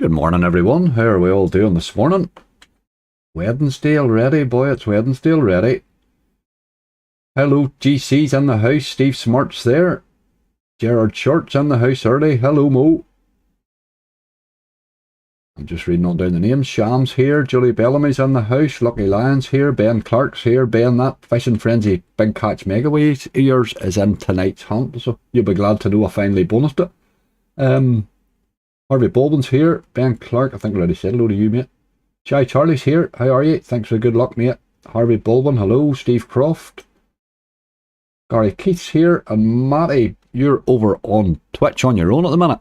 Good morning, everyone. How are we all doing this morning? Wednesday already, boy, it's Wednesday already. Hello, GC's in the house. Steve Smart's there. Gerard Short's in the house early. Hello, Mo. I'm just reading on down the names. Sham's here. Julie Bellamy's in the house. Lucky Lion's here. Ben Clark's here. Ben, that Fishing Frenzy Big Catch Megaways yours is in tonight's hunt, so you'll be glad to know I finally bonused it. Harvey Baldwin's here. Ben Clark, I think I already said hello to you, mate. Shy Charlie's here. How are you? Thanks for good luck, mate. Harvey Baldwin, hello. Steve Croft. Gary Keith's here. And Matty, you're over on Twitch on your own at the minute.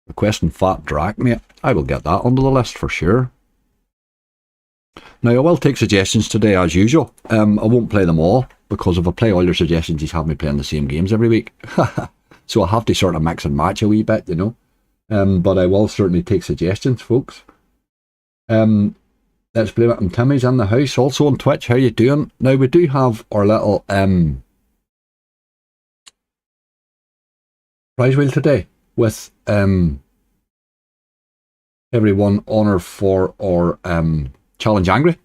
Requesting Fat Drac, mate. I will get that onto the list for sure. Now, I will take suggestions today as usual. I won't play them all, because if I play all your suggestions, you have me playing the same games every week. So I'll have to sort of mix and match a wee bit, you know. But I will certainly take suggestions, folks. Let's Blame It, and Timmy's in the house, also on Twitch. How you doing? Now, we do have our little prize wheel today with everyone honor for our challenge angry.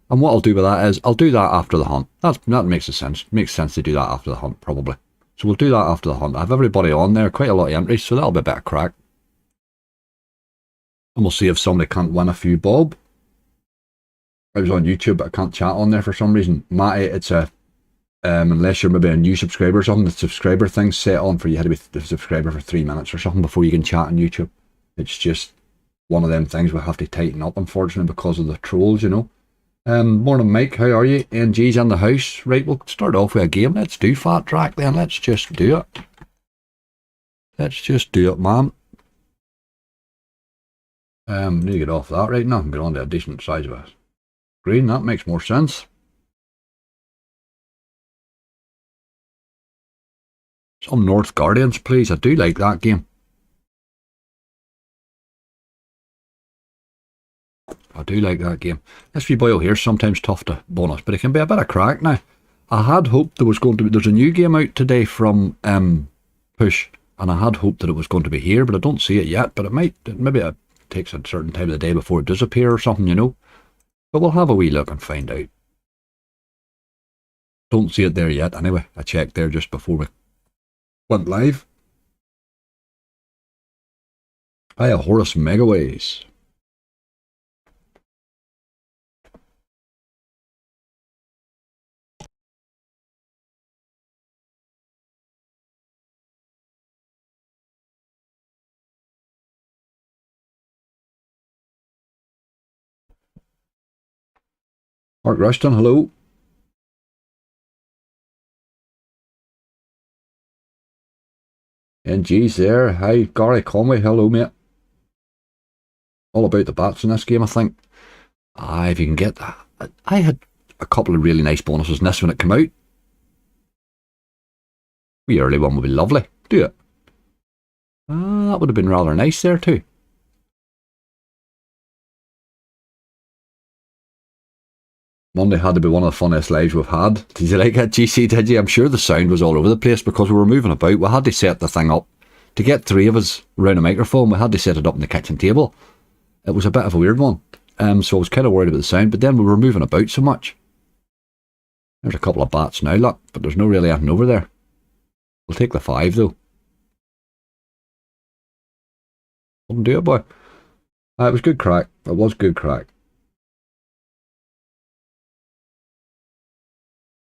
And what I'll do with that is I'll do that after the hunt. That makes sense. Makes sense to do that after the hunt, probably. So we'll do that after the hunt. I have everybody on there, quite a lot of entries, so that'll be a bit of crack. And we'll see if somebody can't win a few bob. I was on YouTube, but I can't chat on there for some reason. Matty, it's a unless you're maybe a new subscriber or something, the subscriber thing's set on for you had to be the subscriber for 3 minutes or something before you can chat on YouTube. It's just one of them things we have to tighten up, unfortunately, because of the trolls, you know. Morning, Mike. How are you? NG's in the house. Right, we'll start off with a game. Let's do Fat Drac then. Let's just do it. Let's just do it, man. Need to get off that right now and get on to a decent size of a screen. That makes more sense. Some North Guardians, please. I do like that game. I do like that game. This wee boy here is sometimes tough to bonus, but it can be a bit of crack now. I had hoped there was going to be... There's a new game out today from Push, and I had hoped that it was going to be here, but I don't see it yet. But it might... Maybe it takes a certain time of the day before it does appear or something, you know. But we'll have a wee look and find out. Don't see it there yet. Anyway, I checked there just before we went live. Hiya, Horus Megaways. Mark Rushton, hello. NG's there. Hi, Gary Conway, hello, mate. All about the bats in this game, I think. If you can get that. I had a couple of really nice bonuses in this when it came out. The early one would be lovely. Do it. That would have been rather nice there too. Monday had to be one of the funniest lives we've had. Did you like it, GC, did you? I'm sure the sound was all over the place because we were moving about. We had to set the thing up. To get 3 of us around a microphone, we had to set it up on the kitchen table. It was a bit of a weird one. So I was kind of worried about the sound, but then we were moving about so much. There's a couple of bats now, look, but there's no really anything over there. We'll take the 5 though. Wouldn't do it, boy. It was good crack. It was good crack.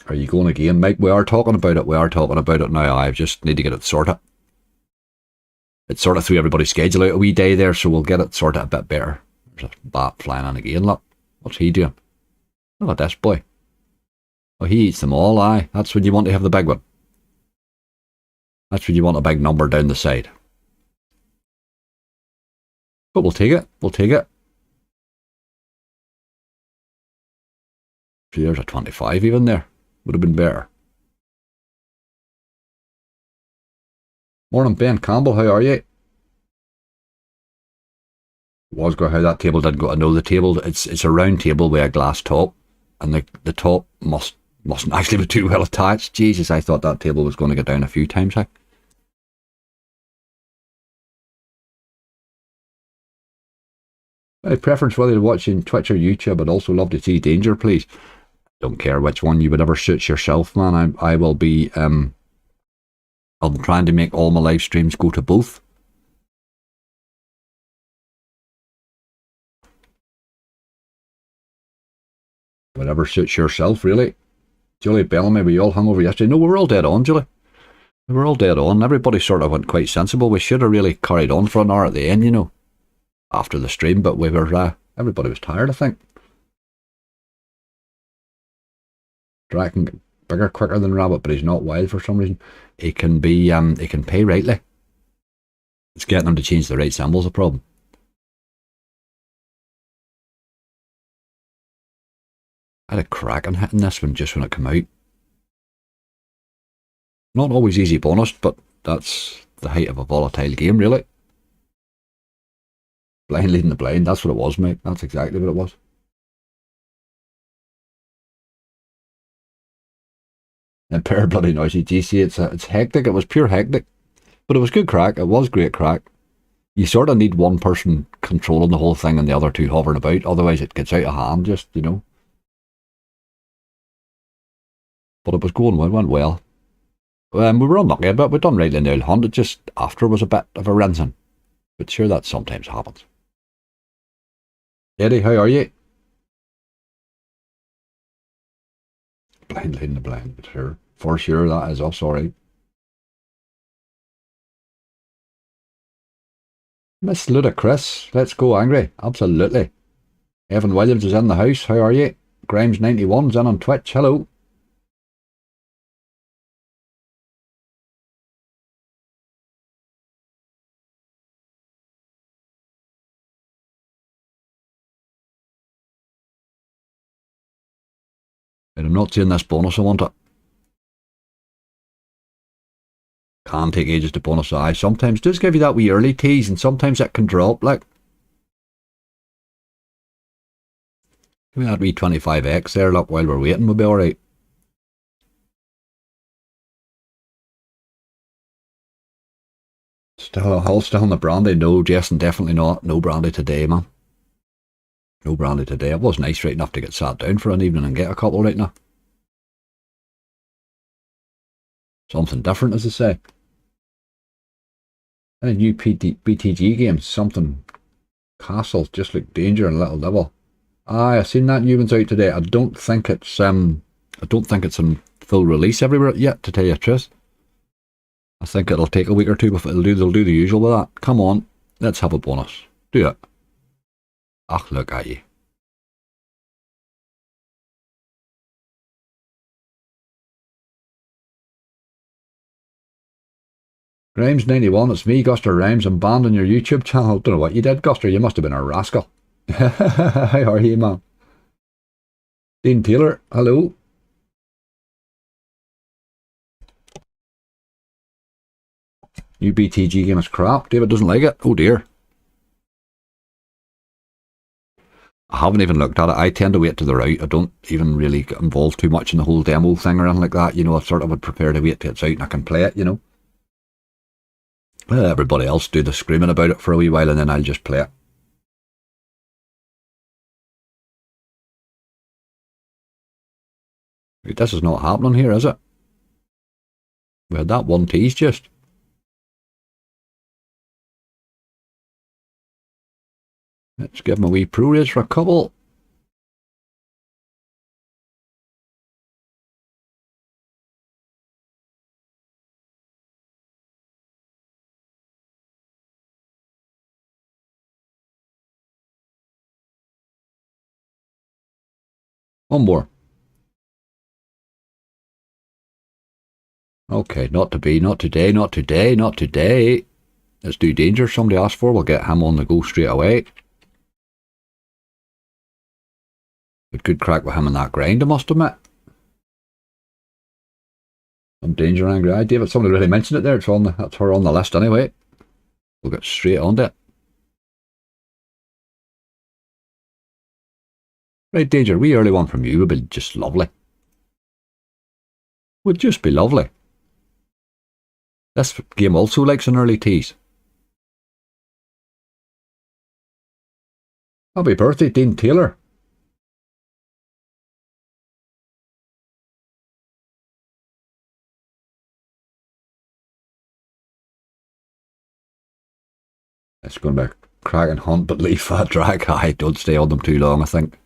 Are you going again, Mike? We are talking about it. We are talking about it now. I just need to get it sorted. It sort of threw everybody's schedule out a wee day there, so we'll get it sorted a bit better. There's a bat flying in again, look. What's he doing? Look at this boy. Oh, he eats them all, aye. That's when you want to have the big one. That's when you want a big number down the side. But we'll take it. We'll take it. There's a 25 even there. Would have been better. Morning, Ben Campbell. How are you? Was go how that table didn't go. I know the table. It's a round table with a glass top, and the top mustn't actually be too well attached. Jesus, I thought that table was going to go down a few times. A preference whether you're watching Twitch or YouTube, I'd also love to see Danger, please. Don't care which one you would ever suits yourself, man. I will be, I'm trying to make all my live streams go to both. Whatever suits yourself, really. Julie Bellamy, we all hung over yesterday. No, we were all dead on, Julie. We were all dead on. Everybody sort of went quite sensible. We should have really carried on for an hour at the end, you know, after the stream, but we were, everybody was tired, I think. Dragon get bigger quicker than Rabbit, but he's not wild for some reason. He can be, he can pay rightly. It's getting him to change the right symbol's a problem. I had a crack on hitting this one just when it came out. Not always easy bonus, but that's the height of a volatile game, really. Blind leading the blind, that's what it was, mate. That's exactly what it was. And pair bloody noisy GC, it's hectic. It was pure hectic. But it was good crack. It was great crack. You sort of need one person controlling the whole thing and the other two hovering about, otherwise it gets out of hand, just, you know. But it was going well, it went well. We were unlucky a bit. We'd done rightly in the old hunt. It just after was a bit of a rinsing. But sure, that sometimes happens. Eddie, how are you? Blind leading the blind, but sure. For sure, that is us, alright. Miss Ludacris, let's go angry. Absolutely. Evan Williams is in the house. How are you? Grimes91's in on Twitch. Hello. I'm not seeing this bonus, I want it. Can take ages to bonus. I sometimes does give you that wee early tease, and sometimes it can drop, like. Give me that wee 25x there, look, while we're waiting, we'll be alright. Still a hull, still on the brandy? No, Jason, definitely not. No brandy today, man. No brandy today. It was nice right enough to get sat down for an evening and get a couple right now. Something different, as I say. Any new BTG games, something Castle, just like Danger and Little Devil. Aye, I've seen that new one's out today. I don't think it's in full release everywhere yet, to tell you the truth. I think it'll take a week or two before they'll do the usual with that. Come on, let's have a bonus. Do it. Ach, look at you. Grimes91, it's me, Guster Rhymes. I'm banned on your YouTube channel. Don't know what you did, Guster. You must have been a rascal. How are you, man? Dean Taylor, hello. New BTG game is crap. David doesn't like it. Oh dear. I haven't even looked at it. I tend to wait till they're out. I don't even really get involved too much in the whole demo thing or anything like that. You know, I sort of would prefer to wait till it's out and I can play it, you know. Let everybody else do the screaming about it for a wee while and then I'll just play it. Wait, this is not happening here, is it? We had that one tease just. Let's give him a wee pro raise for a couple. One more. Okay, not to be, not today, not today, not today. Let's do Danger. Somebody asked for. We'll get him on the go straight away. But good crack with him in that grind, I must admit. I'm Danger angry. Aye, David, somebody really mentioned it there. It's on the, that's her on the list anyway. We'll get straight on to it. Right, Danger, wee early one from you would be just lovely. Would just be lovely. This game also likes an early tease. Happy birthday, Dean Taylor. It's going to be a cracking hunt, but leave that drag. I don't stay on them too long, I think.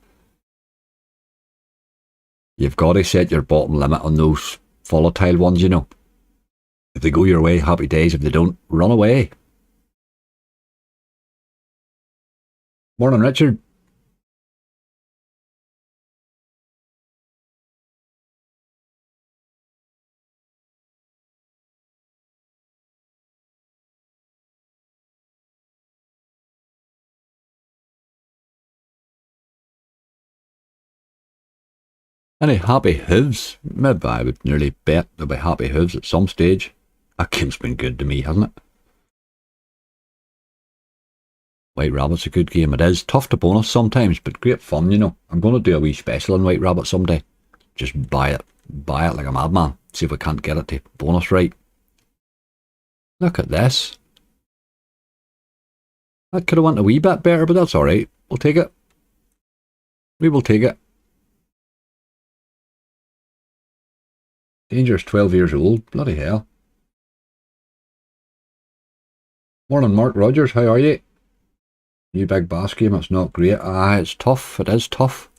You've got to set your bottom limit on those volatile ones, you know. If they go your way, happy days. If they don't, run away. Morning, Richard. Any happy hooves? Maybe I would nearly bet there'll be happy hooves at some stage. That game's been good to me, hasn't it? White Rabbit's a good game. It is tough to bonus sometimes, but great fun, you know. I'm going to do a wee special on White Rabbit someday. Just buy it like a madman. See if we can't get it to bonus right. Look at this. That could have went a wee bit better, but that's alright. We'll take it. We will take it. Danger's 12 years old. Bloody hell. Morning, Mark Rogers. How are you? New big bass game. It's not great. It's tough. It is tough.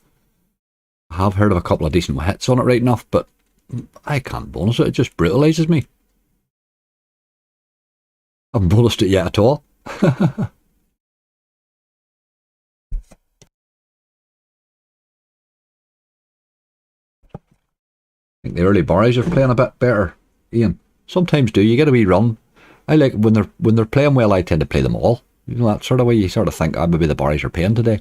I have heard of a couple of decent hits on it right enough, but I can't bonus it. It just brutalises me. I haven't bonused it yet at all. I think the early barries are playing a bit better, Ian. Sometimes do. You get a wee run. I like when they're playing well. I tend to play them all. You know, that sort of way. You sort of think, maybe the barries are paying today.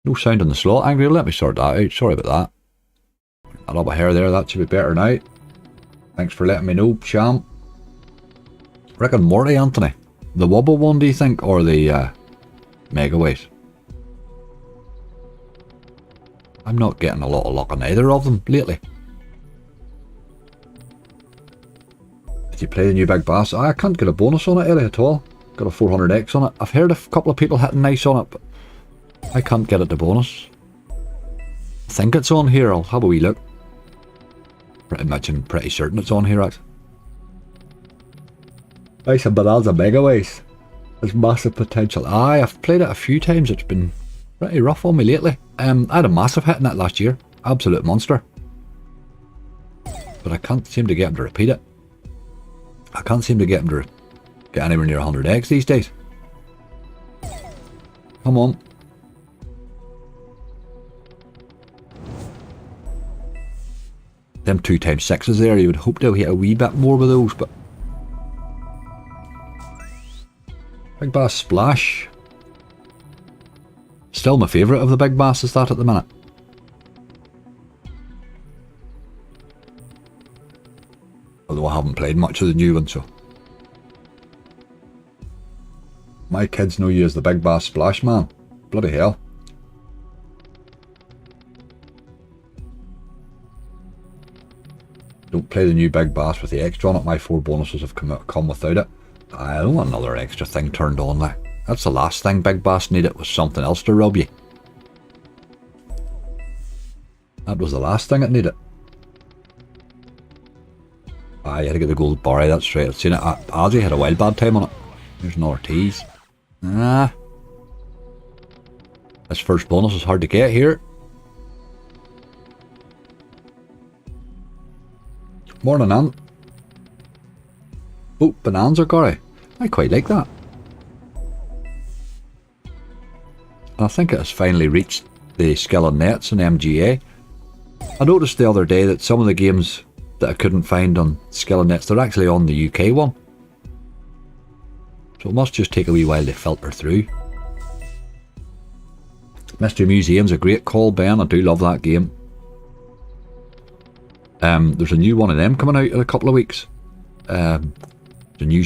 No sound in the slot. Angry. Let me sort that out. Sorry about that. A lot of hair there. That should be better now. Thanks for letting me know, Sham. Rick and Morty, Anthony. The wobble one, do you think, or the Megaweight? I'm not getting a lot of luck on either of them lately. Did you play the new big bass? I can't get a bonus on it, Ellie, at all. Got a 400x on it. I've heard a couple of people hitting nice on it, but I can't get it to bonus. I think it's on here. I'll have a wee look. Pretty much, I'm pretty certain it's on here, actually. Nice and Bonanza Megaways. There's massive potential. I've played it a few times. It's been pretty rough on me lately. I had a massive hit in it last year. Absolute monster. But I can't seem to get him to repeat it. I can't seem to get him to get anywhere near 100x these days. Come on. Them 2x6s there, you would hope to hit a wee bit more with those, but... Big Bass Splash. Still my favourite of the big bass, is that at the minute. Although I haven't played much of the new one, so. My kids know you as the Big Bass Splash man. Bloody hell. Don't play the new big bass with the extra on it. My 4 bonuses have come without it. I don't want another extra thing turned on. Like, that's the last thing Big Bass needed, was something else to rub you. That was the last thing it needed. You had to get the gold barry, that's right. I've seen it. Ozzy had a wild bad time on it. There's an Ortiz. This first bonus is hard to get here. Morning, Ant. Oh, Bonanza Gary. I quite like that. I think it has finally reached the skill and nets in MGA. I noticed the other day that some of the games that I couldn't find on skill and nets, they're actually on the UK one. So it must just take a wee while to filter through. Mystery Museum's a great call, Ben. I do love that game. There's a new one of them coming out in a couple of weeks. A new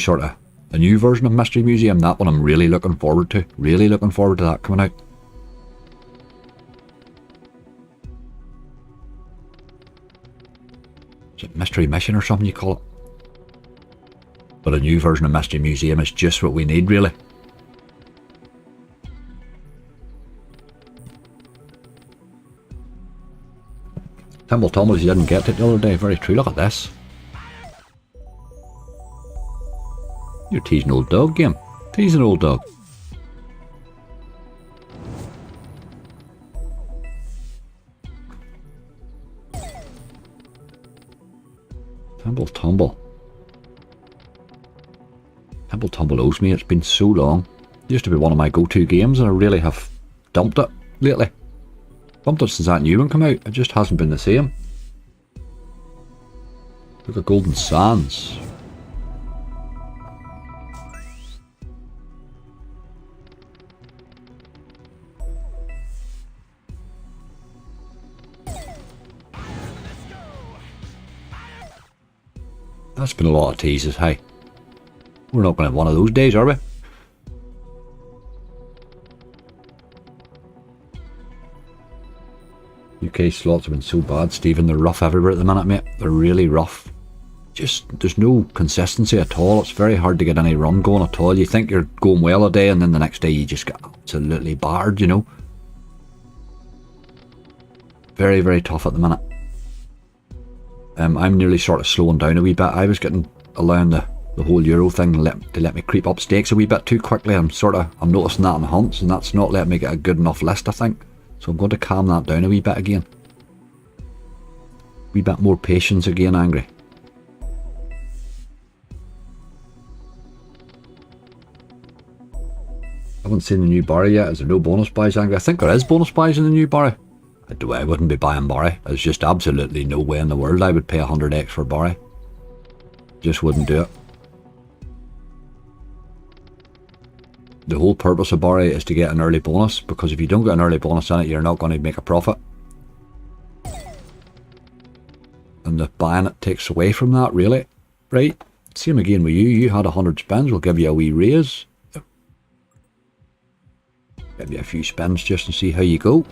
version of Mystery Museum. That one I'm really looking forward to. Really looking forward to that coming out. Is it Mystery Mission or something you call it? But a new version of Mystery Museum is just what we need, really. Temple Tumbles, you didn't get it the other day. Very true. Look at this. You're teasing old dog, game. Teasing old dog. Temple Tumble. Temple Tumble owes me. It's been so long. It used to be one of my go-to games, and I really have dumped it lately. Bumped it since that new one came out. It just hasn't been the same. Look at Golden Sands. That's been a lot of teases, hey. We're not going to have one of those days, are we? UK slots have been so bad, Stephen. They're rough everywhere at the minute, mate. They're really rough. Just, there's no consistency at all. It's very hard to get any run going at all. You think you're going well a day, and then the next day you just get absolutely battered, you know. Very, very tough at the minute. I'm nearly sort of slowing down a wee bit. I was allowing the whole Euro thing to let me creep up stakes a wee bit too quickly. I'm noticing that in hunts, and that's not letting me get a good enough list, I think. So I'm going to calm that down a wee bit again. Wee bit more patience again, Angry. I haven't seen the new Barry yet. Is there no bonus buys, Angry? I think there is bonus buys in the new Barry. I wouldn't be buying Barry. There's just absolutely no way in the world I would pay 100x for Barry. Just wouldn't do it. The whole purpose of Barry is to get an early bonus, because if you don't get an early bonus in it, you're not going to make a profit. And the buying it takes away from that, really. Right? Same again with you. You had 100 spins, we'll give you a wee raise. Give you a few spins just to see how you go.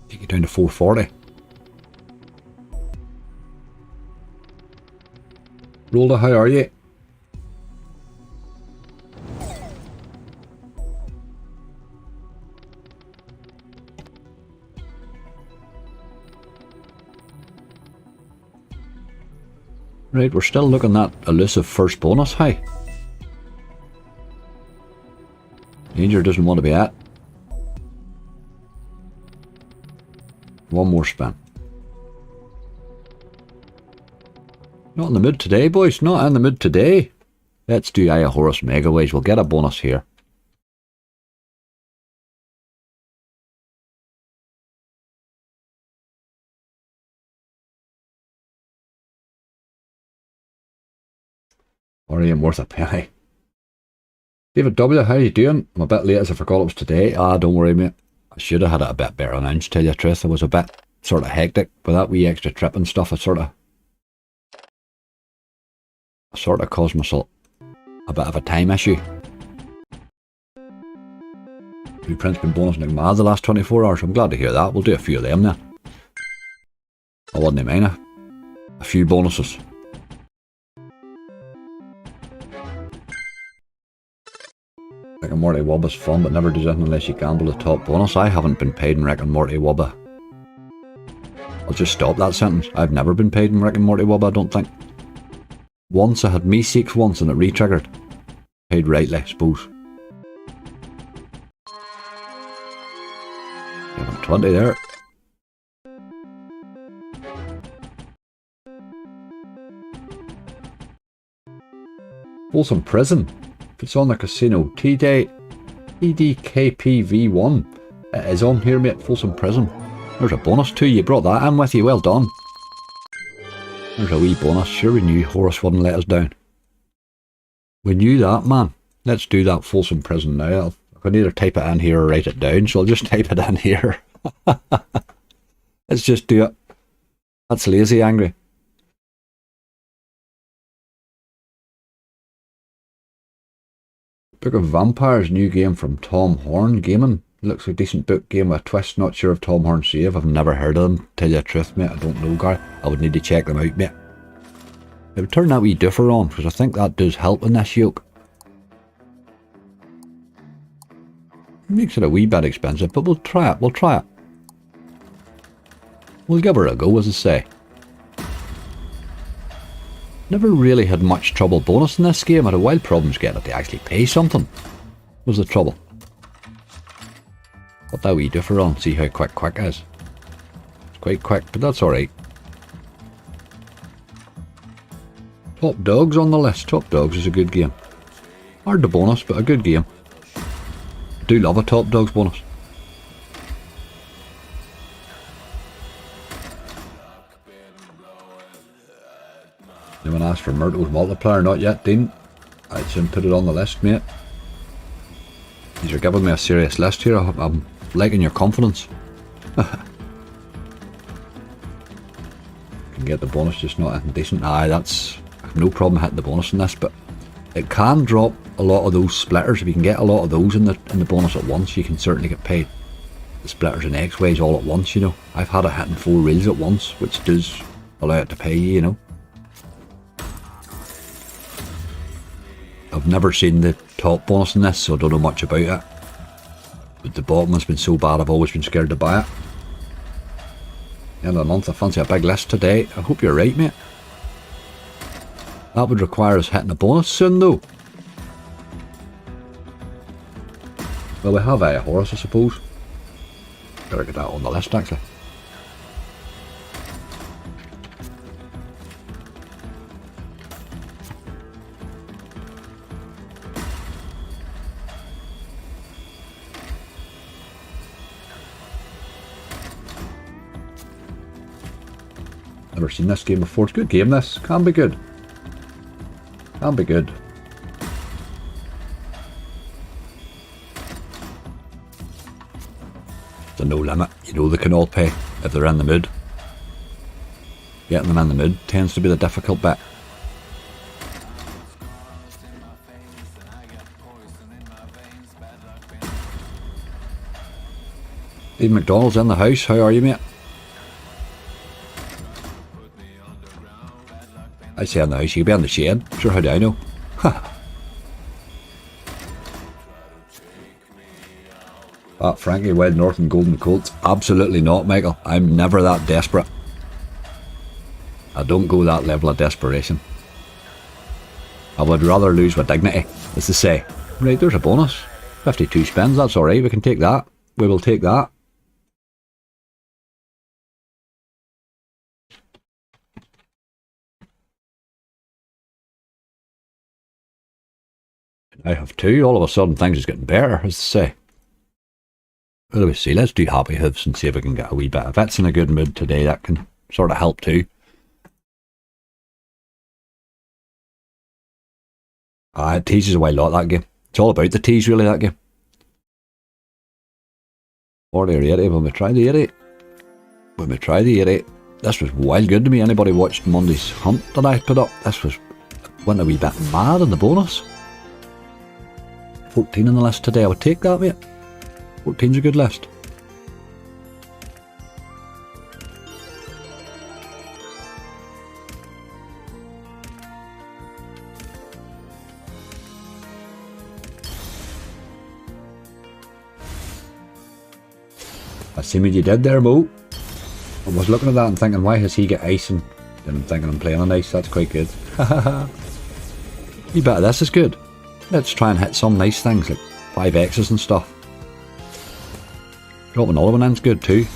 Take it down to 440. Rolda, how are you? Right, we're still looking at elusive first bonus. Hi. Danger doesn't want to be at. One more spin. Not in the mood today, boys. Not in the mood today. Let's do Aya Horus Megaways. We'll get a bonus here. Or ain't worth a penny. David W, how you doing? I'm a bit late as I forgot it was today. Don't worry, mate. I should have had it a bit better announced, tell you the truth. I was a bit sort of hectic with that wee extra trip and stuff. I sort of caused myself a bit of a time issue. New Prince been bonusing like mad the last 24 hours. I'm glad to hear that. We'll do a few of them then. I wouldn't mind a few bonuses. Rick and Morty Wubba's fun, but never does anything unless you gamble the top bonus. I haven't been paid in Rick and Morty Wubba. I'll just stop that sentence. I've never been paid in Rick and Morty Wubba, I don't think. Once I had me seeks once and it re-triggered. Paid rightly, I suppose. 20 there. Folsom Prison. If it's on the casino, TDKPV1. It is on here, mate. Folsom Prison. There's a bonus too. You brought that in with you. Well done. There's a wee bonus. Sure, we knew Horace wouldn't let us down. We knew that, man. Let's do that Folsom Prison now. I can either type it in here or write it down, so I'll just type it in here. Let's just do it. That's lazy, Angry. Book of Vampires, new game from Tom Horn Gaming. Looks like a decent book game with a twist. Not sure if Tom Horn's safe. I've never heard of them. Tell you the truth, mate. I don't know, Gary. I would need to check them out, mate. It would turn that wee differ on, because I think that does help in this yoke. Makes it a wee bit expensive, but we'll try it. We'll try it. We'll give her a go, as I say. Never really had much trouble bonusing this game. I had a wild problems getting it to actually pay something. Was the trouble. What that wee differ on, see how quick is. It's quite quick, but that's alright. Top Dogs on the list. Top Dogs is a good game. Hard to bonus, but a good game. I do love a Top Dogs bonus. Anyone asked for Myrtle's multiplier? Not yet, Dean. I shouldn't put it on the list, mate. You're giving me a serious list here. I'm liking your confidence. Can get the bonus, just not anything decent. Aye, that's... I have no problem hitting the bonus in this, but it can drop a lot of those splitters. If you can get a lot of those in the bonus at once, you can certainly get paid the splitters and X-ways all at once, you know. I've had it hitting 4 reels at once, which does allow it to pay you, you know. I've never seen the top bonus in this, so I don't know much about it. But the bottom has been so bad, I've always been scared to buy it. End of the month, I fancy a big list today. I hope you're right, mate. That would require us hitting a bonus soon, though. Well, we have a Horus, I suppose. Better get that on the list, actually. Never seen this game before. It's a good game, this. Can be good. Can be good. It's a no limit. You know they can all pay if they're in the mood. Getting them in the mood tends to be the difficult bit. Steve McDonald's in the house. How are you, mate? I say in the house, you could be in the shade. Sure, how do I know? Frankie, Wild North and Golden Colts. Absolutely not, Michael. I'm never that desperate. I don't go that level of desperation. I would rather lose with dignity, as to say. Right, there's a bonus. 52 spins, that's alright. We can take that. We will take that. I have 2. All of a sudden things is getting better, as to say. What do we see? Let's do Happy Hooves and see if we can get a wee bit. If it's in a good mood today, that can sort of help too. It teases away a lot, that game. It's all about the tease, really, that game. 40 or 80, when we try the 80. When we try the 80. This was wild good to me. Anybody watched Monday's hunt that I put up? This went a wee bit mad in the bonus. 14 on the list today. I would take that, mate. 14's a good list. I see what you did there, Mo. I was looking at that and thinking, why has he got ice? And then I'm thinking I'm playing on ice. That's quite good. You bet this is good. Let's try and hit some nice things like 5X's and stuff. Dropping another one in's good too.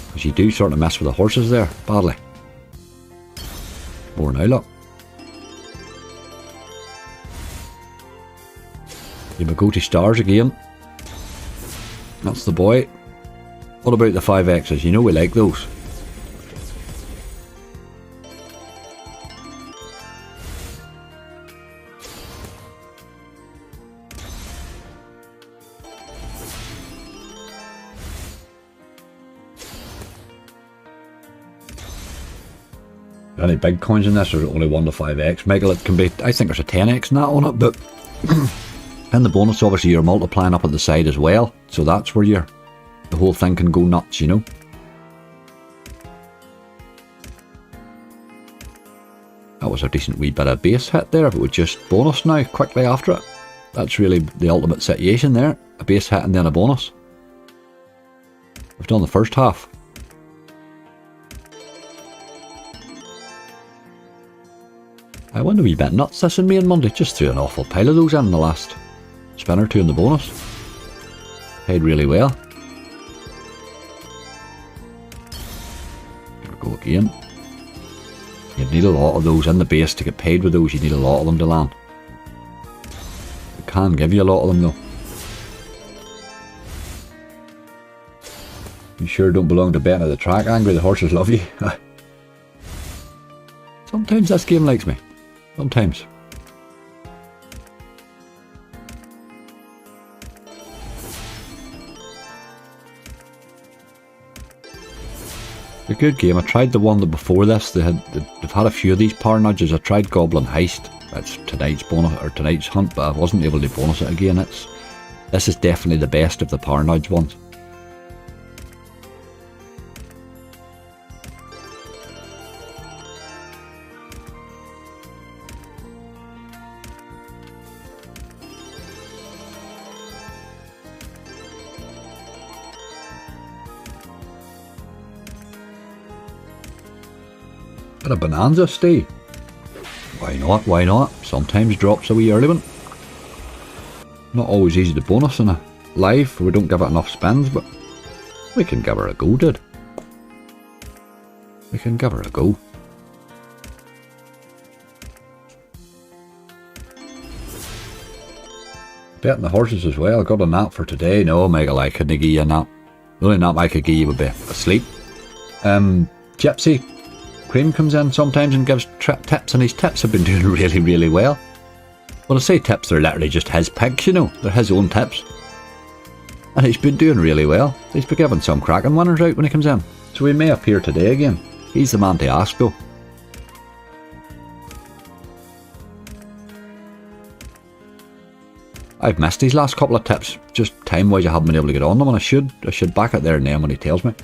Because you do sort of mess with the horses there, badly. More now, look. You may go to stars again. That's the boy. What about the 5X's? You know we like those. Any big coins in this, or only 1 to 5X? Michael, it can be, I think there's a 10X and that on it, but in the bonus obviously you're multiplying up at the side as well, so that's where the whole thing can go nuts, you know. That was a decent wee bit of base hit there. If it was just bonus now, quickly after it, that's really the ultimate situation there. A base hit and then a bonus. We've done the first half. I wonder we bet nuts this in me on Monday. Just threw an awful pile of those in the last spin or two in the bonus. Paid really well. Here we go again. You need a lot of those in the base to get paid with those. You need a lot of them to land. It can give you a lot of them though. You sure don't belong to betting at the track, Angry. The horses love you. Sometimes this game likes me. Sometimes. A good game. I tried the one that before this. They've had a few of these power nudges. I tried Goblin Heist. That's tonight's bonus or tonight's hunt, but I wasn't able to bonus it again. This is definitely the best of the power nudge ones. Bit of bonanza, stay. Why not? Why not? Sometimes drops a wee early one. Not always easy to bonus in a live. We don't give it enough spins, but we can give her a go, dude. We can give her a go. Betting the horses as well. Got a nap for today. No, Michael, I couldn't give you a nap. The only nap I could give you would be asleep. Gypsy Cream comes in sometimes and gives tips, and his tips have been doing really, really well. When I say tips, they're literally just his picks, you know. They're his own tips. And he's been doing really well. He's been giving some cracking winners out when he comes in. So he may appear today again. He's the man to ask though. I've missed his last couple of tips. Just time-wise I haven't been able to get on them, and I should back it there and then when he tells me.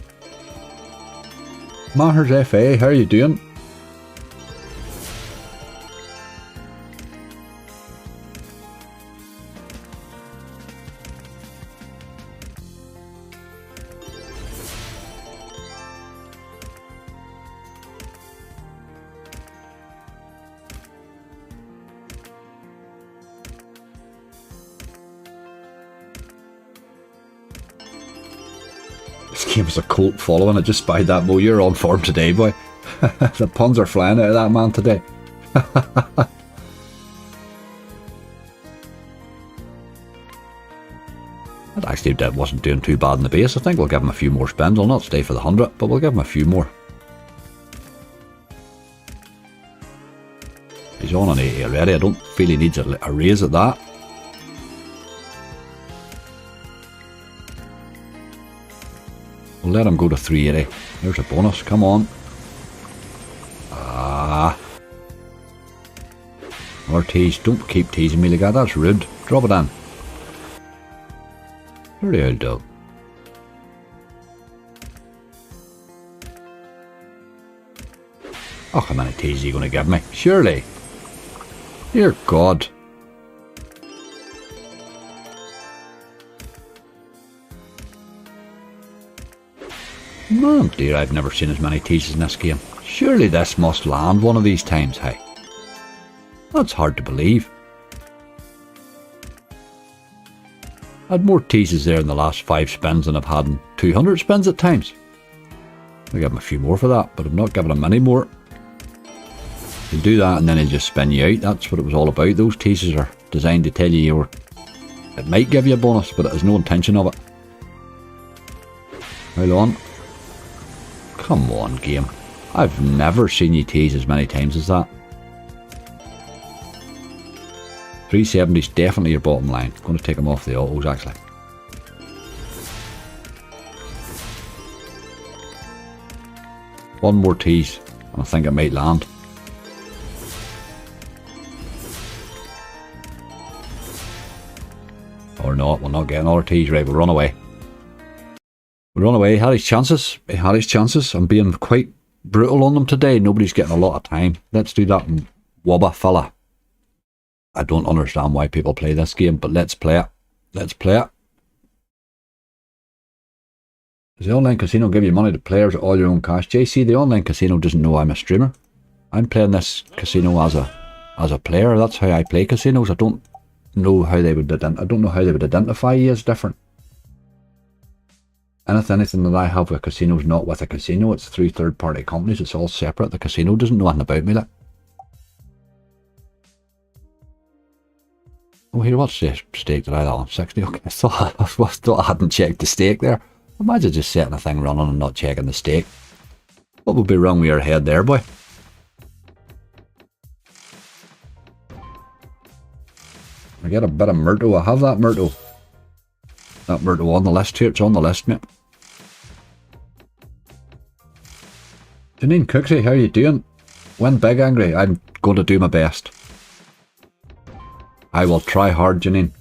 Maher's FA, how are you doing? This game is a cult following. I just spied that. Mo, you're on form today, boy. The puns are flying out of that man today. That actually wasn't doing too bad in the base. I think we'll give him a few more spins. I'll not stay for the 100, but we'll give him a few more. He's on an 80 already. I don't feel he needs a raise at that. We'll let him go to 380. There's a bonus. Come on. Or tease. Don't keep teasing me like that. That's rude. Drop it in. Dirty old dog. Oh, how many teas are you going to give me? Surely. Dear God. Man, dear, I've never seen as many teases in this game. Surely this must land one of these times, hey? That's hard to believe. I had more teases there in the last 5 spins than I've had in 200 spins at times. I'll give him a few more for that, but I'm not giving him any more. He'll do that and then he'll just spin you out. That's what it was all about. Those teases are designed to tell you it might give you a bonus, but it has no intention of it. Hold on. Come on, game. I've never seen you tease as many times as that. 370 is definitely your bottom line. I'm going to take him off the autos actually. One more tease and I think it might land. Or not, we'll not get another tease. Right, we'll run away. We'll run away. He had his chances. He had his chances. I'm being quite brutal on them today. Nobody's getting a lot of time. Let's do that Wobba fella. I don't understand why people play this game, but let's play it. Let's play it. Does the online casino give you money to players or all your own cash? JC, the online casino doesn't know I'm a streamer. I'm playing this casino as a player. That's how I play casinos. I don't know how they would identify you as different. Anything that I have with casinos, not with a casino. It's through third-party companies. It's all separate. The casino doesn't know anything about me. Like. Oh, here, what's the stake that I had on? 60? Okay, I thought I hadn't checked the stake there. Imagine just setting a thing running and not checking the stake. What would be wrong with your head there, boy? I get a bit of Myrtle. I have that Myrtle. That Myrtle on the list here. It's on the list, mate. Janine Cooksey, how you doing? Win big, Angry. I'm going to do my best. I will try hard, Janine.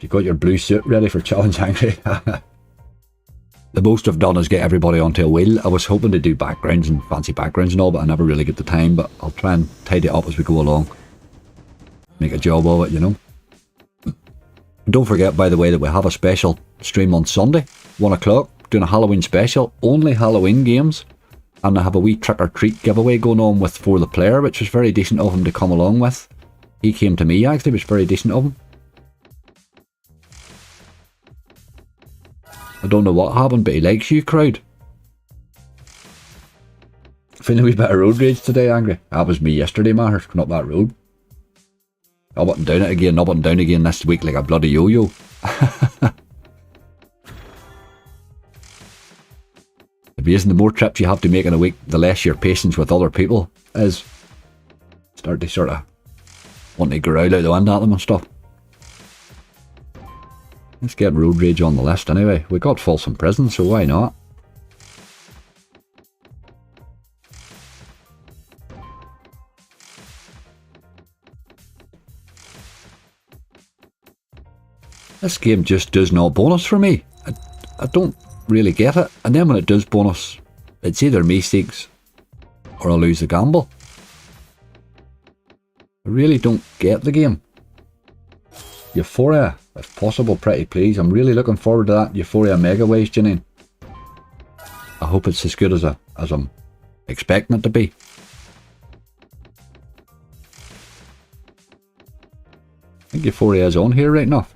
You got your blue suit ready for challenge, Angry. The most I've done is get everybody onto a wheel. I was hoping to do backgrounds and fancy backgrounds and all, but I never really get the time. But I'll try and tidy it up as we go along. Make a job of it, you know. Don't forget, by the way, that we have a special stream on Sunday, 1 o'clock, doing a Halloween special. Only Halloween games. And I have a wee trick-or-treat giveaway going on with For the Player, which was very decent of him to come along with. He came to me, actually, which was very decent of him. I don't know what happened, but he likes you, crowd. Feeling a wee bit of road rage today, Angry. That was me yesterday, man. Going up that road. Up and down it again, up and down again this week like a bloody yo-yo. The more trips you have to make in a week, the less your patience with other people is. Start to sort of want to growl out the wind at them and stuff. Let's get road rage on the list anyway. We got Folsom Prison, so why not? This game just does not bonus for me. I don't really get it. And then when it does bonus, it's either me seeks or I lose the gamble. I really don't get the game. Euphoria, if possible, pretty please. I'm really looking forward to that Euphoria Mega Waves, Janine. I hope it's as good as I'm expecting it to be. I think Euphoria is on here right enough.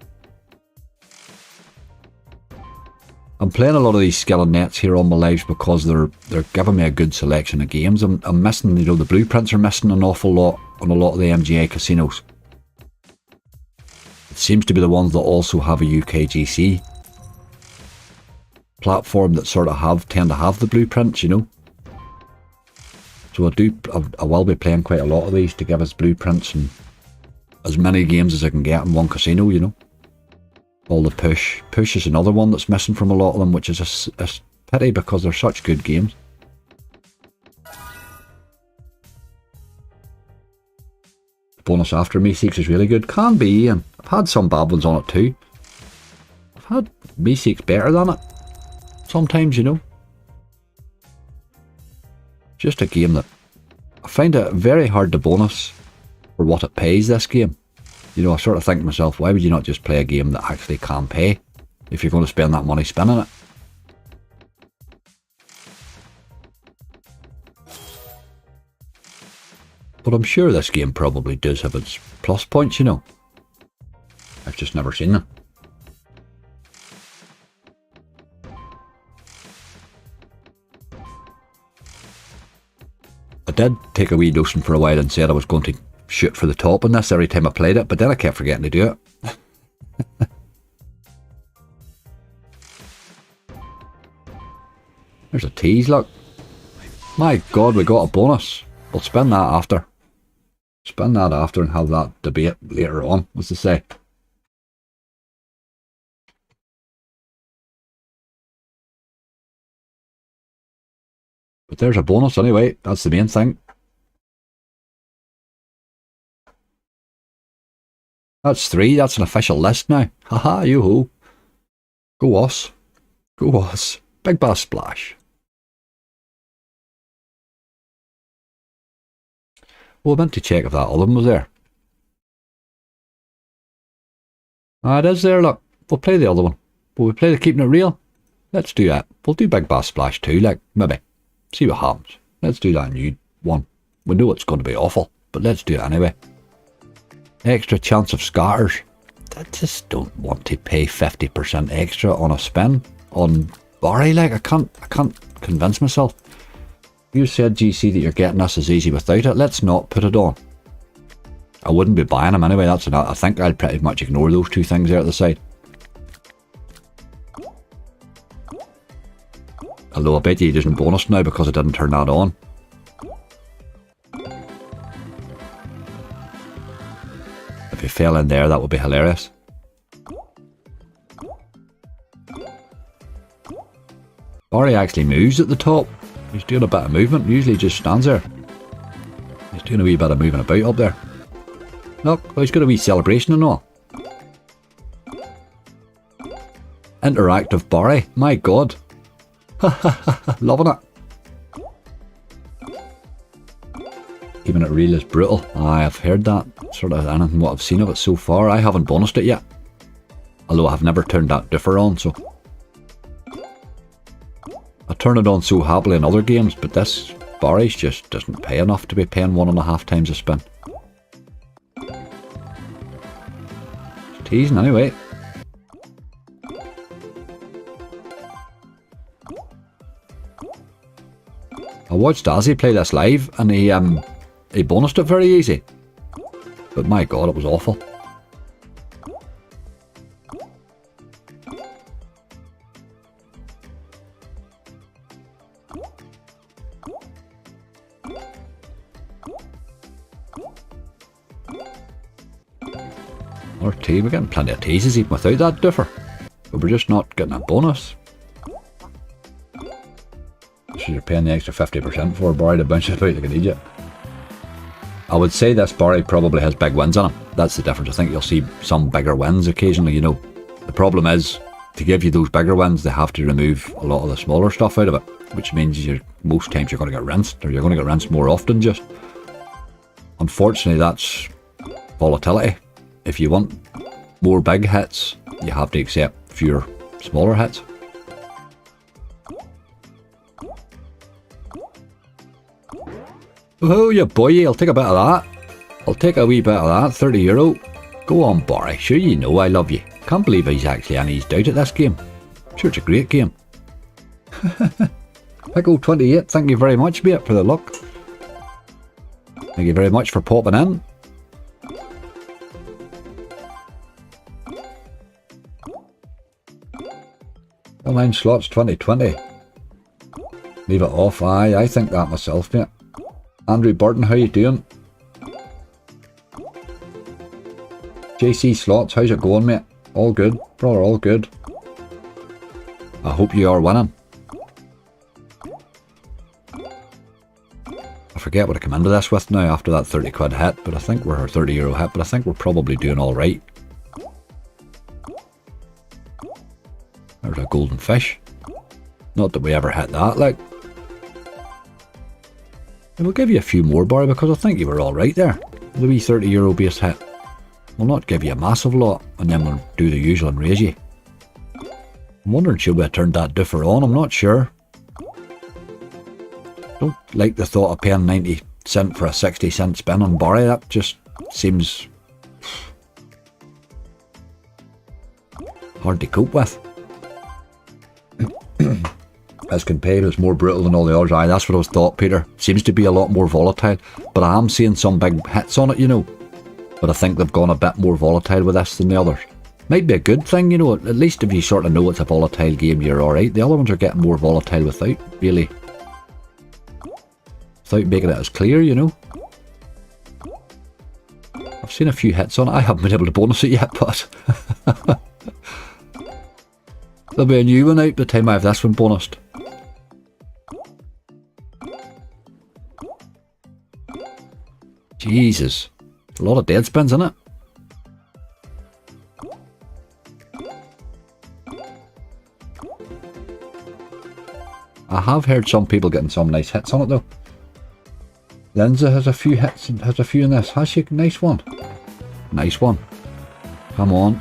I'm playing a lot of these skeleton nets here on my lives because they're giving me a good selection of games. I'm missing, you know, the blueprints are missing an awful lot on a lot of the MGA casinos. It seems to be the ones that also have a UKGC platform that sort of tend to have the blueprints, you know. So I will be playing quite a lot of these to give us blueprints and as many games as I can get in one casino, you know. All the push. Push is another one that's missing from a lot of them, which is a pity because they're such good games. The bonus after Meeseeks is really good. Can be, and I've had some bad ones on it too. I've had Meeseeks better than it. Sometimes, you know. Just a game that I find it very hard to bonus for what it pays, this game. You know, I sort of think to myself, why would you not just play a game that actually can pay if you're going to spend that money spinning it? But I'm sure this game probably does have its plus points, you know. I've just never seen them. I did take a wee notion for a while and said I was going to shoot for the top on this every time I played it, but then I kept forgetting to do it. There's a tease, look. My god, we got a bonus. We'll spin that after. Spin that after and have that debate later on, what's to say. But there's a bonus anyway, that's the main thing. That's 3, that's an official list now. Haha, yoo-hoo. Go us. Go us. Big Bass Splash. Well, I meant to check if that other one was there. Ah, it is there, look. we'll play the other one. Will we play the keeping it real? Let's do that. We'll do Big Bass Splash 2, like, maybe. See what happens. Let's do that new one. We know it's going to be awful, but let's do it anyway. Extra chance of scatters. I just don't want to pay 50% extra on a spin on Barry. Like, I can't convince myself. You said, GC, that you're getting us as easy without it. Let's not put it on. I wouldn't be buying them anyway. That's enough. I think I'll pretty much ignore those two things there at the side. Although I bet you he doesn't bonus now because I didn't turn that on. If he fell in there, that would be hilarious. Barry actually moves at the top. He's doing a bit of movement. Usually he just stands there. He's doing a wee bit of moving about up there. Look, he's got a wee celebration and all. Interactive Barry. My God. Loving it. Keeping it real is brutal. I've heard that. Sort of anything what I've seen of it so far. I haven't bonused it yet. Although I've never turned that differ on, so. I turn it on so happily in other games, but this Barry's just doesn't pay enough to be paying 1.5 times a spin. It's teasing anyway. I watched Azzy play this live and he bonused it very easy. But my God, it was awful. Our team, we're getting plenty of teases even without that differ. But we're just not getting a bonus. So you're paying the extra 50% for Barry to bounce about like an idiot. I would say this Barry probably has big wins on him. That's the difference. I think you'll see some bigger wins occasionally, you know. The problem is, to give you those bigger wins, they have to remove a lot of the smaller stuff out of it. Which means most times you're going to get rinsed, or you're going to get rinsed more often just. Unfortunately, that's volatility. If you want more big hits, you have to accept fewer smaller hits. Oh, you boy, I'll take a bit of that. I'll take a wee bit of that, €30. Go on, Barry. Sure, you know I love you. Can't believe he's actually any doubt at this game. Sure, it's a great game. Pickle 28, thank you very much, mate, for the luck. Thank you very much for popping in. Online slots 2020. Leave it off. Aye, I think that myself, mate. Andrew Burton, how you doing? JC Slots, how's it going, mate? All good, brother, all good. I hope you are winning. I forget what I come into this with now after that 30 quid hit, but I think we're a €30 hit, but I think we're probably doing alright. There's a golden fish. Not that we ever hit that, like. We'll give you a few more, Barry, because I think you were alright there. The wee €30 base hit. We'll not give you a massive lot, and then we'll do the usual and raise you. I'm wondering, should we have turned that differ on? I'm not sure. Don't like the thought of paying 90 cent for a 60-cent spin on Barry. That just seems hard to cope with. As compared, it's more brutal than all the others. Aye, that's what I was thought, Peter. Seems to be a lot more volatile, but I am seeing some big hits on it, you know. But I think they've gone a bit more volatile with this than the others. Might be a good thing, you know. At least if you sort of know it's a volatile game, you're alright. The other ones are getting more volatile without making it as clear, you know. I've seen a few hits on it. I haven't been able to bonus it yet, but there'll be a new one out by the time I have this one bonused. Jesus. A lot of dead spins, isn't it? I have heard some people getting some nice hits on it though. Lindsay has a few hits and has a few in this. Has she? Nice one. Nice one. Come on.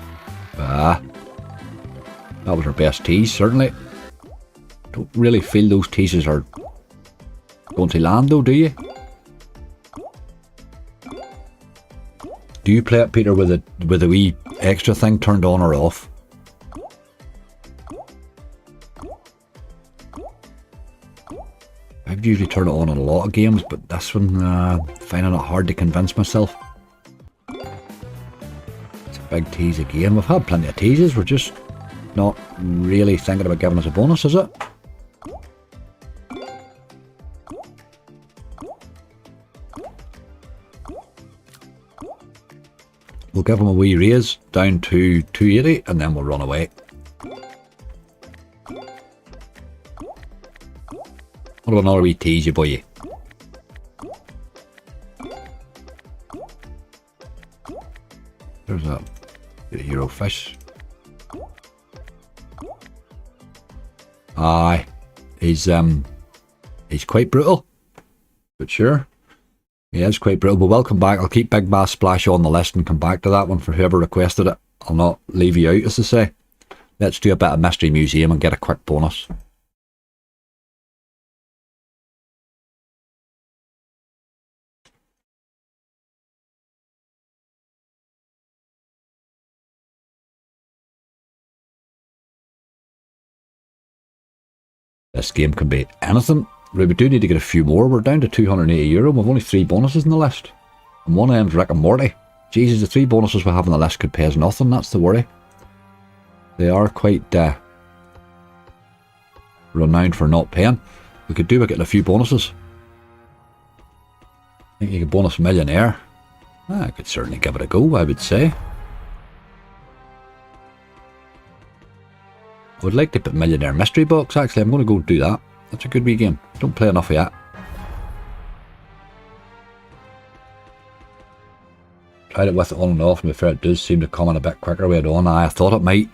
Ah. That was our best tease, certainly. Don't really feel those teases are going to land though, do you? Do you play it, Peter, with a wee extra thing turned on or off? I've usually turned it on in a lot of games, but this one, finding it hard to convince myself. It's a big tease again. We've had plenty of teases, we're just not really thinking about giving us a bonus, is it? We'll give him a wee raise down to 280 and then we'll run away. What about another wee tease, you boy? There's a bit of hero fish. Aye, he's quite brutal, but sure, he is quite brutal. But welcome back. I'll keep Big Bass Splash on the list and come back to that one for whoever requested it. I'll not leave you out, as I say. Let's do a bit of Mystery Museum and get a quick bonus. This game can be anything. We do need to get a few more. We're down to €280. We've only 3 bonuses in the list. And one of them's Rick and Morty. Jesus, the 3 bonuses we have on the list could pay us nothing. That's the worry. They are quite renowned for not paying. We could do with getting a few bonuses. I think you could bonus Millionaire. I could certainly give it a go, I would say. I would like to put Millionaire Mystery Box, actually. I'm going to go do that. That's a good wee game. Don't play enough of that. Tried it with it on and off, and before it does seem to come in a bit quicker with it on. I thought it might.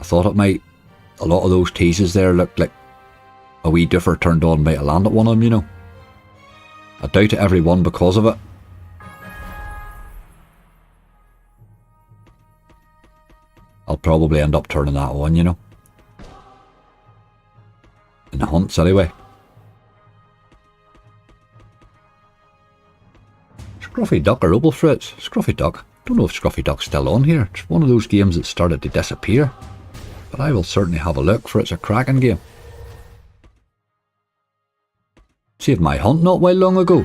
A lot of those teases there looked like a wee differ turned on might have landed one of them, you know. I doubt it every one because of it. I'll probably end up turning that on, you know. In the hunts, anyway. Scruffy Duck or Opal Fruits? Scruffy Duck. Don't know if Scruffy Duck's still on here. It's one of those games that started to disappear. But I will certainly have a look, for it's a cracking game. Saved my hunt not well long ago.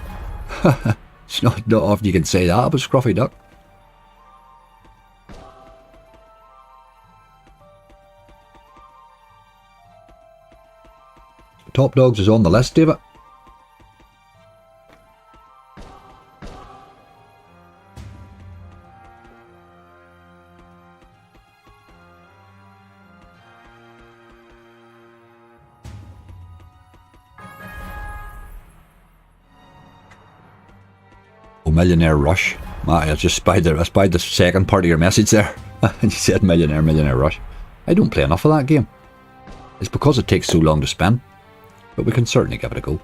It's not often you can say that about Scruffy Duck. Top Dogs is on the list, David. Oh, Millionaire Rush. I just spied the second part of your message there. And you said Millionaire Rush. I don't play enough of that game. It's because it takes so long to spin. But we can certainly give it a go.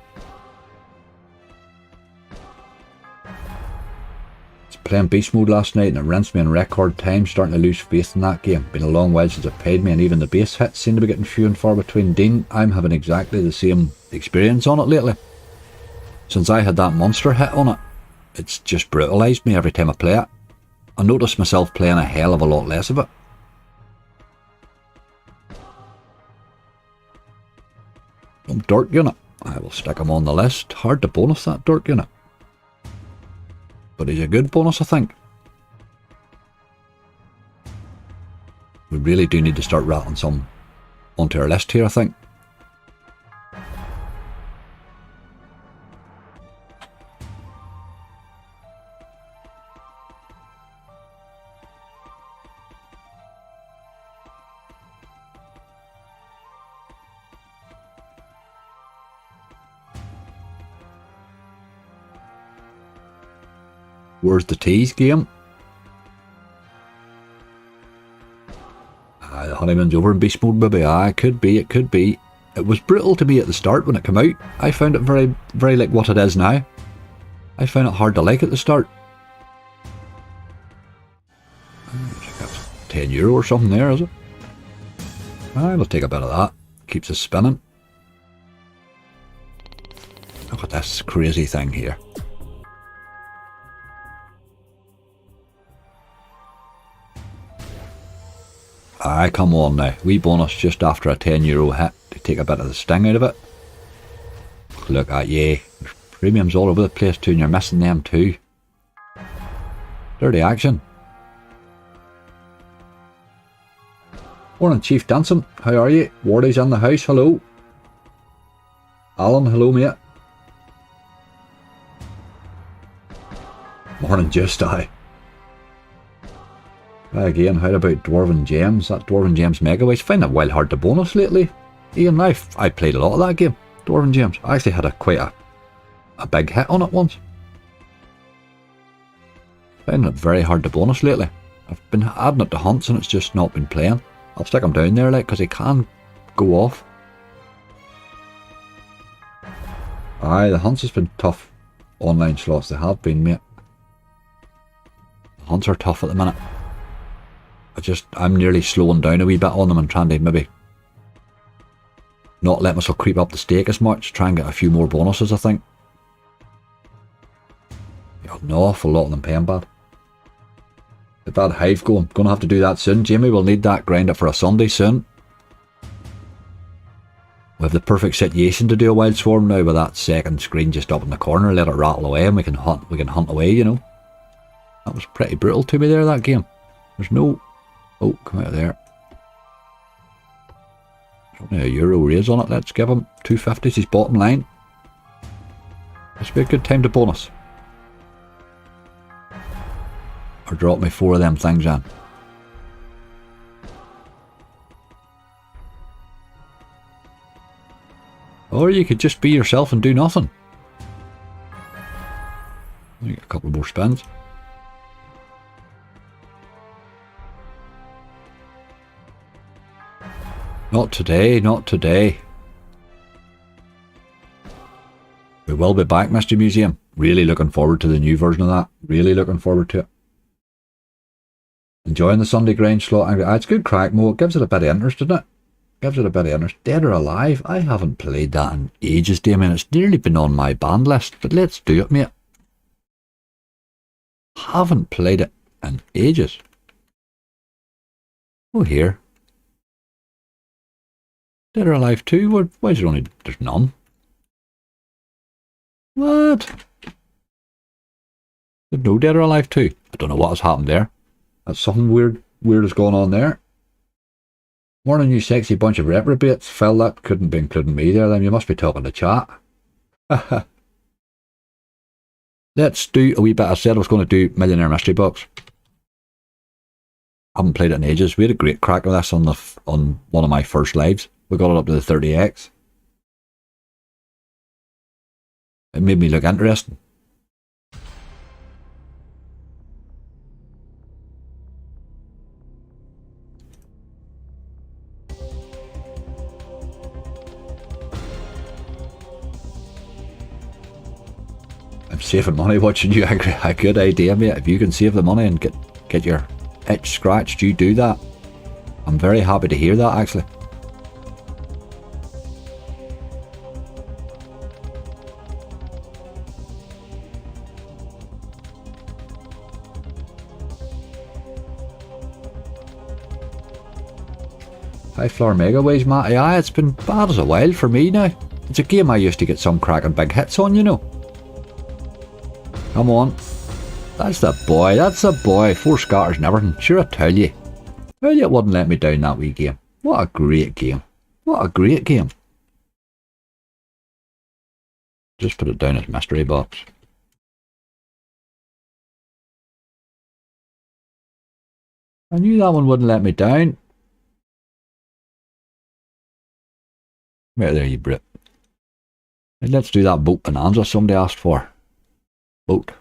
I was playing Beast Mode last night and it rinsed me in record time, starting to lose faith in that game. Been a long while since it paid me, and even the base hits seem to be getting few and far between. Dean, I'm having exactly the same experience on it lately. Since I had that monster hit on it, it's just brutalised me every time I play it. I notice myself playing a hell of a lot less of it. Dirt Unit. I will stick him on the list. Hard to bonus that Dirt Unit. But he's a good bonus, I think. We really do need to start rattling some onto our list here, I think. Where's the tease game? The honeymoon's over in Beast Mode, maybe. It could be, it could be. It was brutal to me at the start when it came out. I found it very, very like what it is now. I found it hard to like at the start. I think that's €10 or something there, is it? Alright, we'll take a bit of that. Keeps us spinning. Look at this crazy thing here. Aye, come on now. Wee bonus just after a €10 hit to take a bit of the sting out of it. Look at you. There's premiums all over the place too, and you're missing them too. Dirty action. Morning, Chief Dancing. How are you? Wardy's in the house. Hello. Alan, hello, mate. Morning, just I. Again, how about Dwarven Gems? That Dwarven Gems Megaways. I find it well hard to bonus lately. Ian, I played a lot of that game. Dwarven Gems. I actually had quite a big hit on it once. I find it very hard to bonus lately. I've been adding it to hunts and it's just not been playing. I'll stick him down there, like, because he can go off. Aye, the hunts has been tough. Online slots, they have been, mate. The hunts are tough at the minute. I'm nearly slowing down a wee bit on them and trying to maybe not let myself creep up the stake as much. Try and get a few more bonuses, I think. Got an awful lot of them paying bad. Get that hive going. Gonna have to do that soon. Jamie will need that grind up for a Sunday soon. We have the perfect situation to do a wild swarm now with that second screen just up in the corner. Let it rattle away and we can hunt away, you know. That was pretty brutal to me there, that game. There's no... Oh, come out of there. There's only a euro raise on it. Let's give him 250 as his bottom line. This would be a good time to bonus. Or drop me 4 of them things in. Or you could just be yourself and do nothing. You get a couple more spins. Not today, not today. We will be back, Mr. Museum. Really looking forward to the new version of that. Really looking forward to it. Enjoying the Sunday grind slot. It's good crack, Mo. It gives it a bit of interest, doesn't it? Gives it a bit of interest. Dead or Alive. I haven't played that in ages, Damien. It's nearly been on my banned list, but let's do it, mate. Haven't played it in ages. Oh, here. Dead or Alive 2? Why is there only... There's none. What? There's no Dead or Alive 2. I don't know what has happened there. That's something weird has gone on there. Morning, you sexy bunch of reprobates. Phil, that couldn't be including me there then. You must be talking to chat. Let's do a wee bit. I said I was going to do Millionaire Mystery Box. I haven't played it in ages. We had a great crack with this on one of my first lives. We got it up to the 30x. It made me look interesting. I'm saving money watching you. A good idea, mate. If you can save the money and get your itch scratched, you do that. I'm very happy to hear that, actually. High Floor Megaways, Matty. Aye, it's been bad as a while for me now. It's a game I used to get some cracking big hits on, you know. Come on. That's the boy, that's the boy. 4 scatters and everything. Sure, I tell you. Well, it wouldn't let me down that wee game. What a great game. What a great game. Just put it down as mystery box. I knew that one wouldn't let me down. Right there, you Brit. Let's do that boat bonanza somebody asked for. Boat.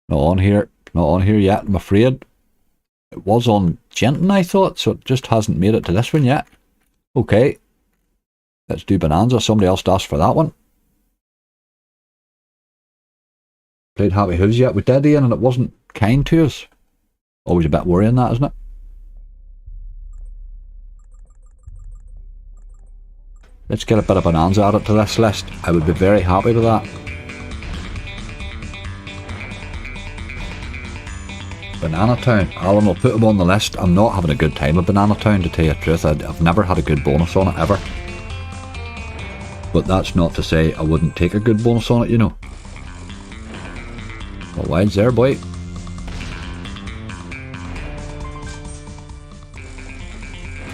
Not on here. Not on here yet, I'm afraid. It was on Genton, I thought, so it just hasn't made it to this one yet. Okay. Let's do bonanza. Somebody else asked for that one. Played Happy Hooves yet? We did, Ian, and it wasn't kind to us. Always a bit worrying that, isn't it? Let's get a bit of bonanza added to this list. I would be very happy with that. Banana Town. Alan will put them on the list. I'm not having a good time with Banana Town, to tell you the truth. I've never had a good bonus on it, ever. But that's not to say I wouldn't take a good bonus on it, you know. What wide's there, boy?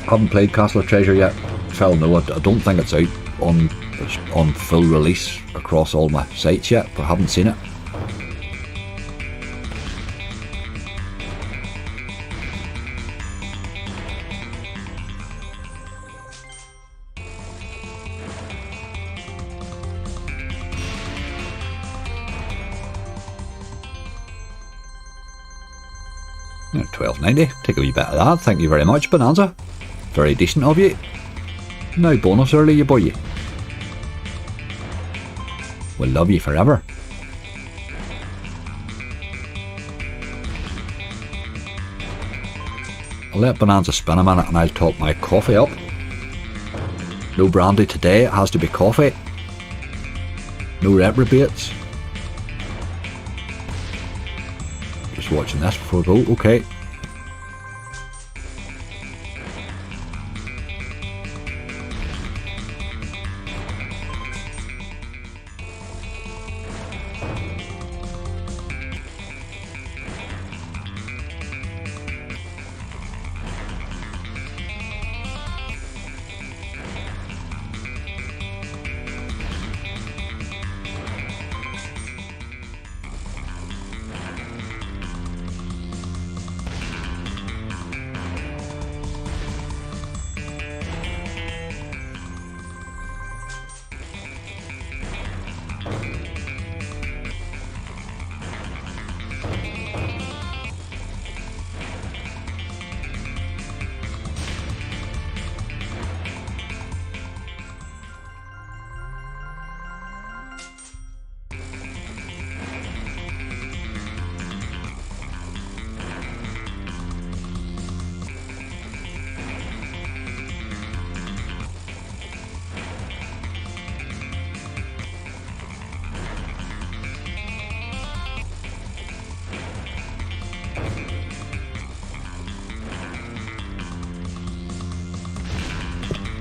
Haven't played Castle of Treasure yet. Phil, no, I don't think it's out on full release across all my sites yet, but I haven't seen it. £12.90, take a wee bit of that, thank you very much, Bonanza. Very decent of you. Now bonus early, you boy. We'll love you forever. I'll let Bonanza spin a minute and I'll top my coffee up. No brandy today, it has to be coffee. No reprobates. Just watching this before I go, okay.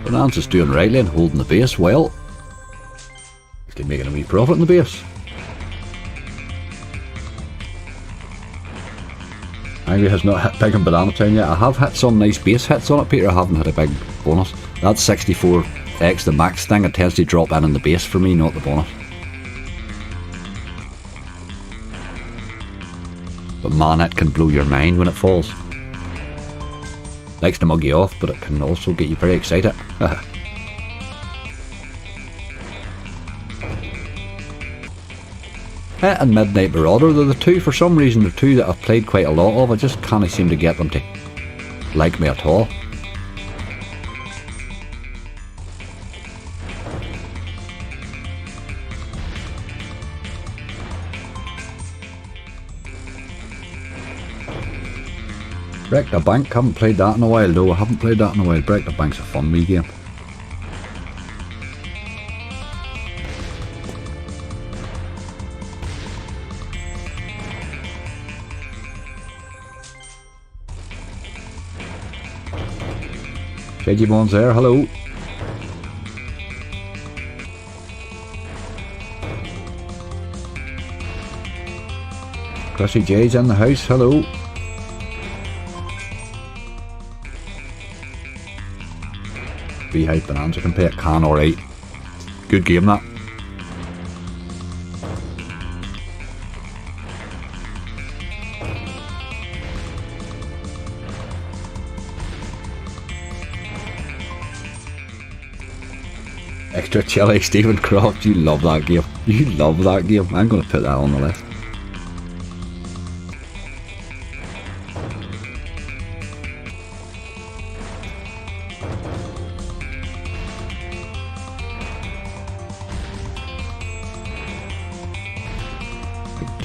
Bonanza's doing rightly and holding the base well. He's making a wee profit in the base. Angry has not hit big in Banana Town yet. I have hit some nice base hits on it, Peter. I haven't had a big bonus. That's 64x, the max thing. It tends to drop in the base for me, not the bonus. But man, it can blow your mind when it falls. Likes to mug you off, but it can also get you very excited. It and Midnight Marauder, they're the two, for some reason, the two that I've played quite a lot of. I just can't seem to get them to like me at all. Break the Bank, haven't played that in a while though. I haven't played that in a while. Break the Bank's a fun wee game. JG Bones there, hello. Chrissy J's in the house, hello. Beehive Bonanza can play it, can, alright. Good game that. Extra chili, Stephen Croft, you love that game. You love that game. I'm going to put that on the list.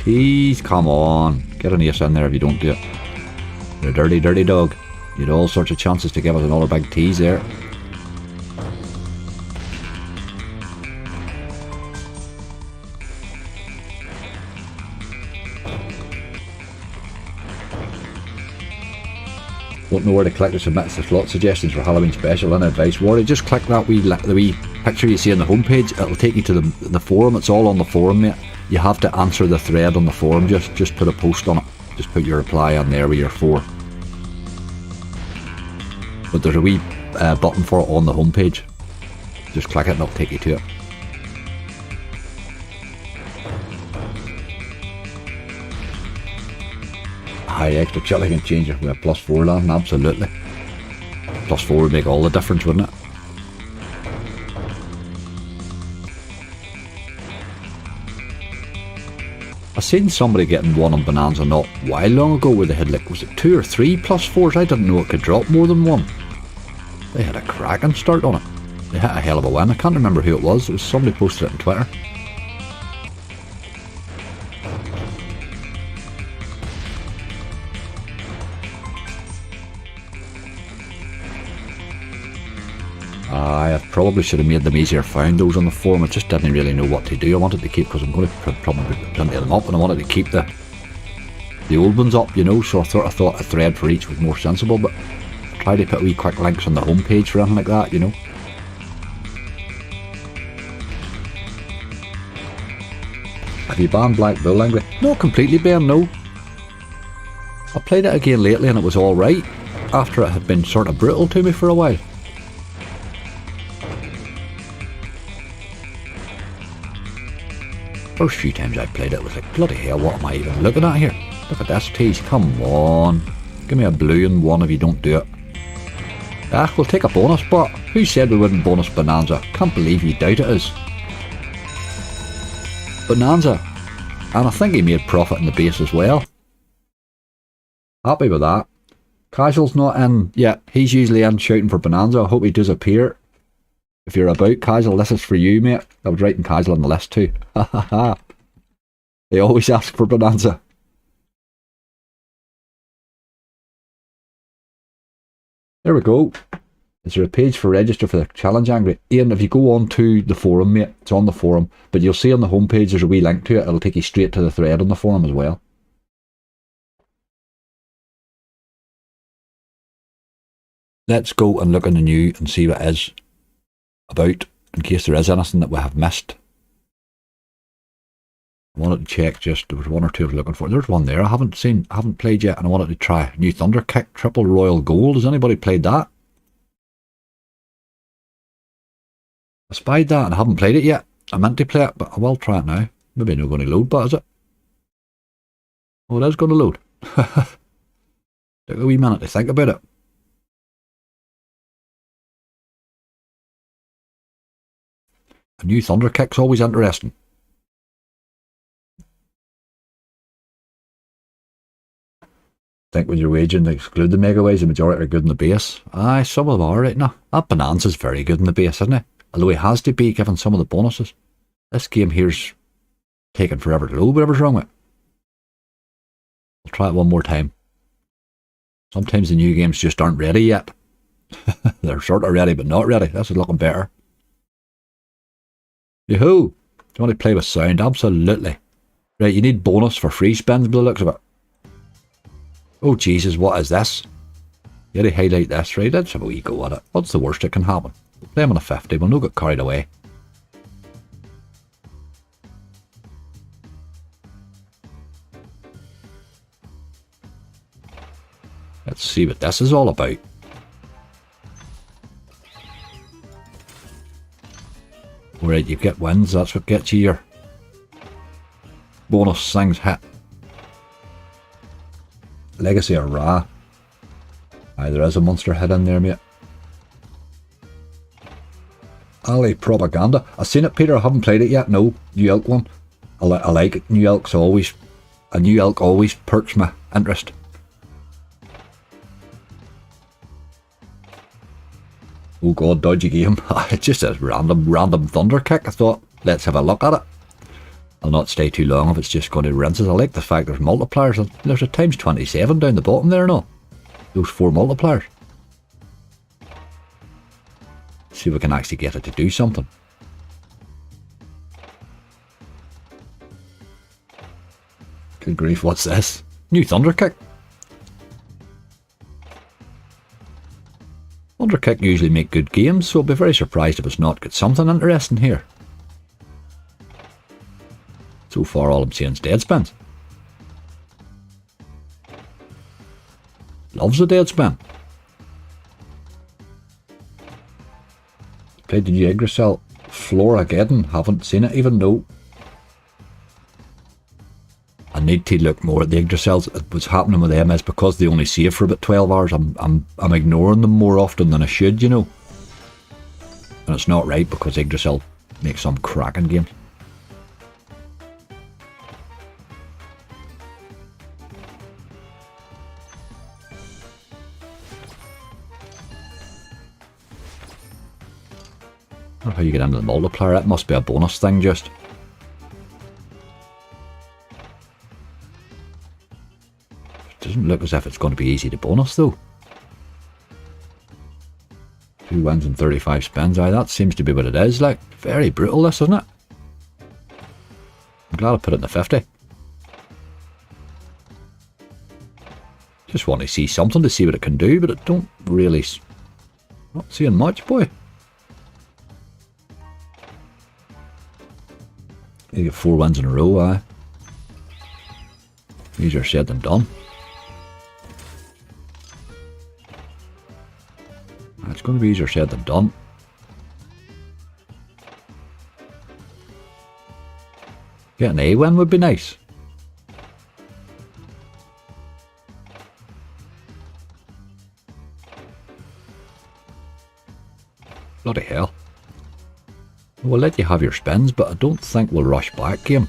Tease, come on. Get an ace in there if you don't do it. You're a dirty, dirty dog. You had all sorts of chances to give us another big tease there. Don't know where to click to submit the slot suggestions for Halloween special and advice. Warrior, just click that the wee picture you see on the homepage. It'll take you to the forum. It's all on the forum, mate. You have to answer the thread on the forum. Just put a post on it. Just put your reply on there with your 4. But there's a wee button for it on the homepage. Just click it and it'll take you to it. High extra chili can change it with a +4 land, absolutely. +4 would make all the difference, wouldn't it? I seen somebody getting one on Bonanza not a while long ago where they had like, was it 2 or 3 +4s? I didn't know it could drop more than 1. They had a cracking start on it. They hit a hell of a win. I can't remember who it was. It was somebody posted it on Twitter. I probably should have made them easier found, those on the forum. I just didn't really know what to do. I wanted to keep, because I'm going to probably put plenty of them up, and I wanted to keep the old ones up, you know, so I thought a thread for each was more sensible, but I tried to put wee quick links on the homepage for anything like that, you know. Have you banned Black Bull Langley? Not completely banned, no. I played it again lately and it was alright, after it had been sort of brutal to me for a while. First few times I played it, was like, bloody hell, what am I even looking at here? Look at this tease, come on. Give me a blue and 1 if you don't do it. Ah, we'll take a bonus, but who said we wouldn't bonus Bonanza? Can't believe you doubt it is. Bonanza. And I think he made profit in the base as well. Happy with that. Casual's not in yet. He's usually in shouting for Bonanza. I hope he does appear. If you're about, Casual, this is for you, mate. I was writing Casual on the list too. Ha ha ha. They always ask for Bonanza. There we go. Is there a page for register for the challenge, Angry? Ian, if you go on to the forum, mate, it's on the forum, but you'll see on the homepage there's a wee link to it. It'll take you straight to the thread on the forum as well. Let's go and look in the new and see what it is about, in case there is anything that we have missed. I wanted to check, just there was 1 or 2 I was looking for. There's one there I haven't played yet, and I wanted to try New Thunder Kick Triple Royal Gold. Has anybody played that? I spied that and I haven't played it yet. I meant to play it, but I will try it now. Maybe not going to load, but is it? Oh, it is going to load. Take a wee minute to think about it. A new Thunder Kick's always interesting. I think when you're wagering to exclude the mega waves, the majority are good in the base. Aye, some of them are right now. That Bonanza's very good in the base, isn't it? Although he has to be given some of the bonuses. This game here's taking forever to load, whatever's wrong with it. I'll try it one more time. Sometimes the new games just aren't ready yet. They're sort of ready, but not ready. This is looking better. Yoo-hoo! Do you want to play with sound? Absolutely. Right, you need bonus for free spins by the looks of it. Oh Jesus, what is this? You gotta highlight this, right? Let's have a wee go at it. What's the worst that can happen? We'll play him on a 50, we'll not get carried away. Let's see what this is all about. Alright, you get wins, that's what gets you your bonus things hit. Legacy or Ra. Aye, there is a monster hit in there, mate. Ali Propaganda. I've seen it, Peter, I haven't played it yet. No, New Elk one. I like it. New Elk always perks my interest. Oh god, dodgy game. It just says random Thunder Kick. I thought, let's have a look at it. I'll not stay too long if it's just going to rinses. I like the fact there's multipliers. There's a times 27 down the bottom there, no? Those 4 multipliers. See if we can actually get it to do something. Good grief, what's this? New Thunder Kick. Thunderkick usually make good games, so I'll be very surprised if it's not got something interesting here. So far all I'm seeing is dead spins. Loves a dead spin. Played the new Yggdrasil Florageddon, haven't seen it even though. I need to look more at the Yggdrasils. What's happening with them is because they only save for about 12 hours, I'm ignoring them more often than I should, you know. And it's not right because Yggdrasil makes some cracking games. I don't know how you get into the multiplier. That must be a bonus thing just. Doesn't look as if it's going to be easy to bonus though. 2 wins and 35 spins. Aye, that seems to be what it is. Like, very brutal this, isn't it? I'm glad I put it in the 50. Just want to see something to see what it can do, but it don't really... Not seeing much, boy. You get 4 wins in a row, aye. Easier said than done. It's going to be easier said than done. Get an A win would be nice. Bloody hell. We'll let you have your spins, but I don't think we'll rush back, game.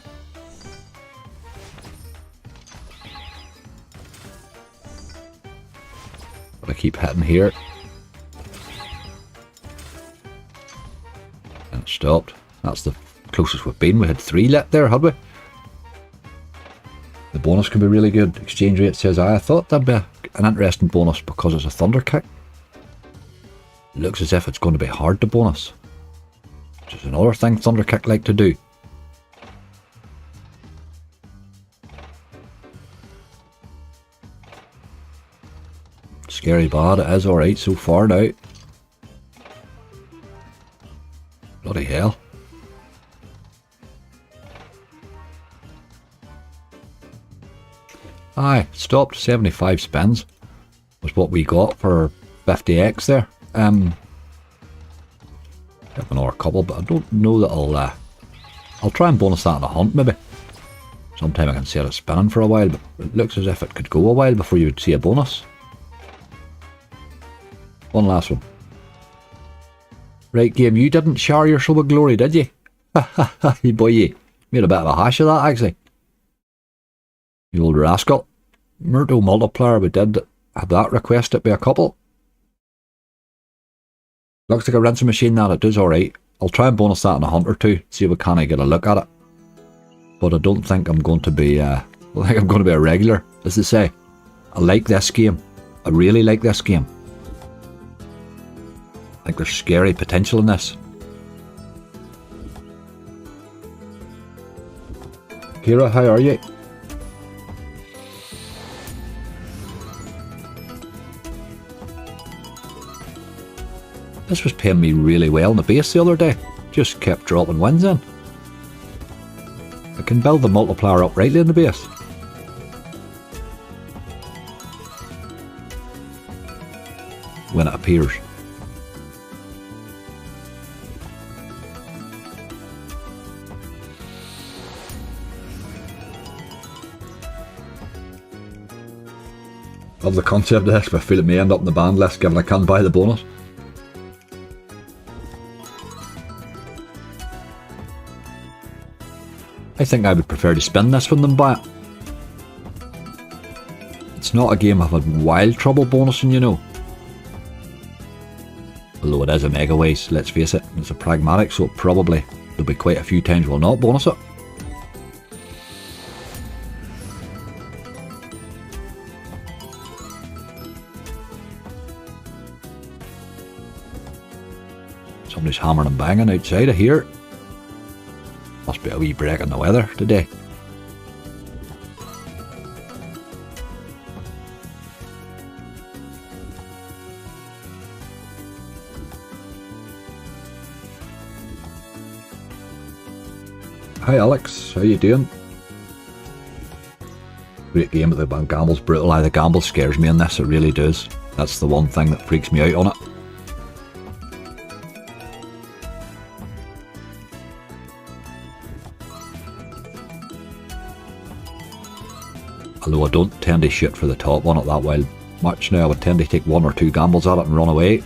But I keep hitting here. And it stopped. That's the closest we've been. We had 3 lit there, had we? The bonus could be really good. Exchange rate says I thought that'd be an interesting bonus because it's a Thunderkick. Looks as if it's going to be hard to bonus. Which is another thing Thunderkick like to do. Scary bad, it is alright so far now. Bloody hell. Aye, stopped. 75 spins was what we got for 50x there. Have another couple, but I don't know that I'll try and bonus that in a hunt maybe. Sometime I can set it spinning for a while, but it looks as if it could go a while before you would see a bonus. One last one. Right, game, you didn't shower yourself with glory, did you? Ha ha ha, boy, you made a bit of a hash of that actually. You old rascal. Myrtle multiplier, we did have that requested by a couple. Looks like a rinsing machine that it does alright. I'll try and bonus that in a hunt or two, see if we can get a look at it. But I don't think I'm going to be I think I'm going to be a regular, as they say. I like this game. I really like this game. I think there's scary potential in this. Kira, how are you? This was paying me really well in the base the other day. Just kept dropping wins in. I can build the multiplier up rightly in the base. When it appears. Love the concept of this, but I feel it may end up in the banned list given I can't buy the bonus. I think I would prefer to spin this one than buy it. It's not a game I've had wild trouble bonusing, you know. Although it is a mega waste, let's face it, it's a pragmatic, so probably there'll be quite a few times we'll not bonus it. Somebody's hammering and banging outside of here. Must be a wee break in the weather today. Hi Alex, how you doing? Great game, but the gamble's brutal. The gamble scares me in this, it really does. That's the one thing that freaks me out on it. Although I don't tend to shoot for the top on it that well much now, I would tend to take 1 or 2 gambles at it and run away.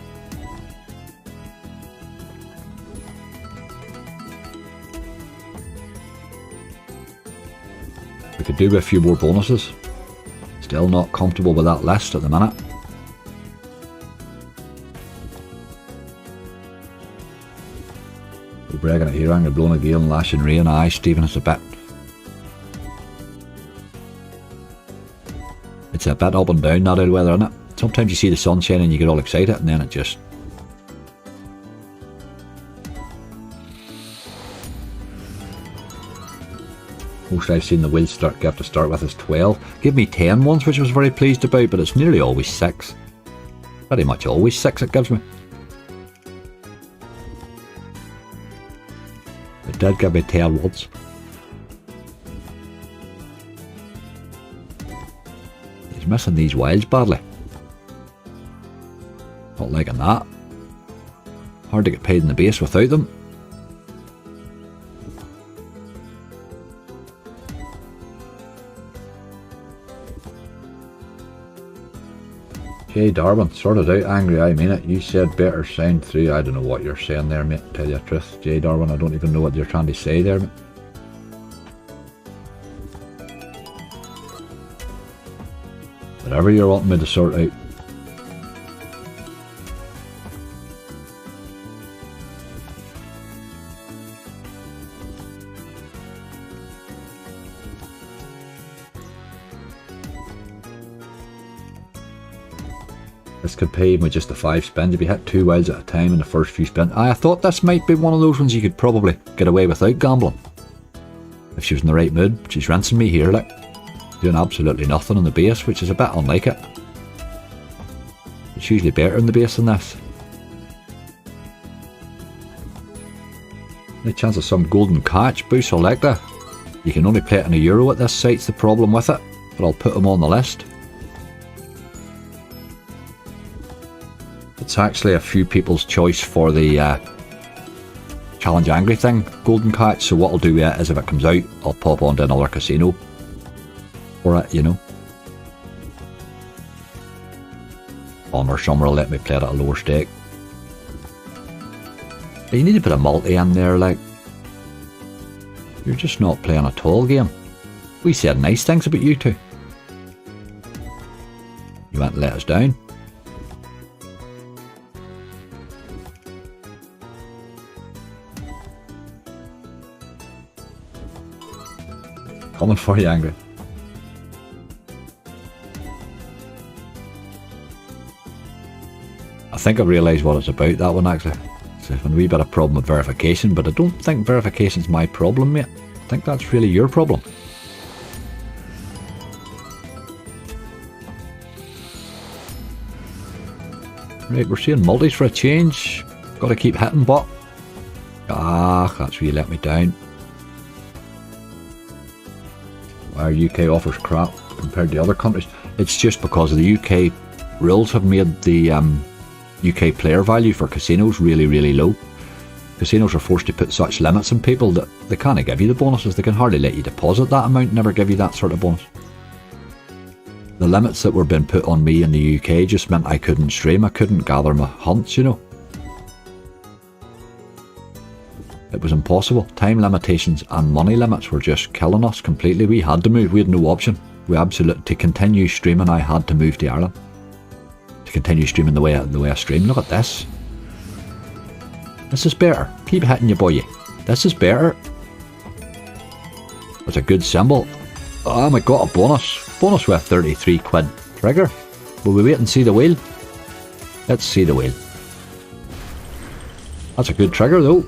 We could do with a few more bonuses. Still not comfortable with that list at the minute. We're bragging it here, I'm blowing a gale and lashing rain. Aye, Stephen, it's a bit up and down that old weather, isn't it? Sometimes you see the sunshine and you get all excited, and then it just... Most I've seen the wheels have to start with is 12. Give me 10 once, which I was very pleased about, but it's nearly always 6. Pretty much always 6 it gives me. It did give me 10 once. He's missing these wilds badly. Not liking that. Hard to get paid in the base without them. Jay Darwin, sort it out, angry, I mean it. You said better sound 3. I don't know what you're saying there, mate, tell you the truth. Jay Darwin, I don't even know what you're trying to say there, mate. Whatever you're wanting me to sort out. This could pay with just the 5 spins if you hit 2 wilds at a time in the first few spins. I thought this might be one of those ones you could probably get away without gambling. If she was in the right mood. She's rinsing me here, like. Doing absolutely nothing on the base, which is a bit unlike it. It's usually better in the base than this. Any chance of some golden catch? Boo selector. You can only play it in €1 at this site's the problem with it, but I'll put them on the list. It's actually a few people's choice for the challenge angry thing, golden catch, so what I'll do is if it comes out, I'll pop onto another casino for it, you know. Honor somewhere will let me play it at a lower stake. But you need a bit of multi in there, like. You're just not playing a tall game. We said nice things about you two. You went and let us down. Coming for you, angry. I think I realised what it's about, that one actually. It's a wee bit of problem with verification, but I don't think verification's my problem, mate. I think that's really your problem. Right, we're seeing multis for a change. Got to keep hitting, but... Ah, that's where you let me down. Our UK offers crap compared to other countries. It's just because of the UK rules have made the UK player value for casinos really, really low. Casinos are forced to put such limits on people that they can't give you the bonuses. They can hardly let you deposit that amount, never give you that sort of bonus. The limits that were being put on me in the UK just meant I couldn't stream, I couldn't gather my hunts, you know. It was impossible. Time limitations and money limits were just killing us completely. We had to move, we had no option. To continue streaming, I had to move to Ireland. To continue streaming the way I stream. Look at this. This is better. Keep hitting you, boy. This is better. That's a good symbol. Oh my god, a bonus. Bonus with a 33 quid trigger. Will we wait and see the wheel? Let's see the wheel. That's a good trigger though.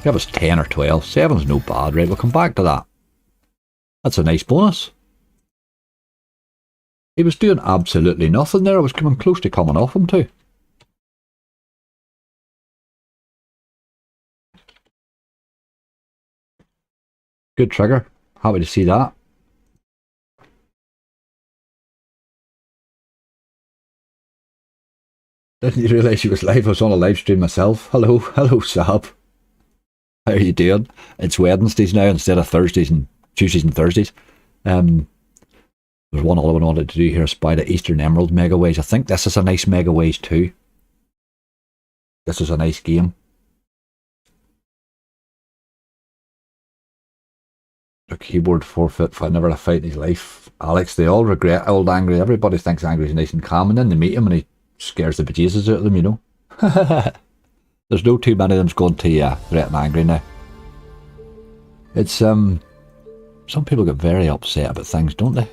Give us 10 or 12. 7's no bad, right? We'll come back to that. That's a nice bonus. He was doing absolutely nothing there. I was coming close to coming off him too. Good trigger. Happy to see that. Didn't you realise she was live? I was on a live stream myself. Hello, hello, Sab. How are you doing? It's Wednesdays now instead of Thursdays and Tuesdays and Thursdays. There's one other one I wanted to do here, Spy the Eastern Emerald Mega Ways. I think this is a nice Mega Ways too. This is a nice game. A keyboard forfeit for never a fight in his life. Alex, they all regret old Angry. Everybody thinks Angry's nice and calm, and then they meet him and he scares the bejesus out of them, you know. There's no too many of them's going to threaten Angry now. It's some people get very upset about things, don't they?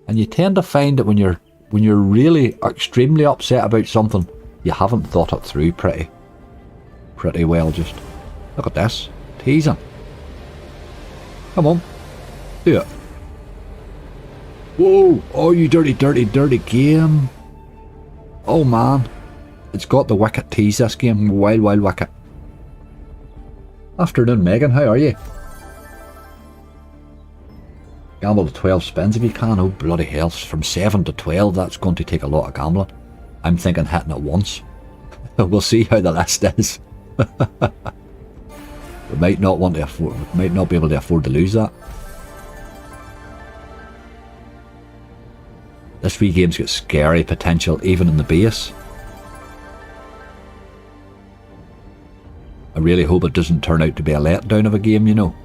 And you tend to find that when you're really extremely upset about something, you haven't thought it through pretty well. Just look at this, teasing. Come on, do it. Whoa! Oh, you dirty, dirty, dirty game. Oh man, it's got the wicket tease, this game. Wild, wild wicket. Afternoon, Megan, how are you? Gamble to 12 spins if you can. Oh bloody hell, from 7 to 12, that's going to take a lot of gambling. I'm thinking hitting it once. We'll see how the list is. We might not want to afford, we might not be able to afford to lose that. This wee game's got scary potential even in the base. I really hope it doesn't turn out to be a letdown of a game, you know.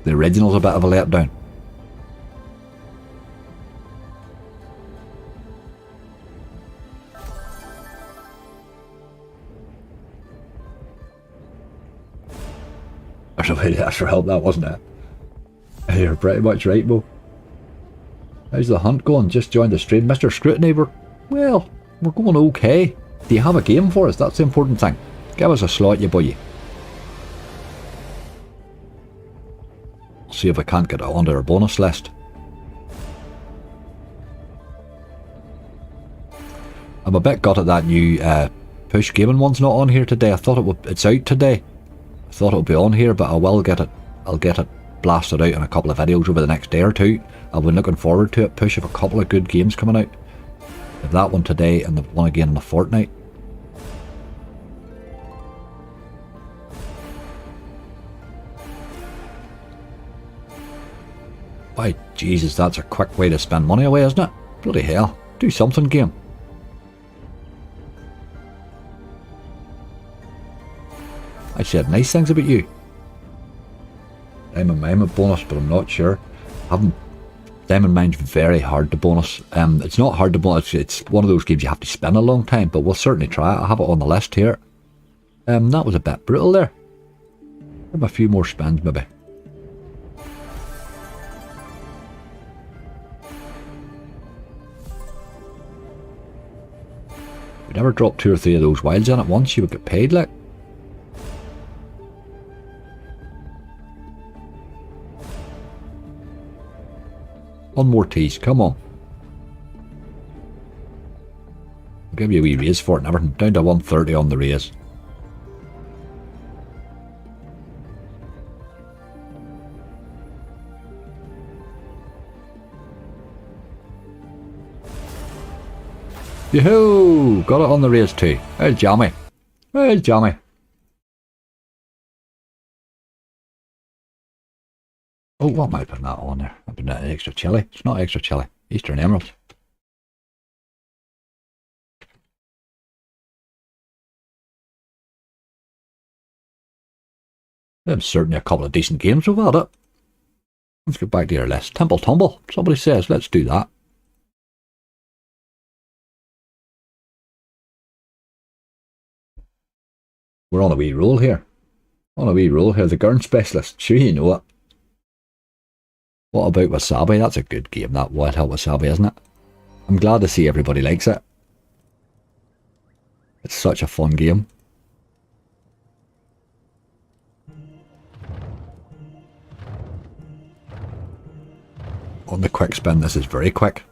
The original's a bit of a letdown. There's a way to ask for help, that wasn't it? You're pretty much right, Mo. How's the hunt going? Just joined the stream. Mr. Scrutiny, we're going okay. Do you have a game for us? That's the important thing. Give us a slot, you boy. See if I can't get it onto our bonus list. I'm a bit gutted that new push gaming one's not on here today. I thought it's out today. I thought it would be on here, but I will get it. I'll get it blasted out in a couple of videos over the next day or two. I've been looking forward to it. Push of a couple of good games coming out. Have that one today and the one again in a fortnight. By Jesus, that's a quick way to spend money away, isn't it? Bloody hell. Do something, game. I said nice things about you. Diamond Mine bonus, but I'm not sure. Diamond Mine's very hard to bonus. It's not hard to bonus, it's one of those games you have to spend a long time, but we'll certainly try it. I have it on the list here. That was a bit brutal there. Give a few more spins maybe. If you never drop 2 or 3 of those wilds in at once, you would get paid like. One more tease, come on. I'll give you a wee raise for it and everything. Down to 130 on the raise. Yoo-hoo! Got it on the raise too. Well, jammy. Well, jammy. Oh, what am I putting that on there? I've been extra chili. It's not extra chili. Eastern Emerald. There's certainly a couple of decent games we've had it. Let's get back to your list. Temple Tumble. Somebody says, let's do that. We're on a wee roll here. On a wee roll here. The Gurn Specialist. Sure you know it. What about Wasabi? That's a good game, that Wild Hell Wasabi, isn't it? I'm glad to see everybody likes it. It's such a fun game. On the quick spin, this is very quick.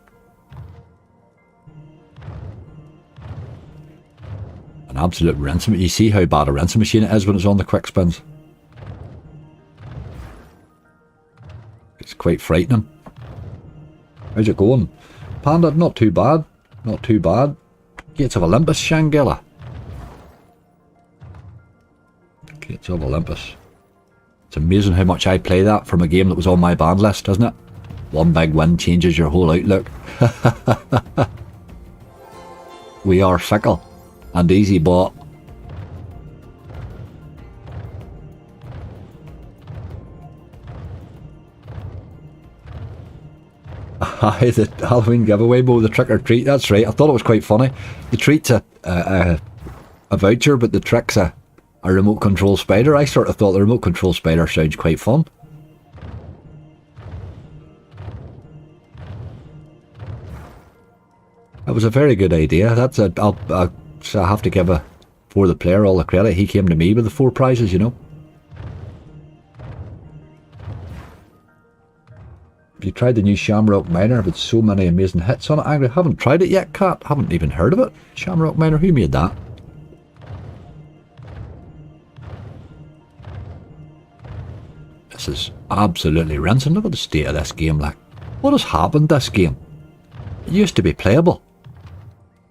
An absolute rinsing. You see how bad a rinsing machine it is when it's on the quick spins. It's quite frightening. How's it going? Panda, not too bad. Not too bad. Gates of Olympus, Shangela. Gates of Olympus. It's amazing how much I play that from a game that was on my banned list, isn't it? One big win changes your whole outlook. We are fickle and easy bought. Aye, the Halloween giveaway, Mo, the trick or treat, that's right. I thought it was quite funny. The treat's a voucher, but the trick's a remote control spider. I sort of thought the remote control spider sounds quite fun. It was a very good idea. That's a. I have to give for the player all the credit. He came to me with the 4 prizes, you know. Have you tried the new Shamrock Miner with so many amazing hits on it? I haven't tried it yet, Cat. Haven't even heard of it. Shamrock Miner, who made that? This is absolutely rinsing. Look at the state of this game. Like, what has happened this game? It used to be playable.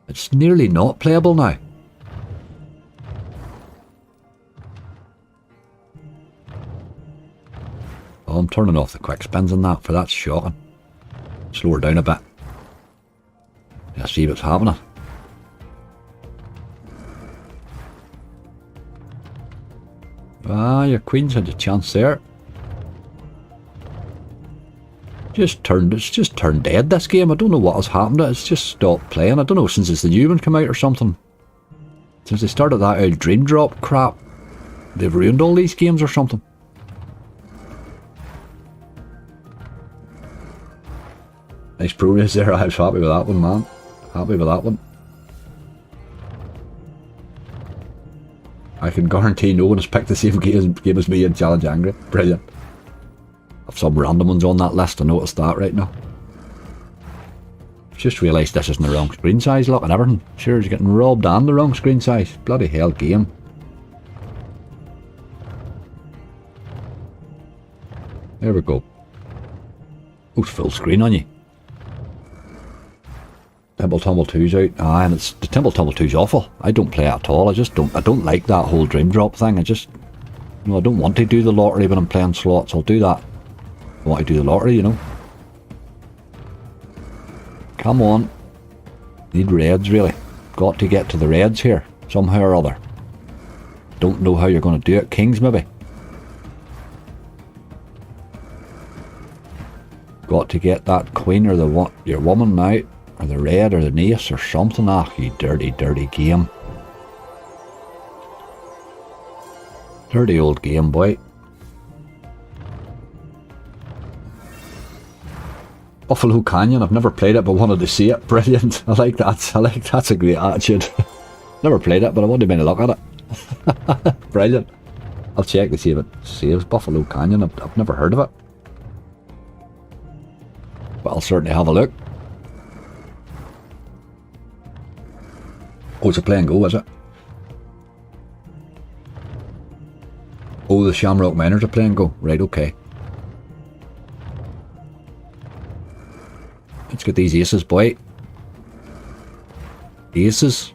It's nearly not playable now. Oh, I'm turning off the quick spins on that, for that's shocking. Slow her down a bit. Let's see what's happening. Ah, your queen's had a chance there. It's just turned dead, this game. I don't know what has happened. It's just stopped playing. I don't know, since it's the new one come out or something. Since they started that old Dream Drop crap, they've ruined all these games or something. Nice progress there. I was happy with that one, man. Happy with that one. I can guarantee no one has picked the same game as me in Challenge Angry. Brilliant. I've some random ones on that list. I noticed that right now. Just realised this isn't the wrong screen size. Look at everything. Sure, he's getting robbed and the wrong screen size. Bloody hell game. There we go. Oh, it's full screen on you. Temple Tumble 2's out. Ah, and it's the Temple Tumble 2's awful. I don't play it at all. I don't like that whole Dream Drop thing. I don't want to do the lottery when I'm playing slots. I'll do that. I want to do the lottery, you know. Come on. Need reds, really. Got to get to the reds here, somehow or other. Don't know how you're going to do it. Kings, maybe. Got to get that queen or your woman now, or the red or the ace or something. Ah, you dirty, dirty game. Dirty old game, boy. Buffalo Canyon, I've never played it but wanted to see it. Brilliant. I like that. That's a great attitude. Never played it but I wanted to look at it. Brilliant. I'll check to see if it saves Buffalo Canyon. I've never heard of it. But I'll certainly have a look. Oh, it's a play and go, is it? Oh, the Shamrock Miners are play and go. Right, okay. Let's get these aces, boy. Aces.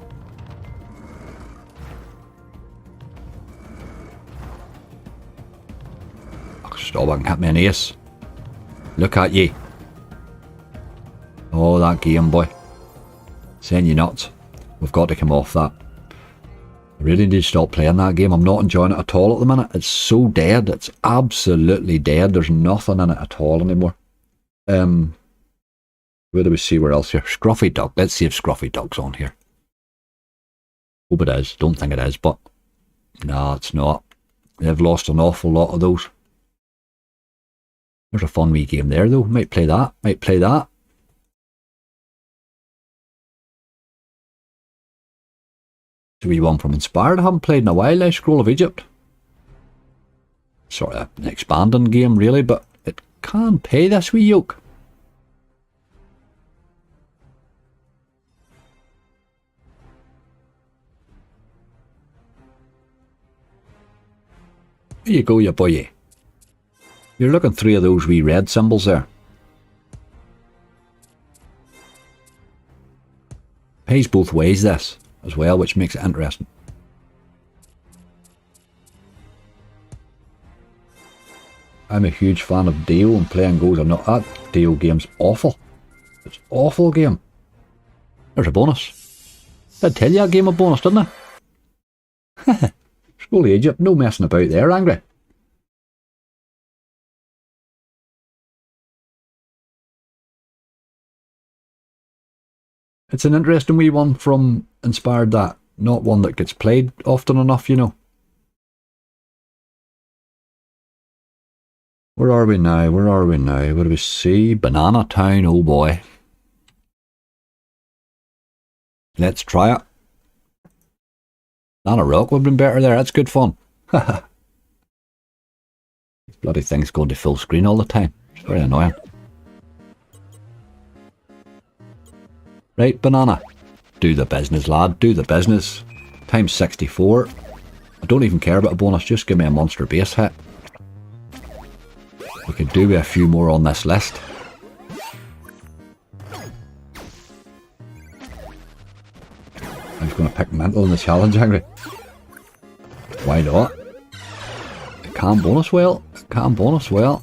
Stop, I can hit me an ace. Look at ye. Oh, that game, boy. Saying you nuts. We've got to come off that. I really need to stop playing that game. I'm not enjoying it at all at the minute. It's so dead. It's absolutely dead. There's nothing in it at all anymore. Where do we see where else here? Scruffy Duck. Let's see if Scruffy Duck's on here. Hope it is. Don't think it is, but no, it's not. They've lost an awful lot of those. There's a fun wee game there though. Might play that. Might play that. It's a wee one from Inspired. I haven't played in a while. Scroll of Egypt. Sort of an expanding game really, but it can pay this wee yoke. There you go, you boy. You're looking 3 of those wee red symbols there. Pays both ways this as well, which makes it interesting. I'm a huge fan of Dio and playing goes. I'm not. That Dio game's awful. It's an awful game. There's a bonus. Did tell you that game a bonus, didn't I? Scroll Egypt, no messing about there, Angry. It's an interesting wee one from Inspired That. Not one that gets played often enough, you know. Where are we now? Where are we now? What do we see? Banana Town, oh boy. Let's try it. Banana Rock would have been better there. That's good fun. Bloody thing's going to full screen all the time. It's very annoying. Right, Banana. Do the business, lad. Do the business. Times 64. I don't even care about a bonus. Just give me a monster base hit. We could do with a few more on this list. I'm just going to pick Mental in the challenge, Angry. Why not? It can bonus well. It can bonus well.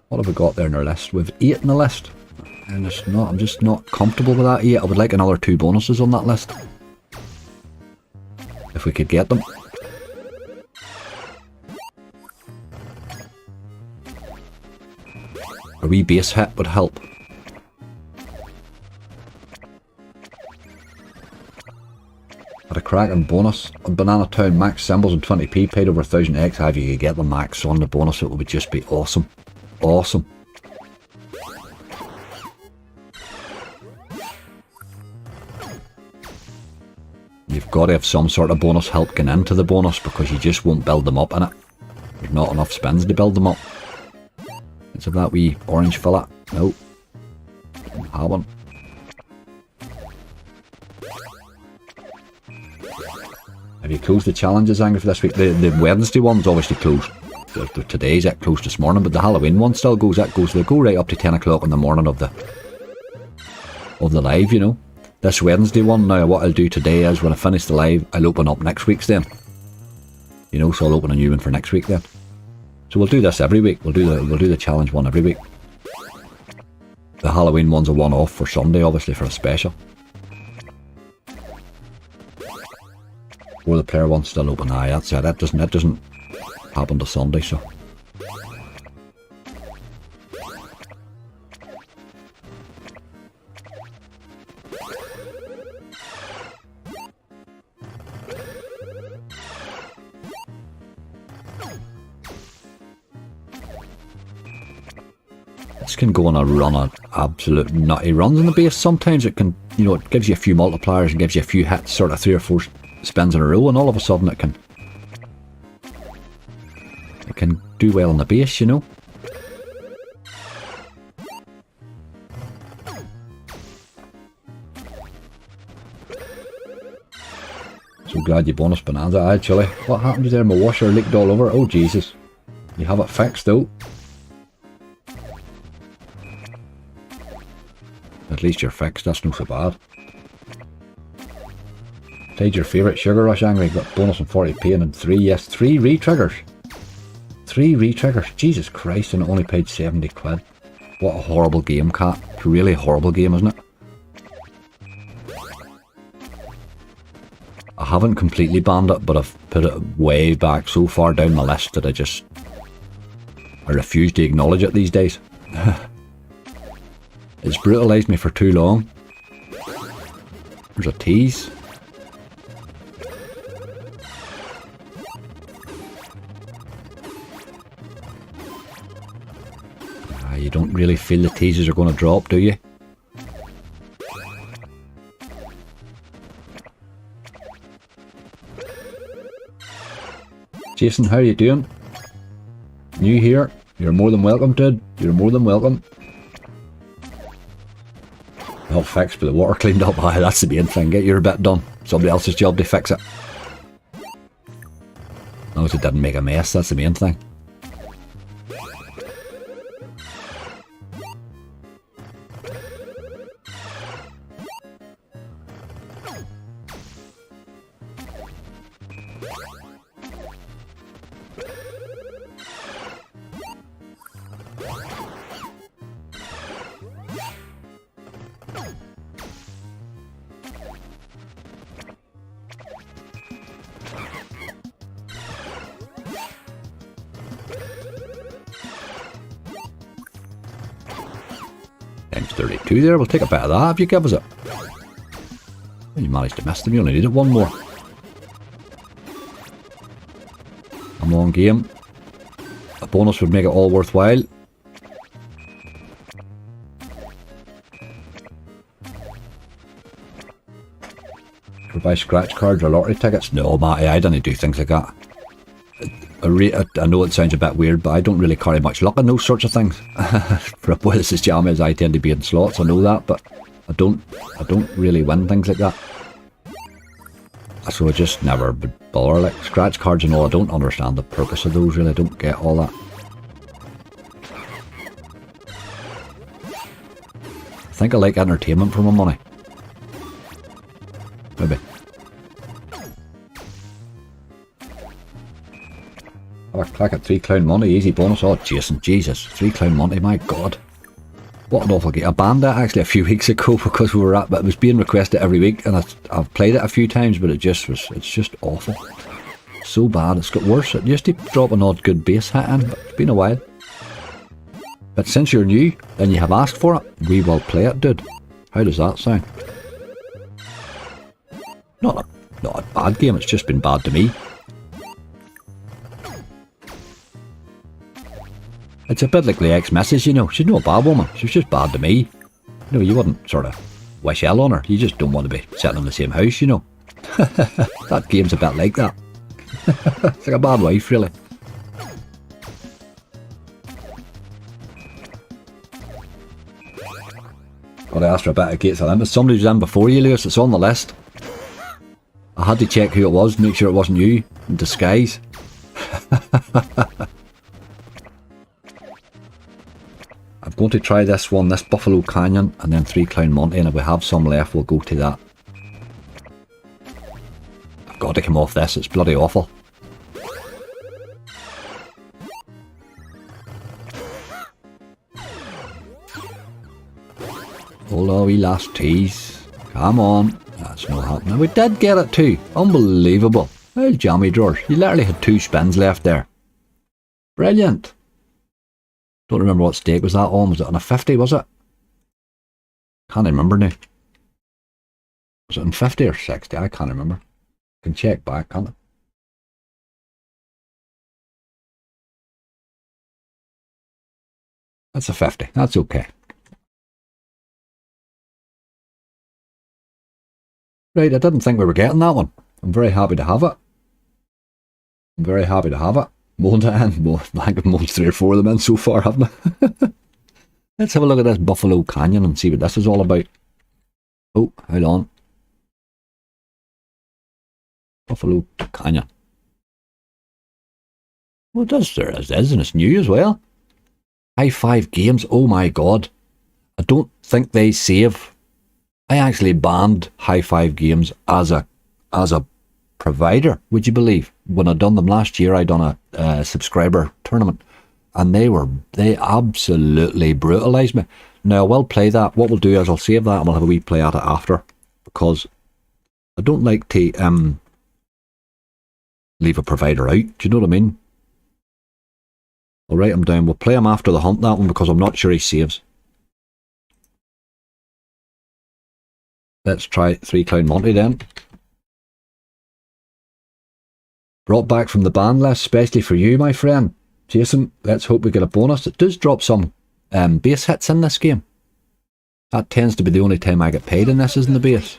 What have we got there in our list? We've 8 in the list. And I'm just not comfortable with that 8. I would like another 2 bonuses on that list. If we could get them. A wee base hit would help. Had a cracking bonus on Banana Town, max symbols and 20p, paid over 1000x. If you could get the max on the bonus, it would just be awesome. Awesome. You've got to have some sort of bonus help going into the bonus because you just won't build them up in it. There's not enough spins to build them up. Let's have that wee orange fillet. Nope. Don't have one. Have you closed the challenges, Angry, for this week? The Wednesday one's obviously closed. Today's it closed this morning, but the Halloween one still goes. That goes. They go right up to 10 o'clock in the morning of the live, you know. This Wednesday one, now what I'll do today is when I finish the live, I'll open up next week's then. You know, so I'll open a new one for next week then. So we'll do this every week. We'll do the challenge one every week. The Halloween one's a one-off for Sunday, obviously, for a special. Or the player one's still open. Aye, that's it. That doesn't happen to Sunday, so. This can go on a run of absolute nutty runs in the base. Sometimes it can, you know, it gives you a few multipliers and gives you a few hits, sort of 3 or 4 spins in a row, and all of a sudden it can do well in the base, you know. So glad you bonus Bonanza. Actually, what happened there? My washer leaked all over. Oh Jesus, you have it fixed though. At least you're fixed, that's not so bad. Played your favourite Sugar Rush, Angry, got bonus on 40p and then 3, yes, 3 re-triggers. 3 re-triggers, Jesus Christ, and it only paid 70 quid. What a horrible game, Cat. It's a really horrible game, isn't it? I haven't completely banned it, but I've put it way back, so far down my list that I refuse to acknowledge it these days. It's brutalised me for too long. There's a tease. You don't really feel the teases are going to drop, do you? Jason, how are you doing? New here? You're more than welcome, dude. You're more than welcome. Not fixed, but the water cleaned up. Aye, that's the main thing. Get your bit done. Somebody else's job to fix it. As long as it didn't make a mess, that's the main thing. Times 32 there, we'll take a bit of that if you give us it. You managed to miss them, you only needed one more. Come on, game. A bonus would make it all worthwhile. Or buy scratch cards or lottery tickets? No, Matty, I don't do things like that. I know it sounds a bit weird, but I don't really carry much luck in those sorts of things. For a boy that's as jammy as I tend to be in slots, I know that, but I don't really win things like that. So I just never bother. Like scratch cards and all, I don't understand the purpose of those, really. I don't get all that. I think I like entertainment for my money. Maybe. Oh, click at 3 Clown Monty, easy bonus. Oh, Jason, Jesus, 3 Clown Monty, my God. What an awful game. I banned that actually a few weeks ago because we were at, but it was being requested every week, and I've played it a few times, but it's just awful. So bad, it's got worse. It used to drop an odd good base hit in, but it's been a while. But since you're new, and you have asked for it, we will play it, dude. How does that sound? Not a bad game, it's just been bad to me. It's a bit like the ex-missus, you know. She's no bad woman. She was just bad to me. You know, you wouldn't sort of wish ill on her. You just don't want to be sitting in the same house, you know. That game's a bit like that. It's like a bad wife, really. Got to ask for a bit of Gates of Olympus. Somebody was in before you, Lewis. It's on the list. I had to check who it was, make sure it wasn't you in disguise. I'm going to try this one, this Buffalo Canyon, and then 3 Clown Monty, and if we have some left, we'll go to that. I've got to come off this, it's bloody awful. Hold on, we last tease. Come on. That's not happening. We did get it too. Unbelievable. Well, jammy drawers. You literally had 2 spins left there. Brilliant. Don't remember what stake was that on. Was it on a 50, was it? Can't remember now. Was it on 50 or 60? I can't remember. I can check back, can't I? That's a 50. That's okay. Right, I didn't think we were getting that one. I'm very happy to have it. I'm very happy to have it. Moaned it in. I think I've moaned 3 or 4 of them in so far, haven't I? Let's have a look at this Buffalo Canyon and see what this is all about. Oh, hold on. Buffalo Canyon. Well, it does, there it is, and it's new as well. High 5 games, oh my God. I don't think they save. I actually banned High 5 games as a provider, would you believe? When I done them last year, I done a subscriber tournament, and they absolutely brutalised me. Now I will play that. What we'll do is I'll save that and we'll have a wee play at it after, because I don't like to leave a provider out. Do you know what I mean? I'll write him down. We'll play him after the hunt, that one, because I'm not sure he saves. Let's try 3 Clown Monty then. Brought back from the ban list, especially for you, my friend. Jason, let's hope we get a bonus. It does drop some base hits in this game. That tends to be the only time I get paid in this, isn't the base?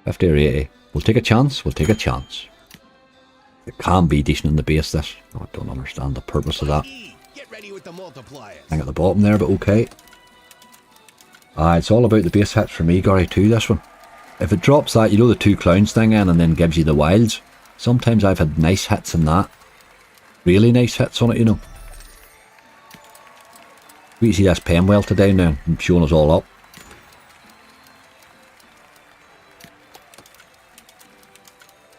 50 or 80. We'll take a chance, we'll take a chance. It can be decent in the base, this. Oh, I don't understand the purpose of that. Hang at the bottom there, but okay. It's all about the base hits for me, Gary, too, this one. If it drops that, you know, the 2 clowns thing in and then gives you the wilds. Sometimes I've had nice hits in that. really nice hits on it, you know. We see this paying well today now, showing us all up.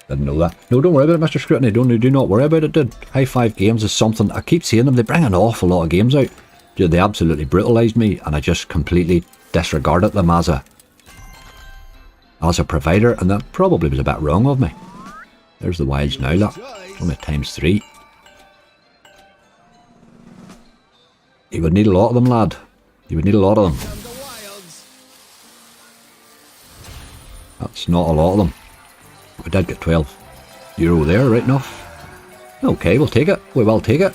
Didn't know that. No, don't worry about it, Mr. Scrutiny. Do not worry about it, dude. High Five Games is something, I keep seeing them, they bring an awful lot of games out. Dude, they absolutely brutalised me, and I just completely disregarded them as a provider, and that probably was a bit wrong of me. There's the wilds now, look. Only ×3. You would need a lot of them, lad. You would need a lot of them. That's not a lot of them. We did get €12 there, right enough. Okay, we'll take it. We will take it.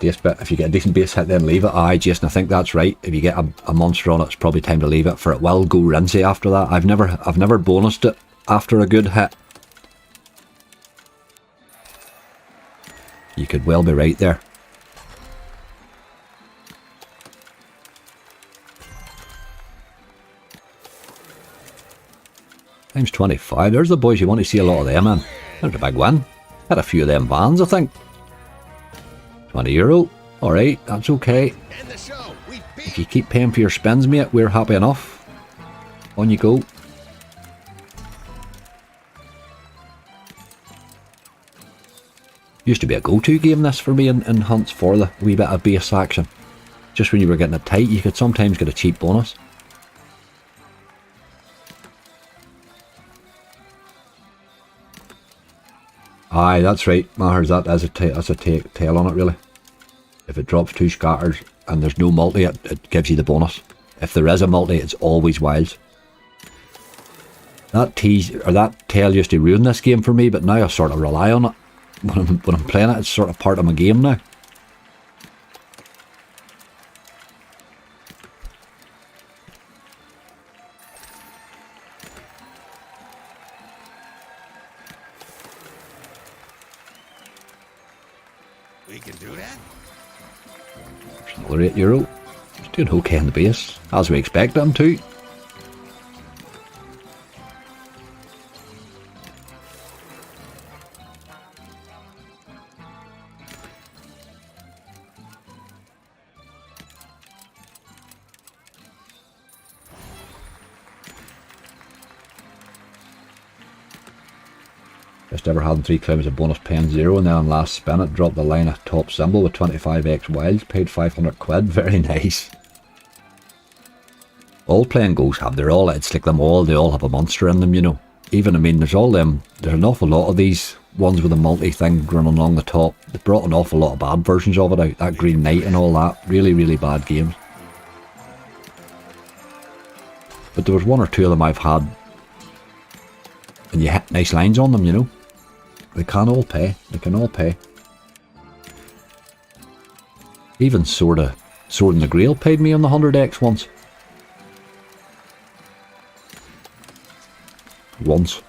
If you get a decent base hit, then leave it. Aye, Jason, I think that's right. If you get a monster on it, it's probably time to leave it, for it will go rinsy after that. I've never bonused it after a good hit. You could well be right there. ×25. There's the boys. You want to see a lot of them, man. There's a big win. Had a few of them vans, I think. €20. Alright, that's okay. If you keep paying for your spins, mate, we're happy enough. On you go. Used to be a go-to game, this, for me in hunts for the wee bit of base action. Just when you were getting it tight, you could sometimes get a cheap bonus. Aye, that's right, Mahers, that is that's a tail on it, really. If it drops 2 scatters and there's no multi, it gives you the bonus. If there is a multi, it's always wilds. That tail used to ruin this game for me, but now I sort of rely on it. When I'm playing it, it's sort of part of my game now. We can do that. There's another €8. He's doing okay in the base, as we expect him to. Just ever had 3 claims of bonus paying 0, and then on last spin it dropped the line of top symbol with 25x wilds, paid 500 quid. Very nice. All playing goes have, they all have a monster in them, you know. Even, I mean, there's an awful lot of these ones with a multi thing running along the top. They brought an awful lot of bad versions of it out, that Green Knight and all that. Really, really bad games. But there was 1 or 2 of them I've had, and you hit nice lines on them, you know. They can all pay. They can all pay. Even Sword in the Grail paid me on the 100x once. Once.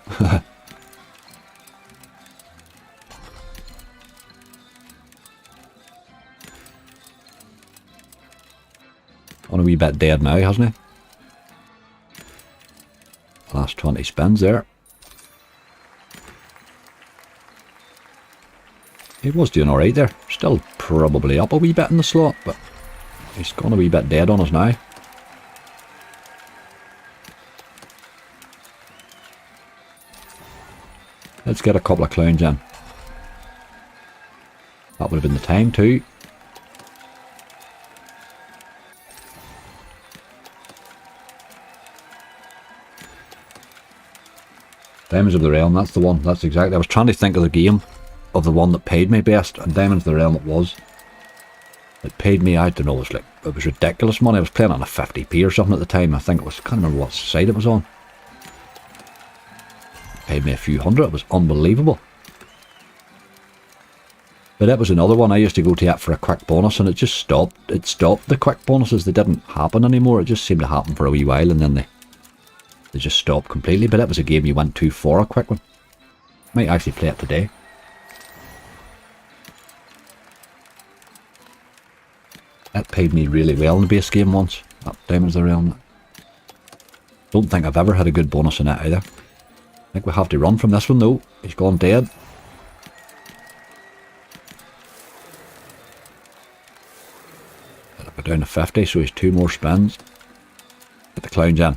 On a wee bit dead now, hasn't he? Last 20 spins there. He was doing alright there. Still probably up a wee bit in the slot, but he's gone a wee bit dead on us now. Let's get a couple of clowns in. That would have been the time too. Diamonds of the Realm, that's the one. That's exactly. I was trying to think of the game of the one that paid me best, and Diamonds of the Realm it was. It paid me, I don't know, it was ridiculous money. I was playing on a 50p or something at the time. I think it was, I can't remember what site it was on. It paid me a few hundred, it was unbelievable. But it was another one I used to go to it for a quick bonus, and it just stopped. It stopped the quick bonuses, they didn't happen anymore. It just seemed to happen for a wee while, and then they just stopped completely. But it was a game you went to for a quick one. Might actually play it today. That paid me really well in the base game once. That Diamonds of the Realm. Don't think I've ever had a good bonus in it either. I think we have to run from this one though. He's gone dead. I'll go down to 50, so he's 2 more spins. Get the clowns in.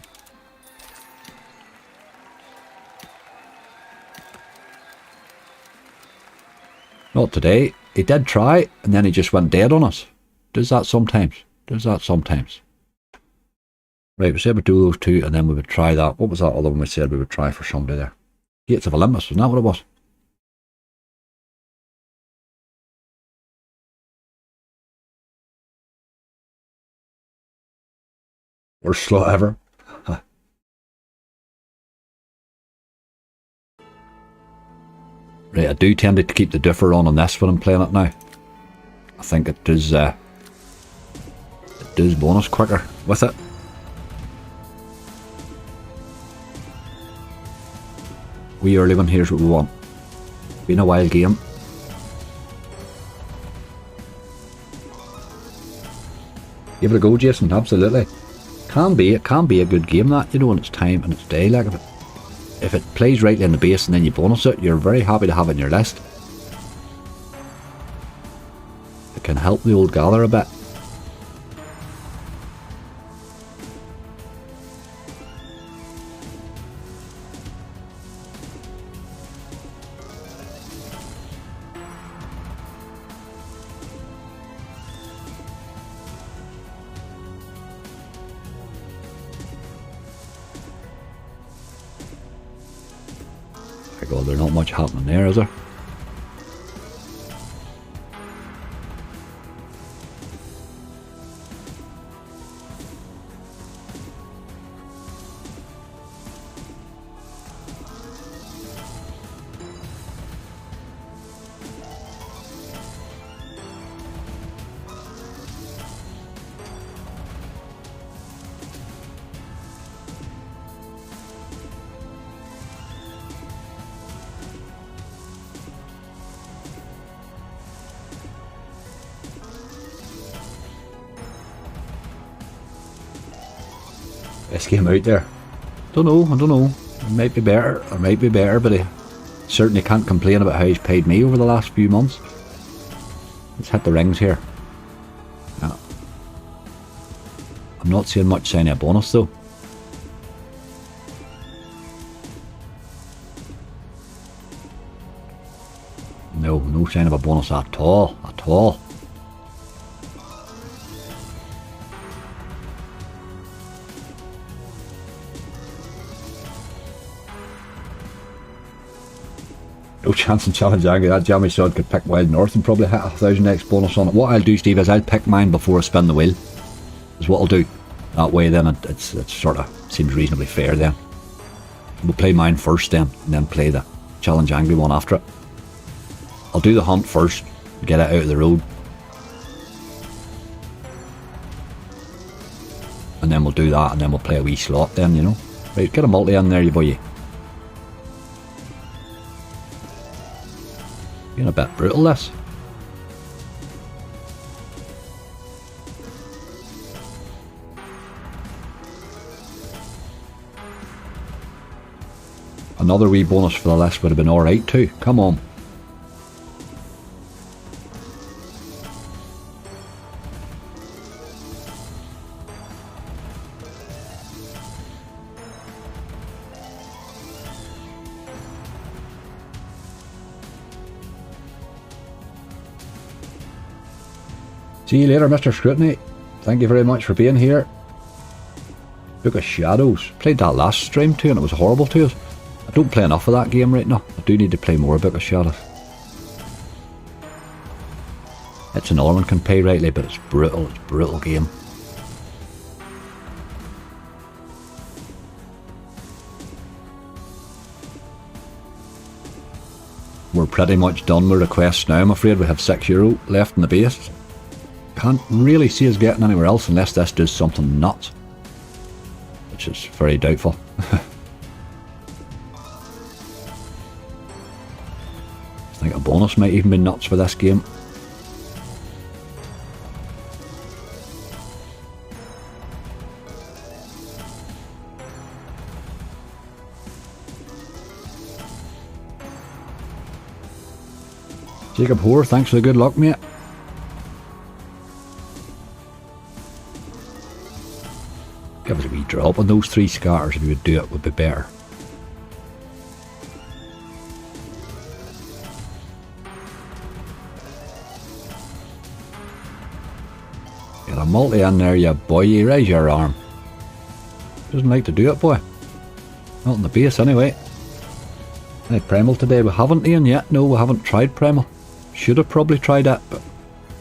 Not today. He did try, and then he just went dead on us. Does that sometimes. Does that sometimes. Right, we said we'd do those 2, and then we would try that. What was that other one we said we would try for somebody there? Gates of Olympus, wasn't that what it was? Worst slot ever. Right, I do tend to keep the differ on this when I'm playing it now. I think it does bonus quicker with it. Wee early one, here's what we want. Been a wild game. Give it a go, Jason, absolutely. It can be a good game that, you know, when it's time and it's day, like if it plays rightly in the base and then you bonus it, you're very happy to have it in your list. It can help the old gather a bit. My God, there's not much happening there, is there? Best game out there. I don't know. It might be better, but I certainly can't complain about how he's paid me over the last few months. Let's hit the rings here. Yeah. I'm not seeing much sign of a bonus though. No sign of a bonus at all. No chance in Challenge Angry. That jammy sod could pick Wild North and probably hit 1000x bonus on it. What I'll do, Steve, is I'll pick mine before I spin the wheel. Is what I'll do. That way then it's sort of seems reasonably fair then. We'll play mine first then, and then play the Challenge Angry one after it. I'll do the hunt first, get it out of the road. And then we'll do that, and then we'll play a wee slot then, you know. Right, get a multi in there, you boy. Being a bit brutal, this. Another wee bonus for the list would have been alright too. Come on. See you later, Mr. Scrutiny. Thank you very much for being here. Book of Shadows. Played that last stream too and it was horrible to us. I don't play enough of that game right now. I do need to play more Book of Shadows. It's an Orman can pay rightly, but it's brutal. It's a brutal game. We're pretty much done with requests now, I'm afraid. We have €6 left in the base. Can't really see us getting anywhere else unless this does something nuts, which is very doubtful. I think a bonus might even be nuts for this game. Jacob Hoare, thanks for the good luck, mate. Give us a wee drop on those 3 scatters if you would do it, would be better. Get a multi in there, you boy, you raise your arm. Doesn't like to do it, boy. Not in the base, anyway. Any Primal today? We haven't, Ian, yet. No, we haven't tried Primal. Should have probably tried it, but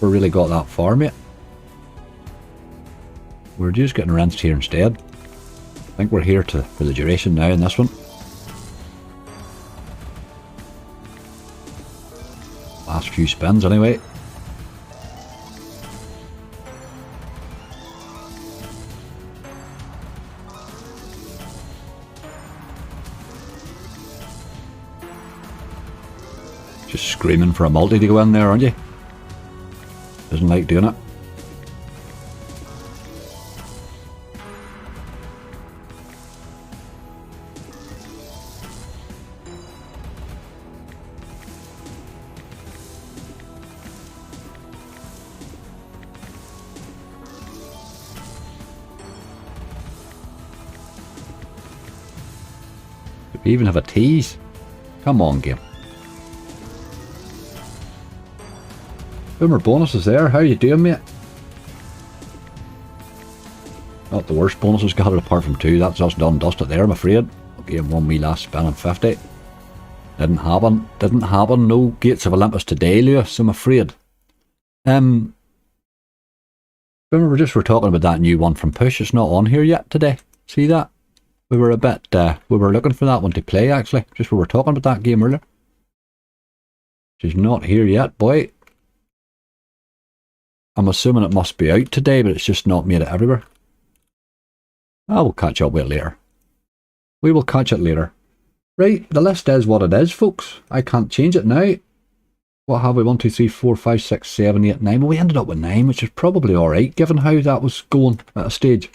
we really got that far, mate. We're just getting rinsed here instead. I think we're here for the duration now in this one. Last few spins, anyway. Just screaming for a multi to go in there, aren't you? Doesn't like doing it. We even have a tease. Come on, game. Boomer bonuses there. How you doing, mate? Not the worst bonuses got it apart from 2. That's us done dusted there, I'm afraid. Okay, one wee last spin on 50. Didn't happen. Didn't happen. No Gates of Olympus today, Lewis, I'm afraid. Remember we're talking about that new one from Push. It's not on here yet today. See that? We were a bit, we were looking for that one to play, actually. Just we were talking about that game earlier. She's not here yet, boy. I'm assuming it must be out today, but it's just not made it everywhere. I will catch up with it later. We will catch it later. Right, the list is what it is, folks. I can't change it now. What have we? 1, 2, 3, 4, 5, 6, 7, 8, 9. Well, we ended up with 9, which is probably alright, given how that was going at a stage.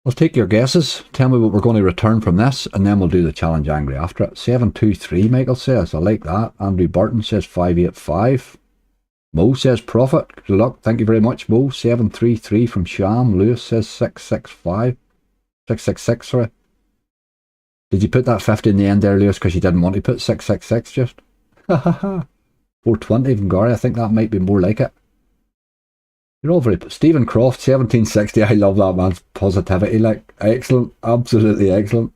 I'll take your guesses. Tell me what we're going to return from this, and then we'll do the challenge angry after it. 723, Michael says. I like that. Andrew Burton says 585. Mo says profit. Good luck. Thank you very much, Mo. 733 from Sham. Lewis says 665. 666, sorry. Did you put that 50 in the end there, Lewis, because you didn't want to put 666 just? 420 from Gary. I think that might be more like it. You're all very... Stephen Croft, 1760. I love that man's positivity. Like, excellent. Absolutely excellent.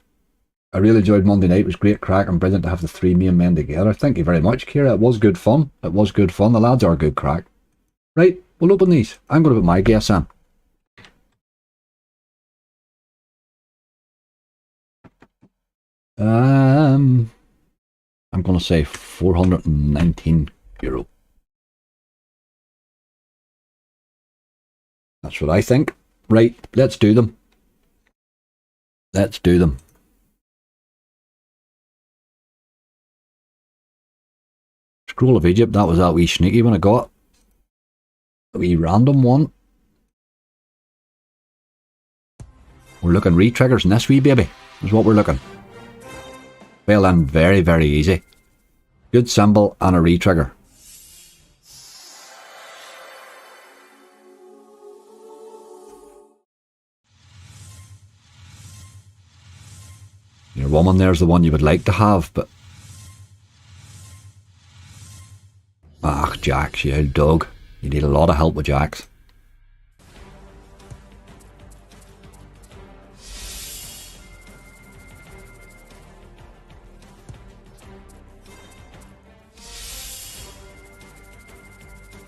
I really enjoyed Monday night. It was great crack and brilliant to have the 3 main men together. Thank you very much, Kira. It was good fun. It was good fun. The lads are good crack. Right, we'll open these. I'm going to put my guess in. I'm going to say €419. That's what I think. Right, let's do them. Let's do them. Scroll of Egypt, that was that wee sneaky one I got. A wee random one. We're looking re-triggers in this wee baby, is what we're looking. Well then, very, very easy. Good symbol and a re-trigger. Your woman there's the one you would like to have, but... Ah, Jacks, you old dog. You need a lot of help with Jacks.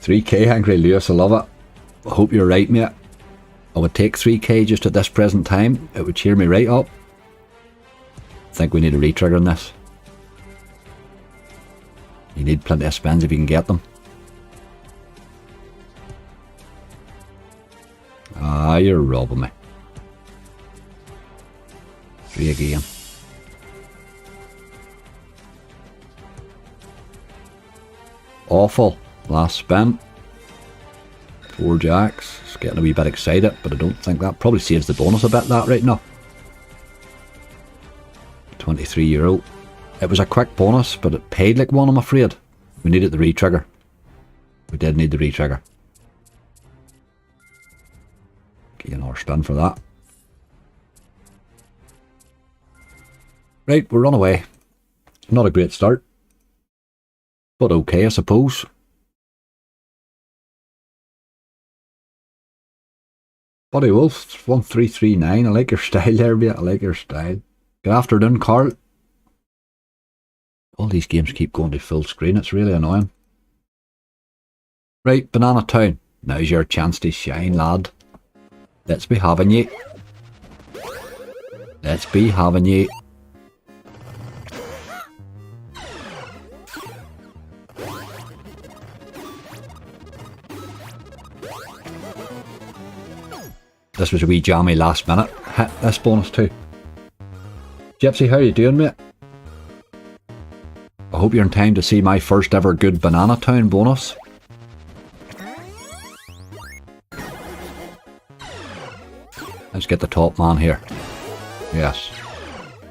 $3K, Angry Lewis, I love it. I hope you're right, mate. I would take $3K just at this present time. It would cheer me right up. I think we need a re-trigger on this. You need plenty of spins if you can get them. Ah, you're robbing me. 3 again. Awful. Last spin. 4 Jacks. It's getting a wee bit excited, but I don't think that probably saves the bonus a bit, that right now. €23. It was a quick bonus, but it paid like one, I'm afraid. We needed the re-trigger. We did need the re-trigger. Get another spin for that. Right, we're on away. Not a great start, but okay, I suppose. Buddy Wolf, 1339. I like your style there, mate. I like your style. Good afternoon, Carl. All these games keep going to full screen. It's really annoying. Right, Banana Town. Now's your chance to shine, lad. Let's be having ye. Let's be having ye. This was a wee jammy last minute. Hit this bonus too. Gypsy, how you doing, mate? I hope you're in time to see my first ever good Banana Town bonus. Let's get the top man here. Yes.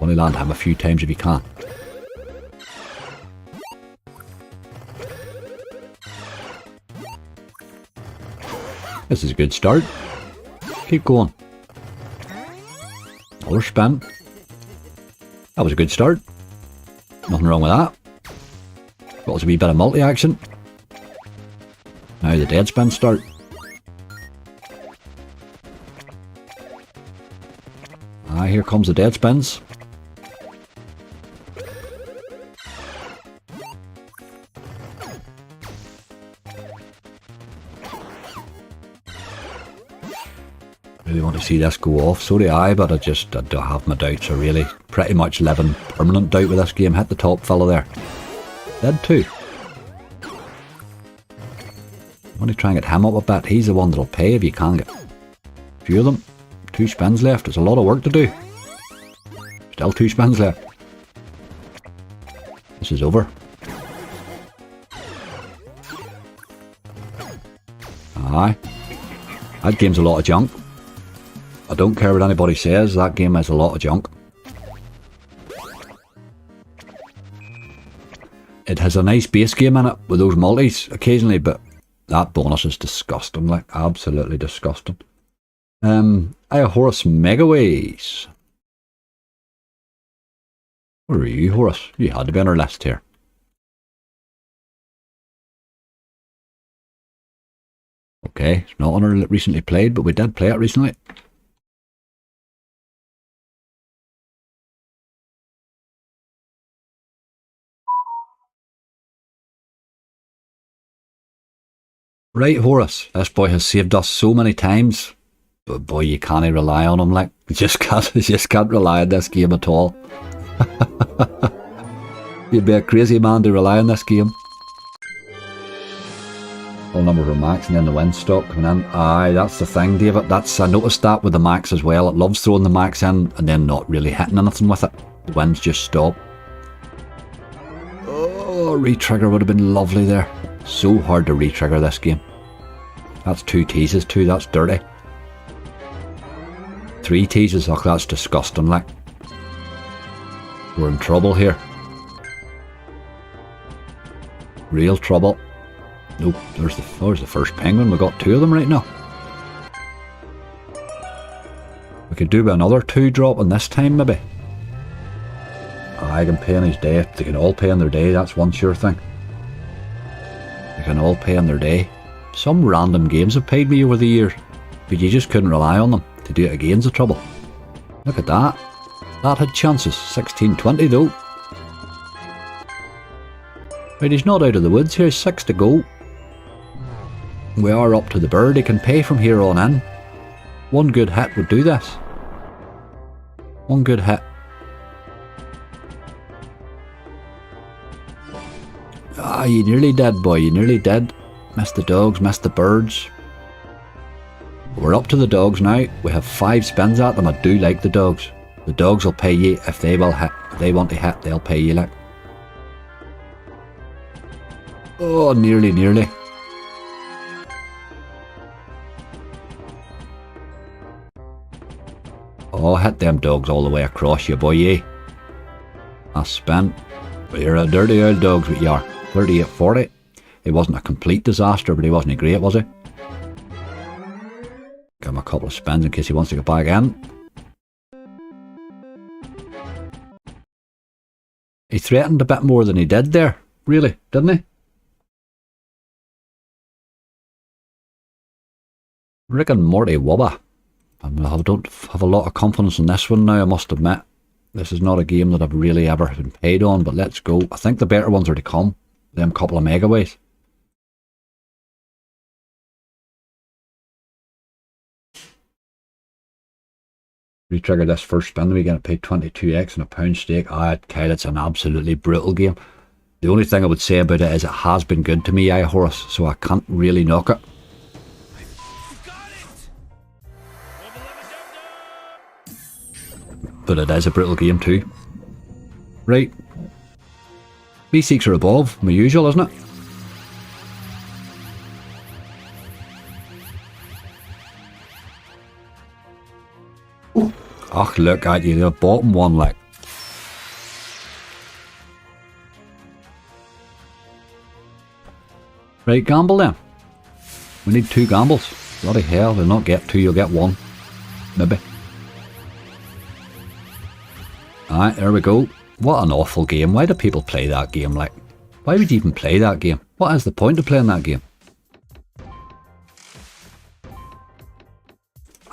Only land him a few times if you can. This is a good start. Keep going. Another spin. That was a good start. Nothing wrong with that. Got us a wee bit of multi-action. Now the dead spins start. Ah, here comes the dead spins. Really want to see this go off, so do I, but I do have my doubts. I really pretty much live in permanent doubt with this game. Hit the top fella there. Dead too. I want to try and get him up a bit. He's the one that'll pay if you can get a few of them. 2 spins left. There's a lot of work to do. Still 2 spins left. This is over. Aye. That game's a lot of junk. I don't care what anybody says, that game is a lot of junk. It has a nice base game in it with those multis occasionally, but that bonus is disgusting, like absolutely disgusting. Horace Megaways. Where are you, Horace? You had to be on our list here. Okay, it's not on our recently played, but we did play it recently. Right, Horace, this boy has saved us so many times, but boy, you can't rely on him, like, you just can't rely on this game at all. You'd be a crazy man to rely on this game. All number for max and then the win stock coming in. Aye, that's the thing, David. I noticed that with the max as well. It loves throwing the max in and then not really hitting anything with it. The wins just stop. Oh, re-trigger would have been lovely there. So hard to re-trigger this game. That's 2 teases too, that's dirty. 3 teases, oh that's disgusting, like. We're in trouble here. Real trouble. Nope, there's the first penguin, we got 2 of them right now. We could do with another 2 drop on this time maybe. I can pay on his day, they can all pay on their day, that's one sure thing. They can all pay on their day. Some random games have paid me over the years, but you just couldn't rely on them. To do it again's the trouble. Look at that. That had chances. 16-20 though. Right, he's not out of the woods here. 6 to go. We are up to the bird. He can pay from here on in. One good hit would do this. One good hit. Ah, you nearly did, boy. You nearly did. Missed the dogs, missed the birds. We're up to the dogs now. We have 5 spins at them. I do like the dogs. The dogs will pay you if they will hit. If they want to hit, they'll pay you, like. Oh, nearly, nearly. Oh, hit them dogs all the way across you, boy, yeah. A spin. You're a dirty old dog's what you are. 38-40. He wasn't a complete disaster, but he wasn't great, was he? Give him a couple of spins in case he wants to get back in. He threatened a bit more than he did there, really, didn't he? Rick and Morty Wubba. I don't have a lot of confidence in this one now, I must admit. This is not a game that I've really ever been paid on, but let's go. I think the better ones are to come. Them couple of megaways. Retrigger this first spin, we get paid 22x and a pound stake. Kyle, it's an absolutely brutal game. The only thing I would say about it is it has been good to me, Horace, so I can't really knock it. But it is a brutal game too. Right. B6 are above, my usual, isn't it? Oh, look at you, the bottom one, like. Right, gamble then. We need 2 gambles. Bloody hell, we'll not get 2, you'll get 1. Maybe. Alright, there we go. What an awful game. Why do people play that game, like? Why would you even play that game? What is the point of playing that game?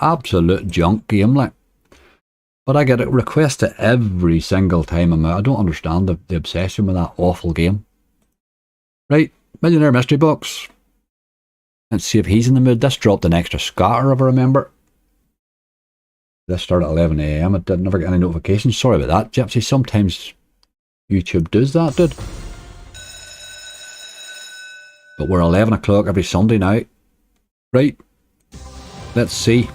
Absolute junk game, like. But I get it requested every single time I'm out. I don't understand the obsession with that awful game. Right, Millionaire Mystery Box. Let's see if he's in the mood. This dropped an extra scatter, if I remember. This started at 11 AM. I did never get any notifications. Sorry about that, Gypsy. Sometimes YouTube does that, dude. But we're 11 o'clock every Sunday now. Right. Let's see.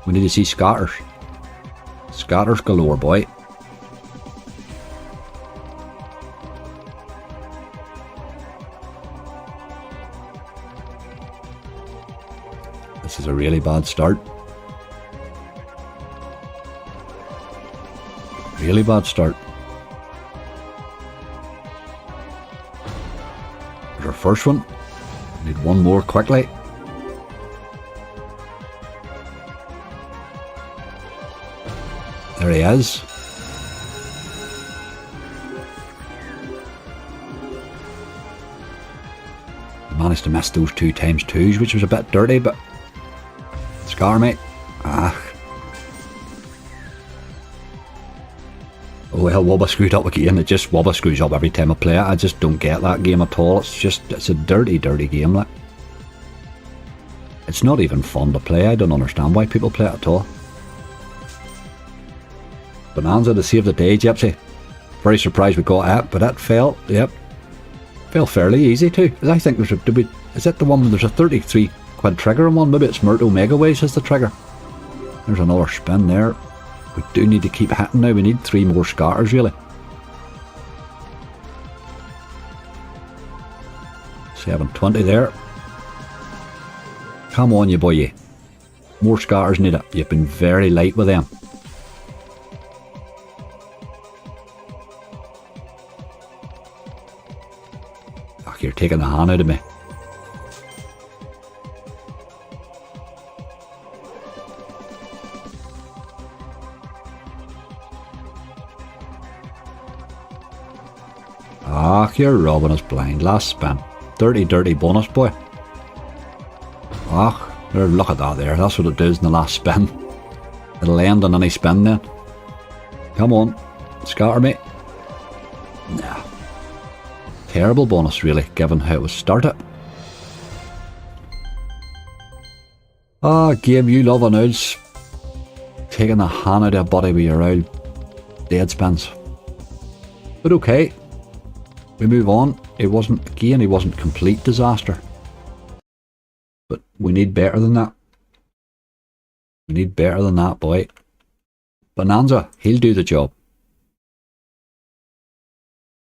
We need to see scatters. Scatters galore, boy. This is a really bad start. Really bad start. There's our first one. Need one more quickly. There he is. I managed to miss those 2 times 2s, which was a bit dirty, but scar me. Ah. Oh well, Wubba screwed up again. It just Wubba screws up every time I play it. I just don't get that game at all. It's a dirty, dirty game, like. It's not even fun to play. I don't understand why people play it at all. Bonanza to save the day, Gypsy. Very surprised we got it, but it fell. Yep, fell fairly easy too. I think there's a. Is it the one where there's a 33 quid trigger on one? Maybe it's Myrtle Megaways as the trigger. There's another spin there. We do need to keep hitting now. We need 3 more scatters, really. 720 there. Come on, you boy, you. More scatters need it. You've been very light with them. Oh, you're taking the hand out of me. Ah, you're robbing us blind. Last spin. Dirty, dirty bonus, boy. Ah, there, look at that there. That's what it does in the last spin. It'll end on any spin then. Come on. Scatter me. Nah. Terrible bonus, really, given how it was started. Ah, game, you love an old. Taking the hand out of a body with your old dead spins. But okay. We move on. He wasn't complete disaster. But we need better than that. We need better than that, boy. Bonanza, he'll do the job.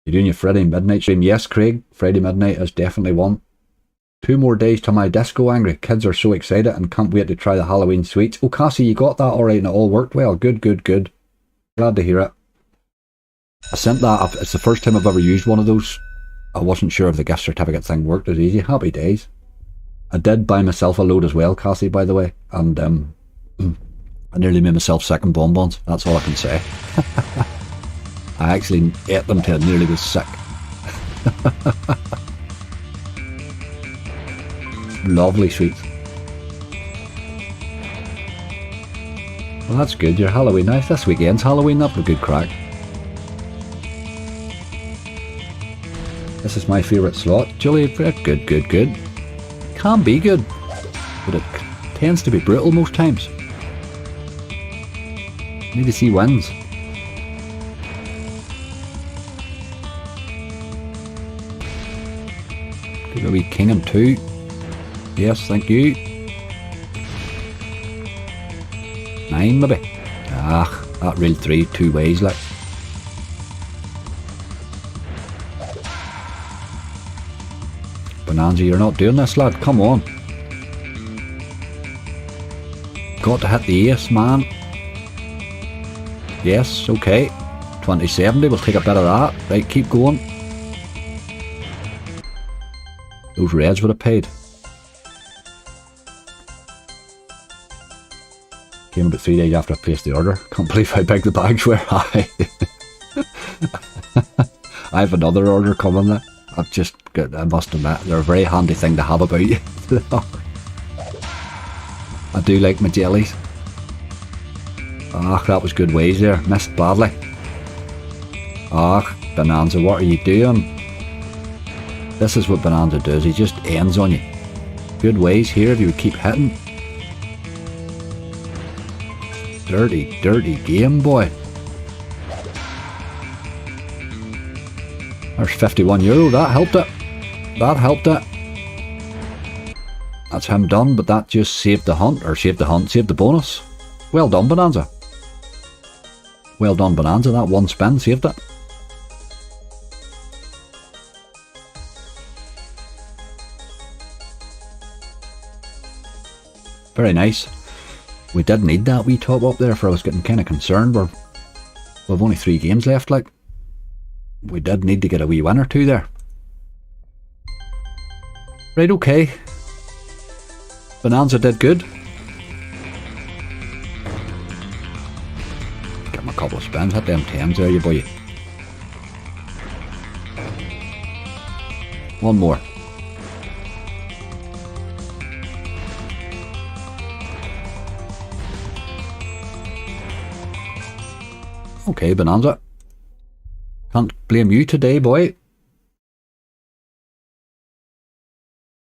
You doing your Friday Midnight stream? Yes, Craig. Friday Midnight is definitely one. 2 more days to my disco angry. Kids are so excited and can't wait to try the Halloween sweets. Oh, Cassie, you got that alright and it all worked well. Good, good, good. Glad to hear it. I sent that. It's the first time I've ever used one of those. I wasn't sure if the gift certificate thing worked as easy. Happy days. I did buy myself a load as well, Cassie, by the way, and I nearly made myself sick in bonbons. That's all I can say. I actually ate them till I nearly was sick. Lovely sweets. Well, that's good. Your Halloween night. This weekend's Halloween. That'll be good crack. This is my favourite slot. Julie, good, good, good. Can be good, but it tends to be brutal most times. Need to see wins. Give a wee king and 2. Yes, thank you. 9 maybe. Ah, that reeled 3 2 ways like. Bonanza, you're not doing this, lad. Come on. Got to hit the ace, man. Yes, okay. 2070, we'll take a bit of that. Right, keep going. Those reds would have paid. Came about 3 days after I placed the order. Can't believe how big the bags were. I have another order coming there. I've just got, I must admit, they're a very handy thing to have about you. I do like my jellies. Ah, that was good ways there. Missed badly. Ah, Bonanza, what are you doing? This is what Bonanza does. He just ends on you. Good ways here if you would keep hitting. Dirty, dirty game, boy. There's €51. That helped it. That helped it. That's him done, but that just saved the hunt, or saved the bonus. Well done, Bonanza. Well done, Bonanza. That one spin saved it. Very nice. We did need that wee top up there, for I was getting kind of concerned. We've only 3 games left, like. We did need to get a wee win or 2 there. Right, okay. Bonanza did good. Get him a couple of spins. Hit them 10s there, you boy. One more. Okay, Bonanza. Can't blame you today, boy.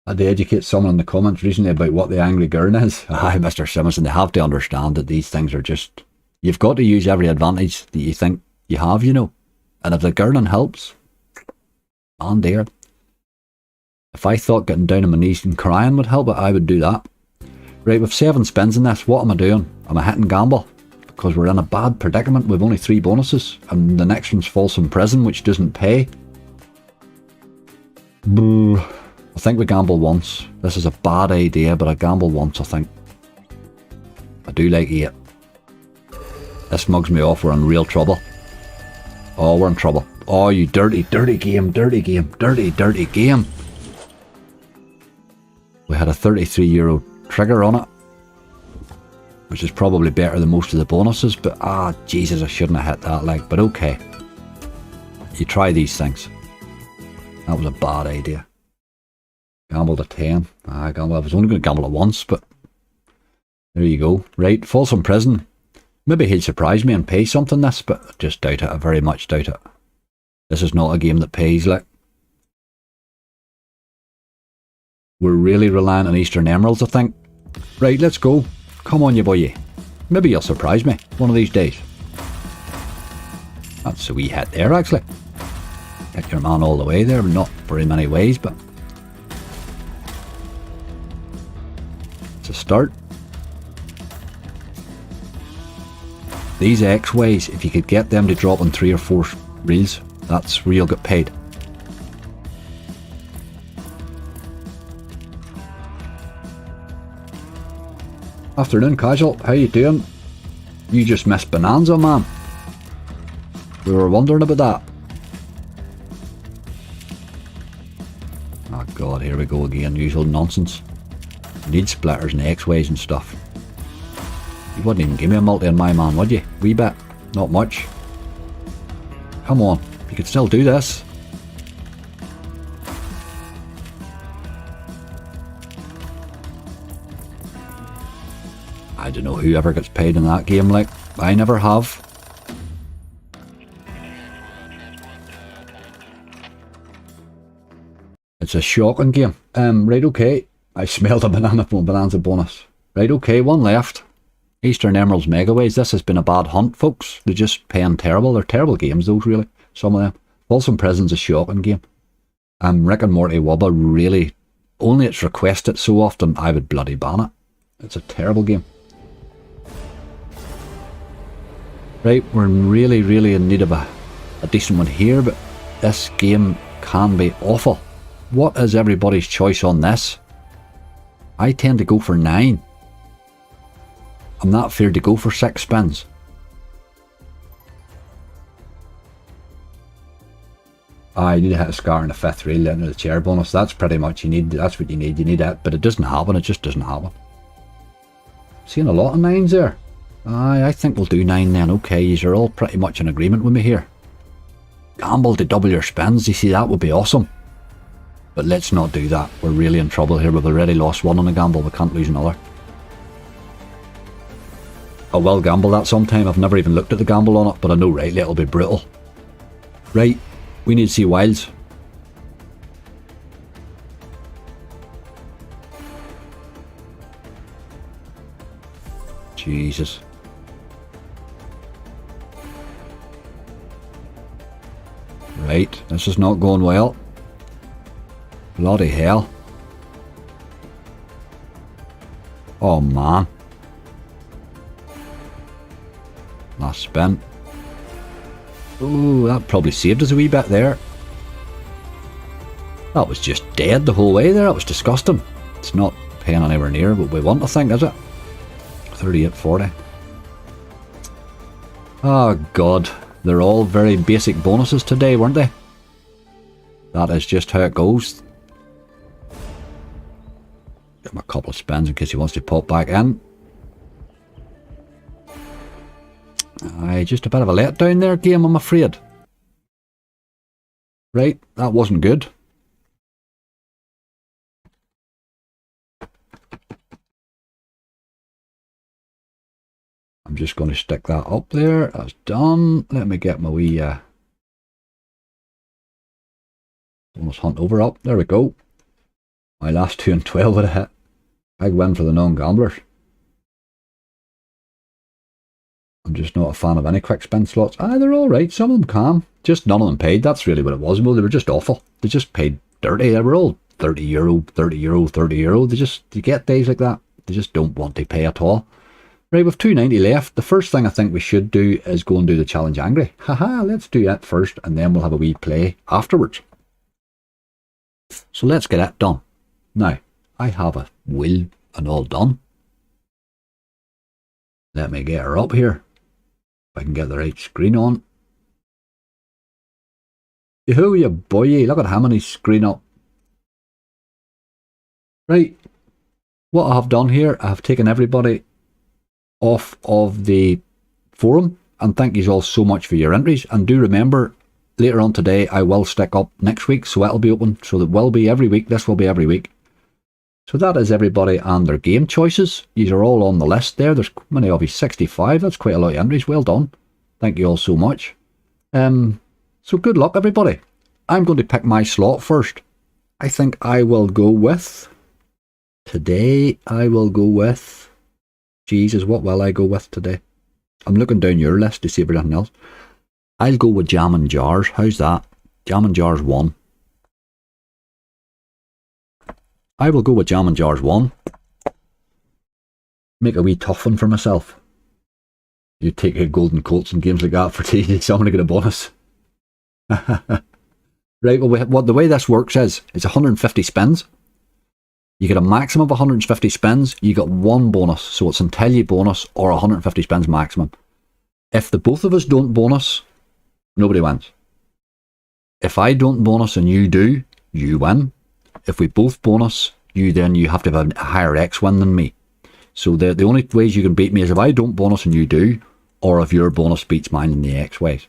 I had to educate someone in the comments recently about what the angry gurn is. Aye, Mr. Simonson, they have to understand that these things are just... You've got to use every advantage that you think you have, you know. And if the gurning helps, man dear. If I thought getting down on my knees and crying would help it, I would do that. Right, with 7 spins in this, what am I doing? Am I hitting gamble? Because we're in a bad predicament. We've only 3 bonuses, and the next one's false in prison, which doesn't pay. I think we gamble once. This is a bad idea, but I gamble once, I think. I do like 8. This mugs me off. We're in real trouble. Oh, we're in trouble. Oh, you dirty, dirty game, dirty game, dirty, dirty game. We had a €33 trigger on it, which is probably better than most of the bonuses, but Jesus, I shouldn't have hit that, like, but okay. You try these things. That was a bad idea. Gambled a 10. I was only going to gamble it once, but there you go. Right, false in prison. Maybe he'll surprise me and pay something this, but I just doubt it. I very much doubt it. This is not a game that pays, like. We're really relying on Eastern Emeralds, I think. Right, let's go. Come on, you boy. Maybe you'll surprise me one of these days. That's a wee hit there, actually. Hit your man all the way there, not very many ways, but it's a start. These X-ways, if you could get them to drop on 3 or 4 reels, that's where you'll get paid. Afternoon, Casual. How you doing? You just missed Bonanza, man. We were wondering about that. Oh god, here we go again. Usual nonsense. Need splitters and X-ways and stuff. You wouldn't even give me a multi on my man, would you? Wee bit. Not much. Come on. You could still do this. I don't know whoever gets paid in that game, like. I never have. It's a shocking game. Right, okay. I smelled a bonanza bonus. Right, okay, one left. Eastern Emeralds Megaways. This has been a bad hunt, folks. They're just paying terrible. They're terrible games, those, really. Some of them. Folsom Prison's a shocking game. Rick and Morty Wubba, really. Only it's requested so often, I would bloody ban it. It's a terrible game. Right, we're really, really in need of a decent one here, but this game can be awful. What is everybody's choice on this? I tend to go for 9. I'm not feared to go for 6 spins. I need to hit a scar in the 5th reel into the chair bonus. That's pretty much you need. That's what you need. You need that, but it doesn't happen. It just doesn't happen. Seeing a lot of 9s there. I think we'll do 9 then. Okay, you're all pretty much in agreement with me here. Gamble to double your spins. You see, that would be awesome. But let's not do that. We're really in trouble here. We've already lost one on a gamble. We can't lose another. I will gamble that sometime. I've never even looked at the gamble on it, but I know rightly it'll be brutal. Right, we need to see wilds. Jesus. Right, this is not going well. Bloody hell. Oh man. Last spin. Ooh, that probably saved us a wee bit there. That was just dead the whole way there. That was disgusting. It's not paying anywhere near what we want, I think, is it? 38.40. Oh god. They're all very basic bonuses today, weren't they? That is just how it goes. Give him a couple of spins in case he wants to pop back in. Aye, just a bit of a letdown there, game, I'm afraid. Right, that wasn't good. I'm just going to stick that up there. That's done. Let me get my wee bonus hunt over up. There we go. My last 2 and 12 would have hit. Big win for the non-gamblers. I'm just not a fan of any quick spin slots. They're alright. Some of them can. Just none of them paid. That's really what it was. Well, they were just awful. They just paid dirty. They were all €30, €30, €30. You get days like that. They just don't want to pay at all. Right, with 290 left, the first thing I think we should do is go and do the challenge angry. Haha, let's do that first and then we'll have a wee play afterwards. So let's get that done. Now, I have a wheel and all done. Let me get her up here. If I can get the right screen on. Yoo-hoo, you boy, look at how many screen up. Right, what I have done here, I have taken everybody off of the forum, and thank you all so much for your entries. And do remember, later on today I will stick up next week, so it'll be open, so it will be every week. This will be every week. So that is everybody and their game choices. These are all on the list there. There's many of you, 65. That's quite a lot of entries. Well done. Thank you all so much. So good luck, everybody. I'm going to pick my slot first. I think I will go with today. I will go with, Jesus, what will I go with today? I'm looking down your list to see if there's anything else. I'll go with Jam and Jars. How's that? Jam and Jars 1. I will go with Jam and Jars 1. Make a wee tough one for myself. You take a golden Colts and games like that for tea, so I'm going to get a bonus. Right, well, the way this works is, it's 150 spins. You get a maximum of 150 spins, you get one bonus. So it's until you bonus or 150 spins maximum. If the both of us don't bonus, Nobody wins. If I don't bonus and you do, you win. If we both bonus, you have to have a higher X win than me. So the only ways you can beat me is if I don't bonus and you do, or if your bonus beats mine in the X ways.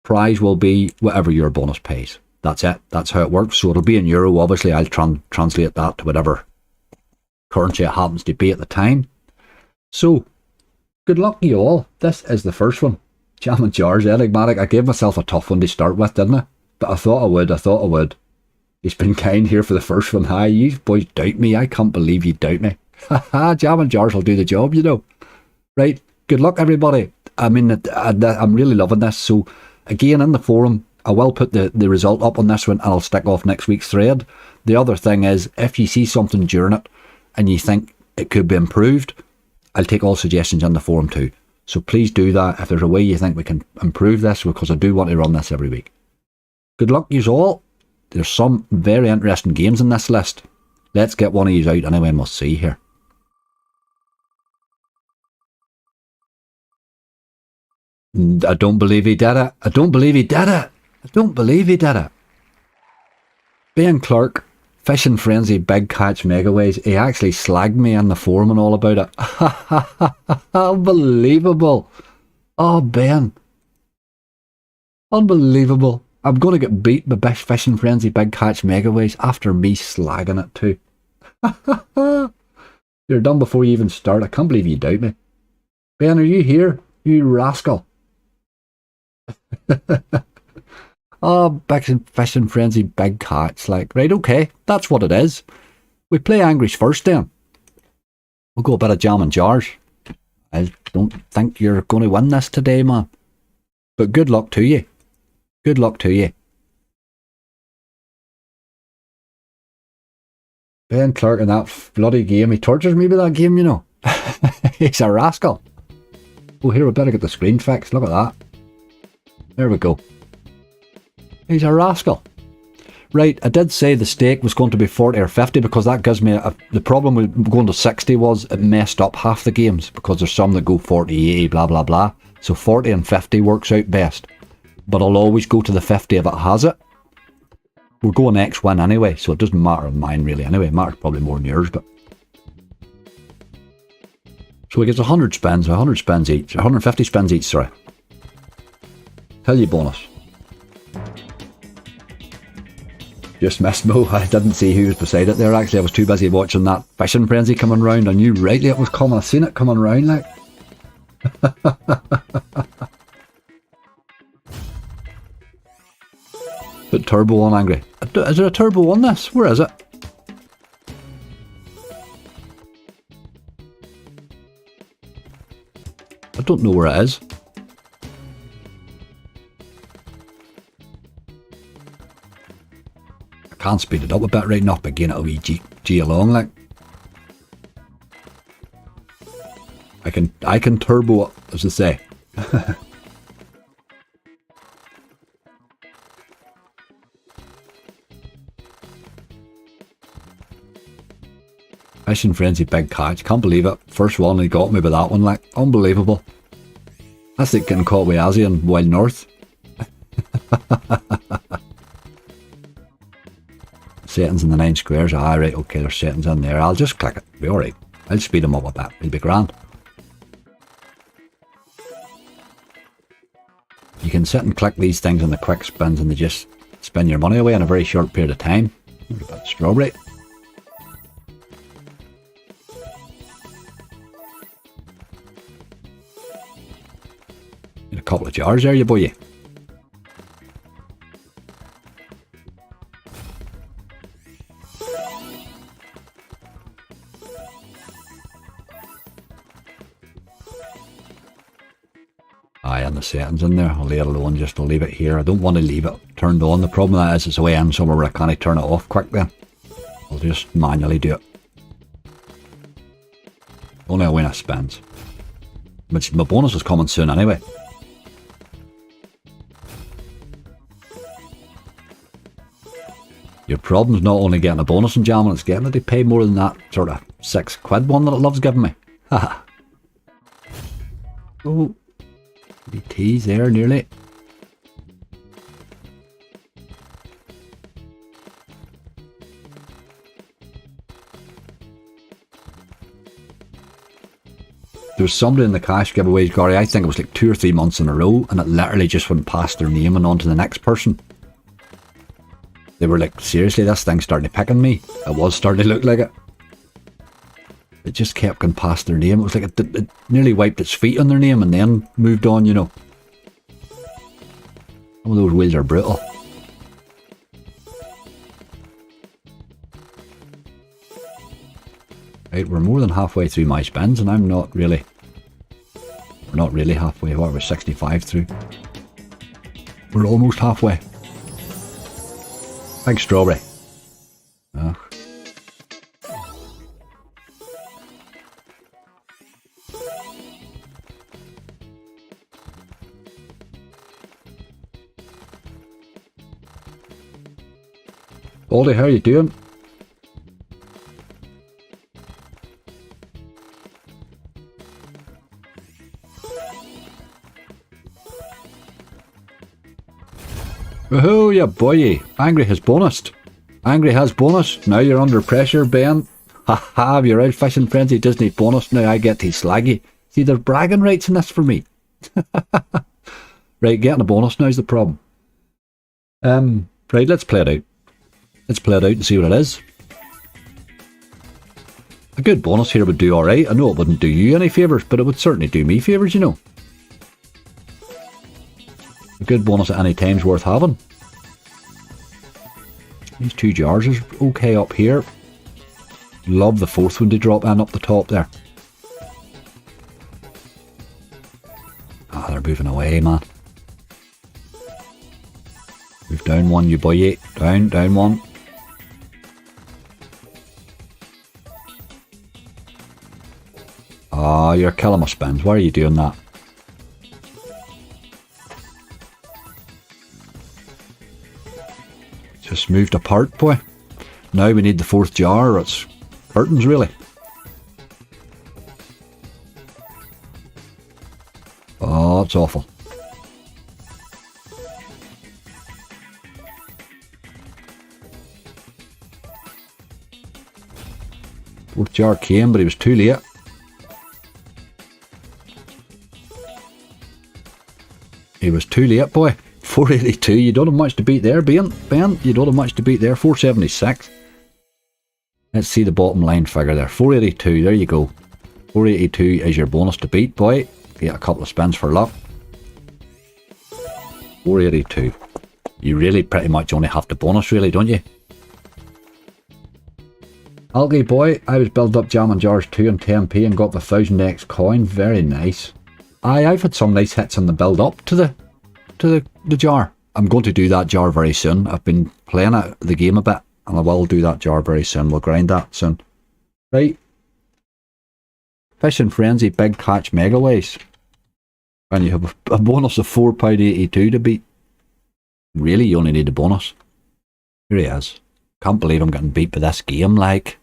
Prize will be whatever your bonus pays. That's it. That's how it works. So it'll be in euro. Obviously, I'll translate that to whatever currency it happens to be at the time. So, good luck to you all. This is the first one. Jam and Jars, enigmatic. I gave myself a tough one to start with, didn't I? But I thought I would. He's been kind here for the first one. Hi, you boys doubt me. I can't believe you doubt me. Haha, Jam and Jars will do the job, you know. Right, good luck everybody. I mean, I'm really loving this. So, again, in the forum, I will put the result up on this one and I'll stick off next week's thread. The other thing is, if you see something during it and you think it could be improved, I'll take all suggestions on the forum too. So please do that if there's a way you think we can improve this, because I do want to run this every week. Good luck yous all. There's some very interesting games in this list. Let's get one of these out anyway and we'll see here. I don't believe he did it. I don't believe he did it. I don't believe he did it. Ben Clark, Fishing Frenzy, Big Catch Megaways. He actually slagged me in the forum and all about it. Unbelievable. Oh, Ben. Unbelievable. I'm going to get beat by Fishing Frenzy, Big Catch Megaways after me slagging it too. You're done before you even start. I can't believe you doubt me. Ben, are you here? You rascal. Oh, Fishing Frenzy, Big Catch. Like, right, okay, that's what it is. We play Angrish first then. We'll go a bit of Jam and Jars. I don't think you're going to win this today, man. But good luck to you. Good luck to you. Ben Clark in that bloody game. He tortures me with that game, you know. He's a rascal. Oh, here, we better get the screen fixed. Look at that. There we go. He's a rascal. Right, I did say the stake was going to be 40 or 50 because that gives me the problem with going to 60 was it messed up half the games because there's some that go 40, 80, blah, blah, blah. So 40 and 50 works out best. But I'll always go to the 50 if it has it. We're going X win anyway, so it doesn't matter in mine really anyway. It matters probably more than yours, but... So he gets 100 spins, 100 spins each, 150 spins each, sorry. Tell you bonus. Just missed Mo. I didn't see who was beside it there actually. I was too busy watching that Fishing Frenzy coming round. I knew rightly it was coming. I seen it coming round like. Put turbo on Angry. Is there a turbo on this? Where is it? I don't know where it is. I can't speed it up a bit right now, but again it'll be G along like. I can turbo it, as I say. Fishing Frenzy, Big Catch. Can't believe it. First one, he got me with that one, like, unbelievable. That's like getting caught with Azzy in Wild North. Settings in the 9 squares. Ah, right, okay, there's settings in there. I'll just click it. Be alright. I'll speed them up a bit. It'll be grand. You can sit and click these things on the quick spins and they just spin your money away in a very short period of time. A bit of strawberry. Get a couple of jars there, you boy. Aye, and the settings in there. I'll leave it alone, just to leave it here. I don't want to leave it turned on. The problem with that is it's away in somewhere where I can't turn it off quick then. I'll just manually do it. Only a win it spins. Which my bonus is coming soon anyway. Your problem's not only getting a bonus in jamming, it's getting it to pay more than that sort of £6 one that it loves giving me. Haha. Oh. Tease there, nearly. There was somebody in the cash giveaways, Gary, I think it was like 2 or 3 months in a row, and it literally just went past their name and on to the next person. They were like, seriously, this thing's starting to pick on me. It was starting to look like it. It just kept going past their name. It was like it nearly wiped its feet on their name and then moved on, you know. Some of those wheels are brutal. Right, we're more than halfway through my spins and I'm not really... We're not really halfway. What, we're 65 through? We're almost halfway. Big strawberry. Ugh. Baldy, how are you doing? Oh, yeah, boy. Angry has bonused. Angry has bonus. Now you're under pressure, Ben. Haha, you're out fishing frenzy. Disney bonus. Now I get to slaggy. See, there's bragging rights in this for me. Right, getting a bonus now is the problem. Right, let's play it out. Let's play it out and see what it is. A good bonus here would do alright. I know it wouldn't do you any favours, but it would certainly do me favours, you know. A good bonus at any time's worth having. These 2 jars is okay up here. Love the 4th one to drop in up the top there. Ah, they're moving away, man. Move down 1, you boy. Down 1. Ah, you're killing my spins. Why are you doing that? Just moved apart, boy. Now we need the 4th jar. It's curtains, really. Oh, it's awful. Fourth jar came, but he was too late. He was too late, boy. 482, you don't have much to beat there, Ben. You don't have much to beat there. 476. Let's see the bottom line figure there. 482, there you go. 482 is your bonus to beat, boy. Get a couple of spins for luck. 482. You really pretty much only have to bonus, really, don't you? Algae boy, I was built up jamming jars 2 and 10p and got the 1000x coin. Very nice. I've had some nice hits on the build up to the jar. I'm going to do that jar very soon. I've been playing the game a bit and I will do that jar very soon. We'll grind that soon. Right. Fishing Frenzy Big Catch Megaways. And you have a bonus of £4.82 to beat. Really, you only need a bonus. Here he is. Can't believe I'm getting beat by this game, like.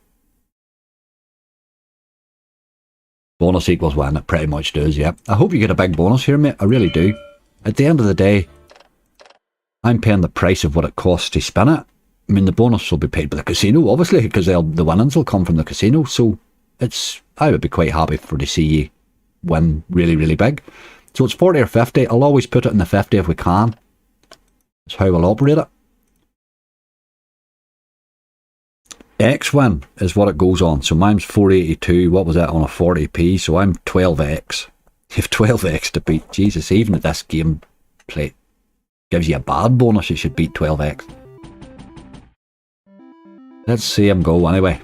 Bonus equals win, it pretty much does, yeah. I hope you get a big bonus here, mate. I really do. At the end of the day, I'm paying the price of what it costs to spin it. I mean, the bonus will be paid by the casino, obviously, because the winnings will come from the casino. So I would be quite happy to see you win really, really big. So it's 40 or 50. I'll always put it in the 50 if we can. That's how we'll operate it. X win is what it goes on. So mine's 482. What was that on a 40p? So I'm 12x. You have 12x to beat. Jesus, even if this game play gives you a bad bonus, you should beat 12x. Let's see him go anyway.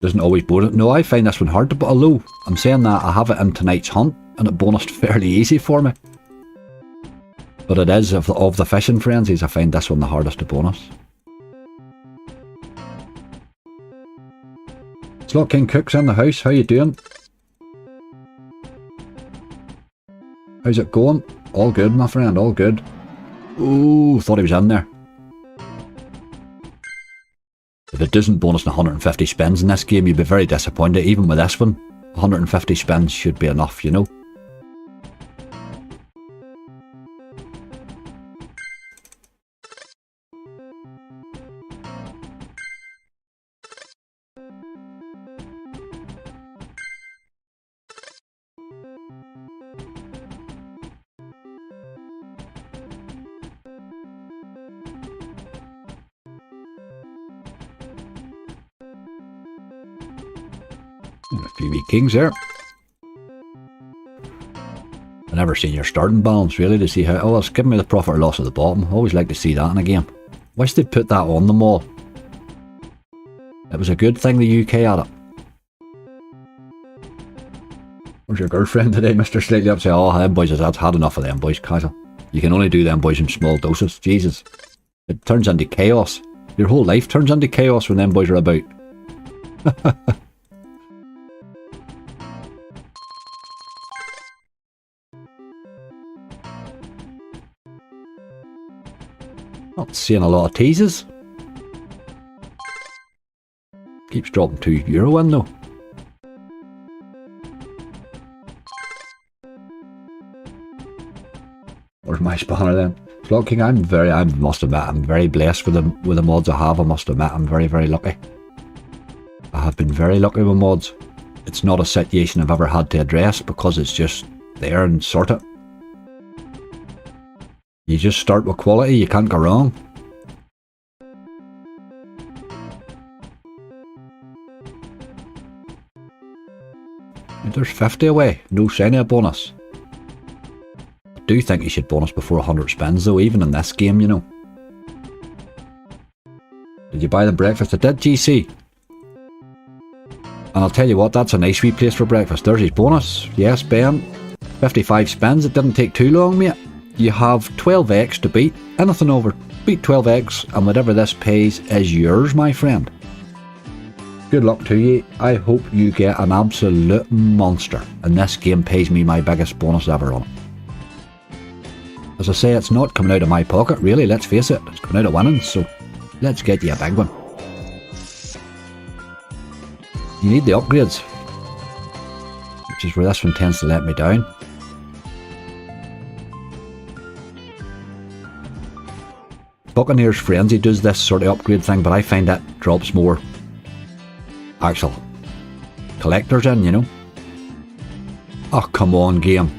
Doesn't always board it. No, I find this one hard to, but although I'm saying that, I have it in tonight's hunt and it bonused fairly easy for me. But it is, of the fishing frenzies, I find this one the hardest to bonus. Slot King Cook's in the house. How you doing? How's it going? All good, my friend, all good. Ooh, thought he was in there. If it doesn't bonus 150 spins in this game, you'd be very disappointed, even with this one. 150 spins should be enough, you know. A few wee kings there. I've never seen your starting balance really to see how. Oh, it's giving me the profit or loss at the bottom. I always like to see that in a game. Wish they'd put that on them all. It was a good thing the UK had it. Where's your girlfriend today, Mr. Slightly Up? Say, oh, them boys, I've had enough of them boys, Kyle. You can only do them boys in small doses. Jesus. It turns into chaos. Your whole life turns into chaos when them boys are about. Not seeing a lot of teases. Keeps dropping €2 in though. Where's my spanner then? Slot King, I must admit, I'm very blessed with the mods I have. I must admit, I'm very, very lucky. I have been very lucky with mods. It's not a situation I've ever had to address because it's just there and sort it. You just start with quality, you can't go wrong. There's 50 away, no sign of a bonus. I do think you should bonus before 100 spins though, even in this game, you know. Did you buy them breakfast? I did, GC. And I'll tell you what, that's a nice wee place for breakfast. There's his bonus. Yes, Ben. 55 spins, it didn't take too long, mate. You have 12 eggs to beat. Anything over, beat 12 eggs, and whatever this pays is yours, my friend. Good luck to you. I hope you get an absolute monster, and this game pays me my biggest bonus ever on it. As I say, it's not coming out of my pocket, really, let's face it. It's coming out of winnings, so let's get you a big one. You need the upgrades, which is where this one tends to let me down. Buccaneers Frenzy does this sort of upgrade thing, but I find that drops more actual collectors in, you know. Oh, come on, game.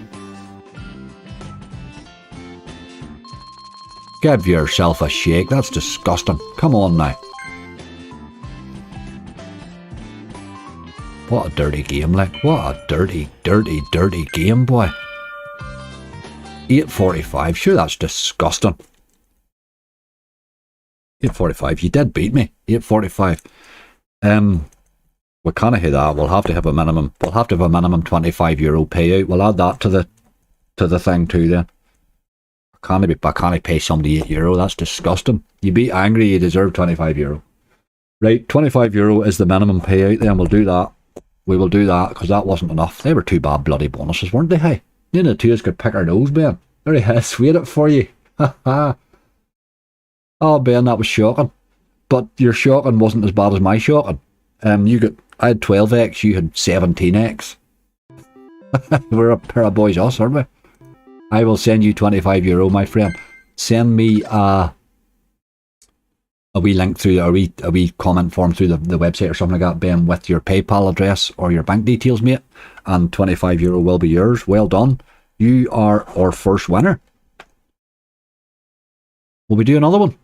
Give yourself a shake, that's disgusting. Come on now. What a dirty game, like. What a dirty, dirty, dirty game, boy. 845, sure that's disgusting. 845, you did beat me. 845. We can't have that. We'll have to have a minimum. We'll have to have a minimum €25 payout. We'll add that to the thing too. Then I can't pay somebody €8. That's disgusting. You be angry. You deserve €25. Right, €25 is the minimum payout. Then we'll do that. We will do that because that wasn't enough. They were two bad bloody bonuses, weren't they? Hey, none of the two of us could pick our nose, Ben. There he is. Wait it for you. Ha ha. Oh, Ben, that was shocking. But your shocking wasn't as bad as my shocking. I had 12x, you had 17x. We're a pair of boys, us, aren't we? I will send you €25, my friend. Send me a wee link through, a wee comment form through the website or something like that, Ben, with your PayPal address or your bank details, mate. And €25 will be yours. Well done. You are our first winner. Will we do another one?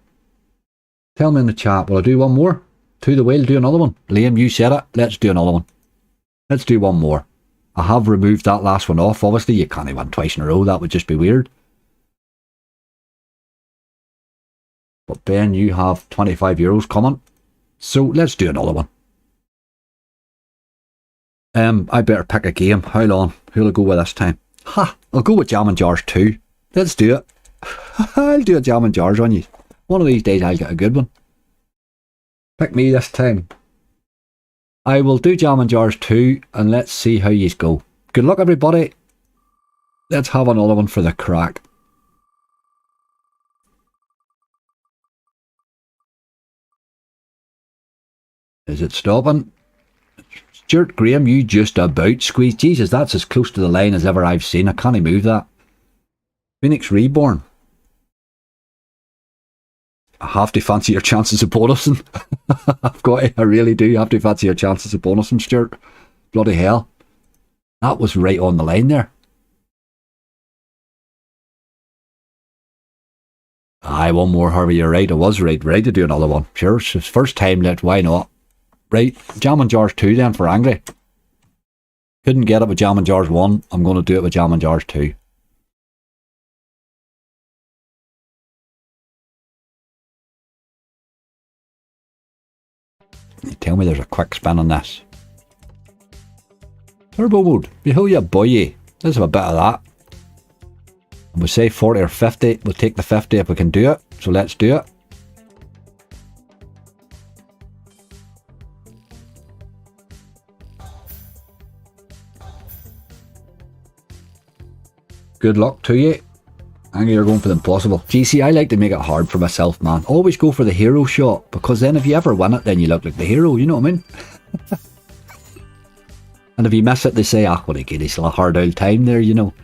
Tell me in the chat, will I do one more? To the whale, do another one. Liam, you said it. Let's do another one. Let's do one more. I have removed that last one off. Obviously, you can't win twice in a row. That would just be weird. But Ben, you have €25 coming. So let's do another one. I better pick a game. How long? Who'll I go with this time? Ha! I'll go with Jam and Jars 2. Let's do it. I'll do a Jam and Jars on you. One of these days I'll get a good one. Pick me this time. I will do Jam and Jars 2 and let's see how yous go. Good luck everybody. Let's have another one for the crack. Is it stopping? It's Stuart Graham, you just about squeezed. Jesus, that's as close to the line as ever I've seen. I can't move that. Phoenix Reborn. I have to fancy your chances of bonusing. I've got to, I really do have to fancy your chances of bonusing, Stuart. Bloody hell. That was right on the line there. Aye, one more, Harvey, you're right. I was right to do another one. Sure, it's his first time, why not? Right, Jam and Jars 2 then for Angry. Couldn't get it with Jam and Jars 1. I'm going to do it with Jam and Jars 2. You tell me there's a quick spin on this. Turbo mode. Behold you boy. Let's have a bit of that. And we'll say 40 or 50. We'll take the 50 if we can do it. So let's do it. Good luck to you. I think you're going for the impossible. GC, I like to make it hard for myself, man. Always go for the hero shot, because then if you ever win it, then you look like the hero, you know what I mean? And if you miss it, they say, ah, what a kid, he's still a hard old time there, you know.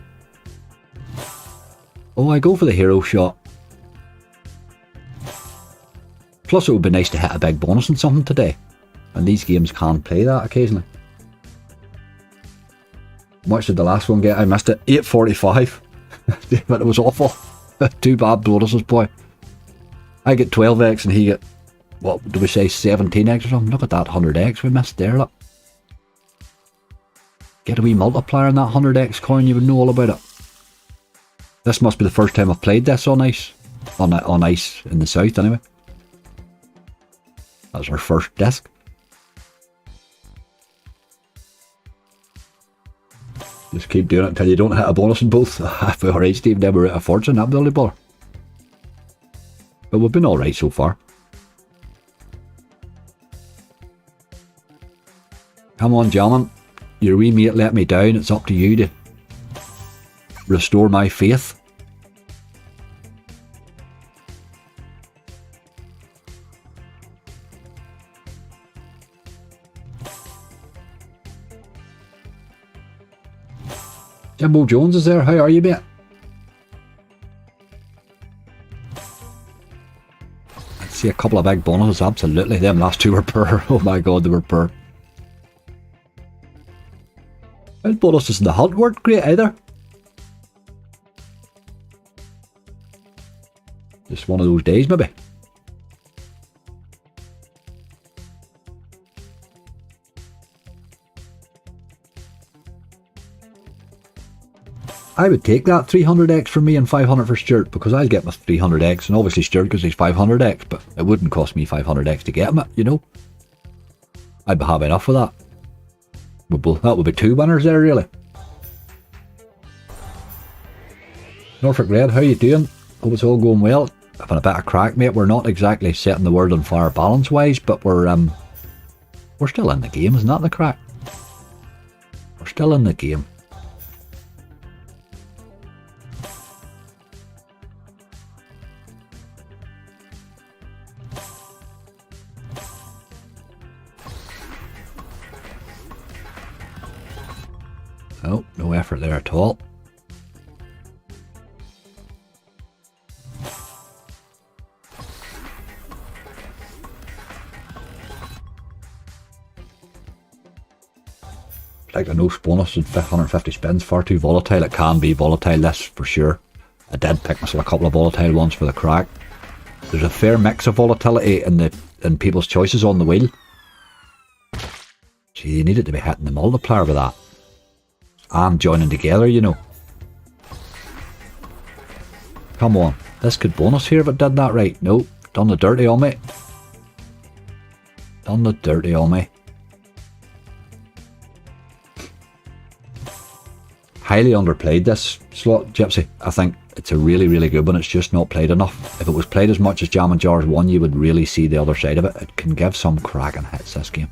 Oh, I go for the hero shot. Plus, it would be nice to hit a big bonus on something today. And these games can play that occasionally. How much did the last one get? I missed it. 845. But it was awful. Too bad, bonuses, boy. I get 12x and he get, what do we say, 17x or something? Look at that 100x we missed there, look. Get a wee multiplier on that 100x coin, you would know all about it. This must be the first time I've played this on ice. On ice in the south, anyway. That was our first disc. Just keep doing it until you don't hit a bonus in both. If we were age Steve, never hit a fortune, that'd be the only bother. But we've been alright so far. Come on, gentlemen. Your wee mate let me down. It's up to you to restore my faith. Jimbo Jones is there. How are you, mate? I see a couple of big bonuses. Absolutely. Them last two were poor. Oh my god, they were poor. Well, bonuses in the hunt weren't great either. Just one of those days, maybe. I would take that 300x from me and 500 for Stuart, because I'll get my 300x, and obviously Stuart because he's 500x, but it wouldn't cost me 500x to get him it, you know. I'd be happy enough with that. That would be two winners there, really. Norfolk Red, how you doing? Hope it's all going well. Having a bit of crack, mate. We're not exactly setting the world on fire balance-wise, but we're still in the game, isn't that the crack? We're still in the game. Oh, no effort there at all. Like a no bonus and 150 spins, far too volatile. It can be volatile, this for sure. I did pick myself a couple of volatile ones for the crack. There's a fair mix of volatility in people's choices on the wheel. So you needed to be hitting the multiplier with that. And joining together, you know. Come on. This could bonus here if it did that right. Nope. Done the dirty on me. Done the dirty on me. Highly underplayed this slot, Gypsy. I think it's a really, really good one. It's just not played enough. If it was played as much as Jam and Jars 1, you would really see the other side of it. It can give some cracking hits, this game.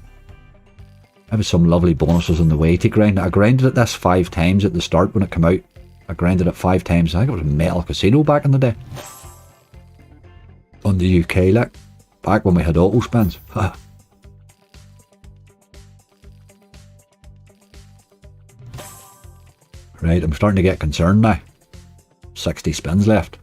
There was some lovely bonuses on the way to grind it. I grinded it this 5 times at the start when it came out. I grinded it 5 times. I think it was Metal Casino back in the day. On the UK, like. Back when we had auto spins. Right, I'm starting to get concerned now. 60 spins left.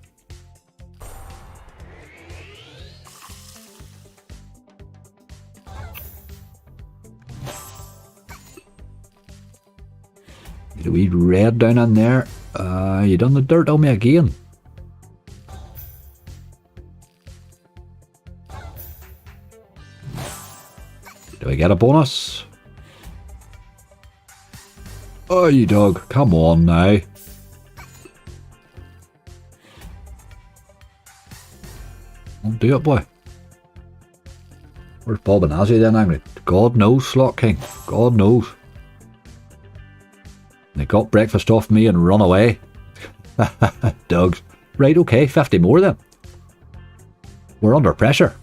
Need a wee red down in there. You done the dirt on me again. Do I get a bonus? Oh, you dog, come on now. Don't do it, boy. Where's Bob and Azzy then, angry? God knows, Slot King. God knows. They got breakfast off me and run away. Dogs. Right, okay, 50 more then. We're under pressure.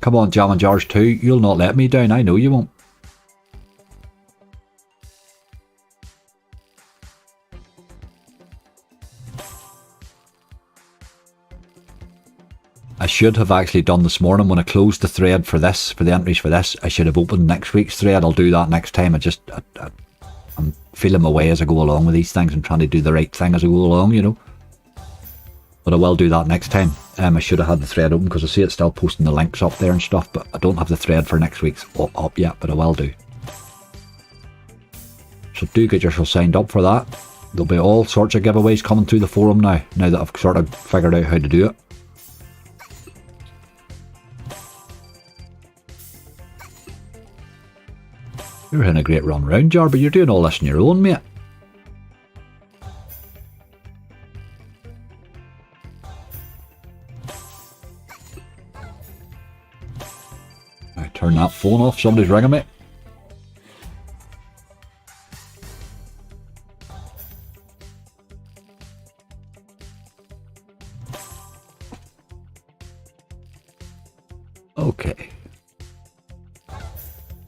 Come on, Jam and Jars 2. You'll not let me down. I know you won't. I should have actually done this morning when I closed the thread for this, for the entries for this. I should have opened next week's thread. I'll do that next time. I'm feeling my way as I go along with these things. I'm trying to do the right thing as I go along, you know. But I will do that next time. I should have had the thread open because I see it's still posting the links up there and stuff, but I don't have the thread for next week's up yet, but I will do. So do get yourself signed up for that. There'll be all sorts of giveaways coming through the forum now that I've sort of figured out how to do it. You're in a great run round, Jar, but you're doing all this on your own, mate. I turn that phone off, somebody's ringing me. Okay.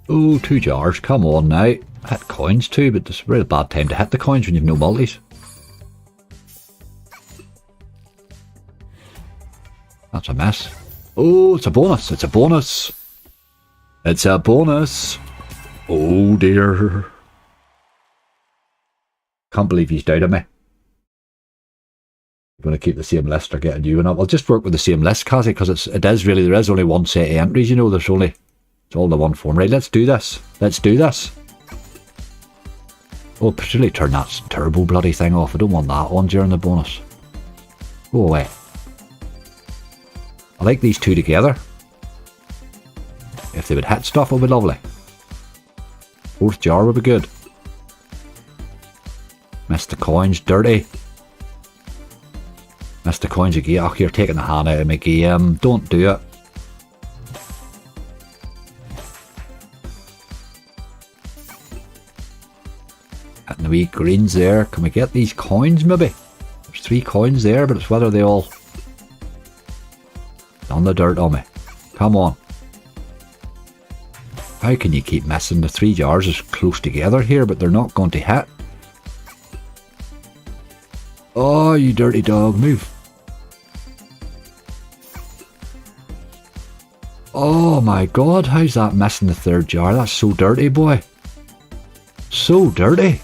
Oh, 2 jars, come on now. Hit coins too, but it's a real bad time to hit the coins when you've no multis. That's a mess. Oh, it's a bonus, it's a bonus. It's a bonus. Oh dear. Can't believe he's doubted me. I'm going to keep the same list or get a new one up. I'll just work with the same list, Kazi, because it is really, there is only one set of entries, you know, there's only... It's all the one form. Right, let's do this. Let's do this. Oh, particularly turn that turbo bloody thing off. I don't want that on during the bonus. Go away. I like these two together. If they would hit stuff, it would be lovely. 4th jar would be good. Missed the coins. Dirty. Missed the coins again. Oh, you're taking the hand out of my game. Don't do it. Hitting the wee greens there. Can we get these coins maybe? There's 3 coins there, but it's whether they all on the dirt on me. Come on. How can you keep missing? The 3 jars is close together here, but they're not going to hit. Oh, you dirty dog, move. Oh my god, how's that missing the 3rd jar? That's so dirty, boy. So dirty.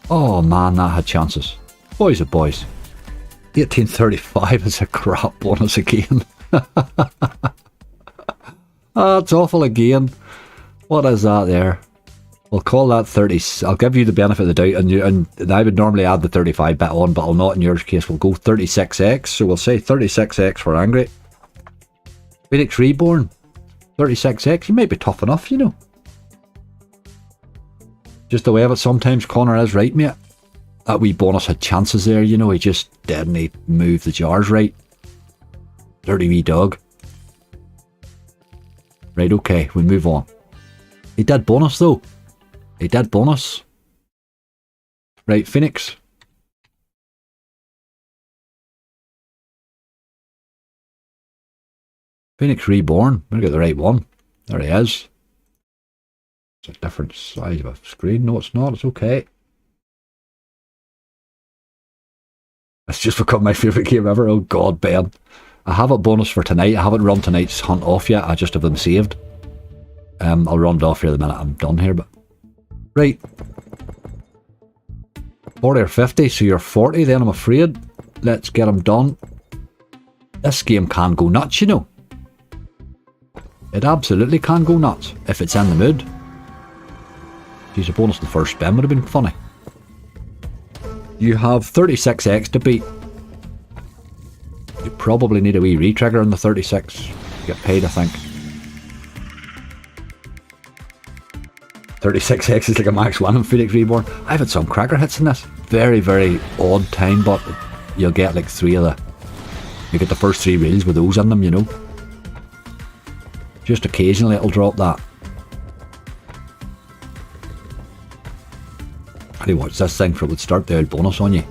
Oh man, that had chances. Boys are boys. 1835 is a crap bonus again. Ah, it's awful again. What is that there? We'll call that 30. I'll give you the benefit of the doubt, and I would normally add the 35 bit on, but I'll not in your case. We'll go 36x, so we'll say 36x for angry. Phoenix Reborn. 36x, you might be tough enough, you know. Just the way of it sometimes, Connor is right, mate. That wee bonus had chances there, you know, he just didn't move the jars right. Dirty wee dog. Right, okay, we move on. He did bonus though. He did bonus. Right, Phoenix. Phoenix Reborn. We'll get the right one. There he is. It's a different size of a screen. No, it's not. It's okay. It's just become my favourite game ever. Oh god, Ben. I have a bonus for tonight. I haven't run tonight's hunt off yet. I just have them saved. I'll run it off here the minute I'm done here, but... Right. 40 or 50, so you're 40 then, I'm afraid. Let's get them done. This game can go nuts, you know. It absolutely can go nuts, if it's in the mood. Geez, a bonus in the first spin would have been funny. You have 36x to beat. You probably need a wee re-trigger in the 36. You get paid, I think. 36x is like a max win in Phoenix Reborn. I've had some cracker hits in this. Very, very odd time, but you'll get like 3 of the... You get the first 3 reels with those in them, you know. Just occasionally it'll drop that. How do you watch this thing for it would start the old bonus on you?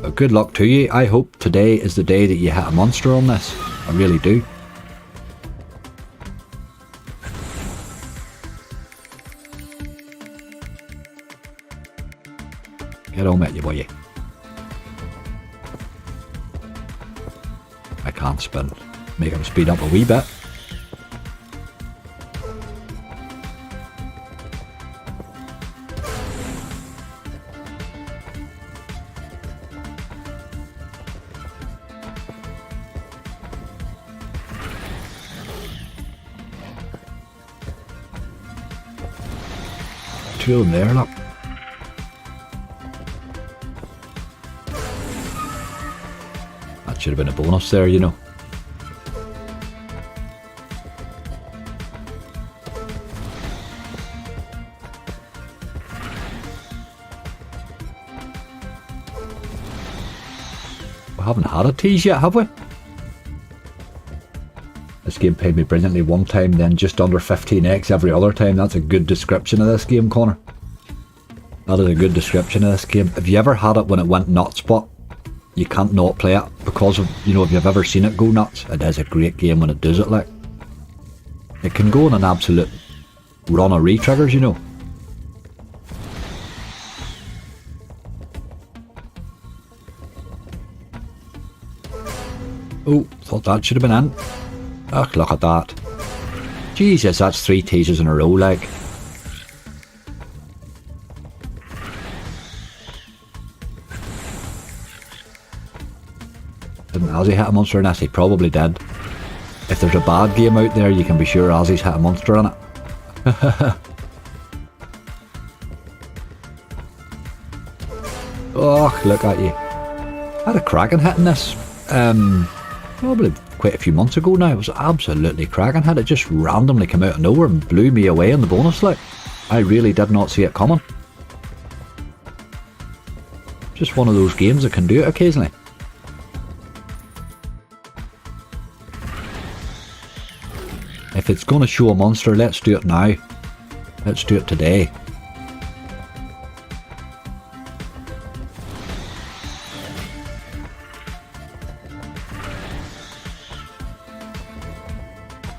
But good luck to you. I hope today is the day that you hit a monster on this. I really do. Get on with you, boy. I can't spin. Make him speed up a wee bit. Two of them there, look. That should have been a bonus there, you know. We haven't had a tease yet, have we? This game paid me brilliantly one time, then just under 15x every other time. That's a good description of this game, Connor. That is a good description of this game. Have you ever had it when it went nuts, but you can't not play it because of, you know, if you've ever seen it go nuts, it is a great game when it does it, like. It can go on an absolute run of re-triggers, you know. Oh, thought that should have been in. Ugh, look at that. Jesus, that's 3 teasers in a row, like. Didn't Ozzy hit a monster in this? He probably did. If there's a bad game out there, you can be sure Ozzy's hit a monster in it. Oh, look at you. I had a cracking hit in this. Probably quite a few months ago now. It was absolutely cracking hit. It just randomly came out of nowhere and blew me away in the bonus, like. I really did not see it coming. Just one of those games that can do it occasionally. If it's going to show a monster, let's do it now. Let's do it today.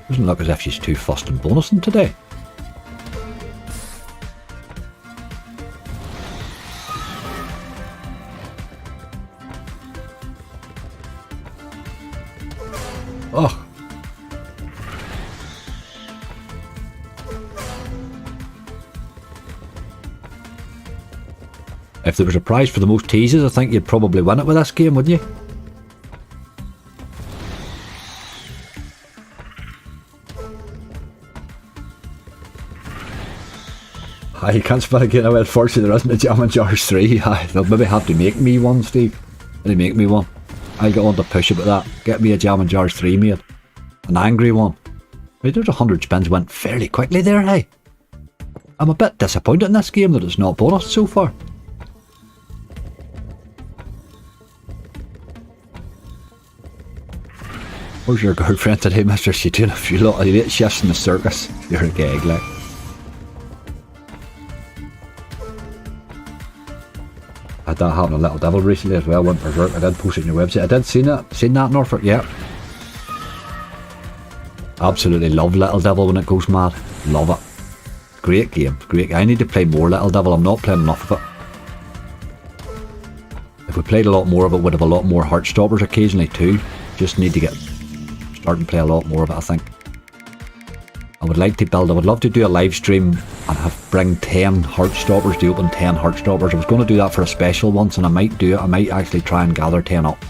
Doesn't look as if she's too fussed and bonusing today. Oh. If there was a prize for the most teases, I think you'd probably win it with this game, wouldn't you? You can't spin again. Unfortunately, there isn't a Jam and Jars 3. They'll maybe have to make me one, Steve. They make me one. I get on to push about that. Get me a Jam and Jars 3 made. An angry one. Right, there's 100 spins went fairly quickly there, hey. I'm a bit disappointed in this game that it's not bonused so far. Where's your girlfriend today, mister? She's doing a few lot of late shifts in the circus. You're a gag, like. I had that happen on Little Devil recently as well. Went berserk. I did post it on your website. I did seen that, Norfolk, yeah. Absolutely love Little Devil when it goes mad. Love it. Great game. Great. I need to play more Little Devil. I'm not playing enough of it. If we played a lot more of it, we'd have a lot more Heartstoppers occasionally too. Just need to get starting to play a lot more of it, I think. I would like to build, I would love to do a live stream and bring 10 Heartstoppers to open 10 Heartstoppers. I was going to do that for a special once, and I might do it. I might actually try and gather 10 up.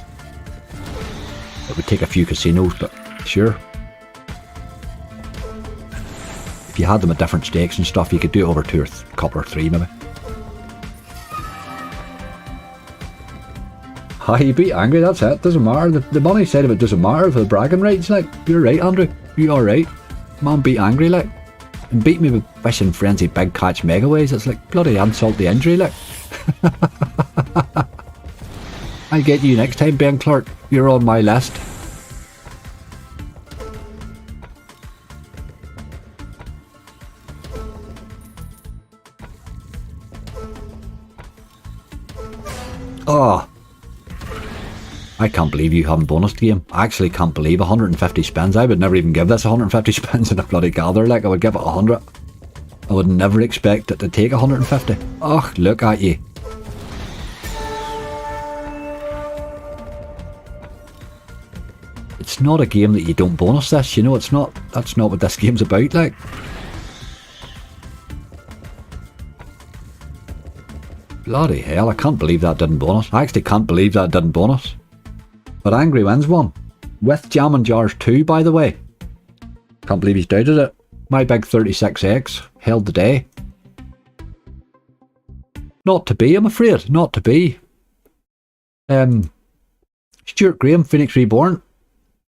It would take a few casinos, but sure. If you had them at different stakes and stuff, you could do it over two or a couple or three maybe. Hi, you beat Angry, that's it. Doesn't matter. The money side of it doesn't matter for the bragging rights. Like, you're right, Andrew. You are right. Man beat Angry, like. And beat me with Fishing Frenzy Big Catch Megaways. It's like bloody insult to injury, like. I'll get you next time, Ben Clark. You're on my list. Oh, I can't believe you haven't bonused the game. I actually can't believe 150 spins. I would never even give this 150 spins in a bloody gather. Like, I would give it 100. I would never expect it to take 150. Oh, look at you. It's not a game that you don't bonus this, you know. It's not. That's not what this game's about, like. Bloody hell, I can't believe that didn't bonus. I actually can't believe that didn't bonus. But Angry wins one. With Jamming Jars 2, by the way. Can't believe he's doubted it. My big 36X held the day. Not to be, I'm afraid. Not to be. Stuart Graham, Phoenix Reborn.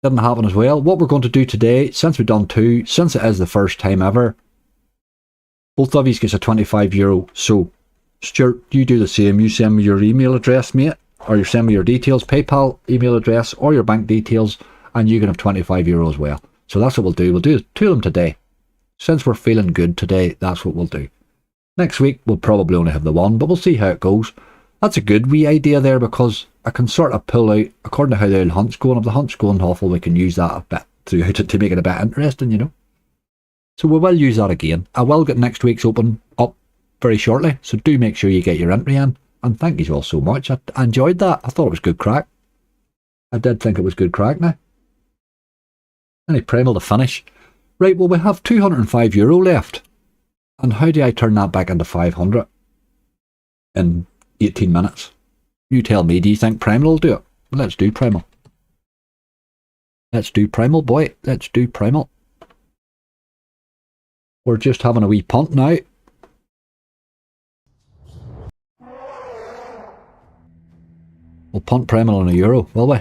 Didn't happen as well. What we're going to do today, since we've done 2, since it is the first time ever, both of you gets a €25. So, Stuart, you do the same. You send me your email address, mate, or you send me your details, PayPal email address, or your bank details, and you can have €25 as well. So that's what we'll do. We'll do 2 of them today. Since we're feeling good today, that's what we'll do. Next week, we'll probably only have the 1, but we'll see how it goes. That's a good wee idea there, because I can sort of pull out, according to how the hunt's going, if the hunt's going awful, we can use that a bit to make it a bit interesting, you know. So we will use that again. I will get next week's open up very shortly, so do make sure you get your entry in, and thank you all so much. I enjoyed that. I thought it was good crack. I did think it was good crack now. Any primal to finish. Right, well, we have €205 left, and how do I turn that back into 500 in 18 minutes? You tell me. Do you think primal will do it? Well, let's do primal. Let's do primal, boy. Let's do primal. We're just having a wee punt now. We'll punt primal on €1, will we?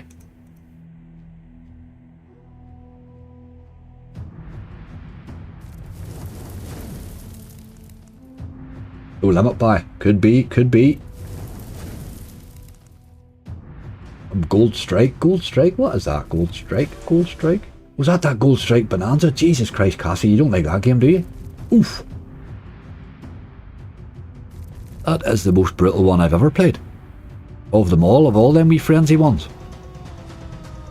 No limit buy. Could be, could be. Gold Strike, Gold Strike. What is that? Gold Strike, Gold Strike. Was that Gold Strike Bonanza? Jesus Christ, Cassie, you don't like that game, do you? Oof. That is the most brutal one I've ever played. Of them all, of all them wee frenzy ones.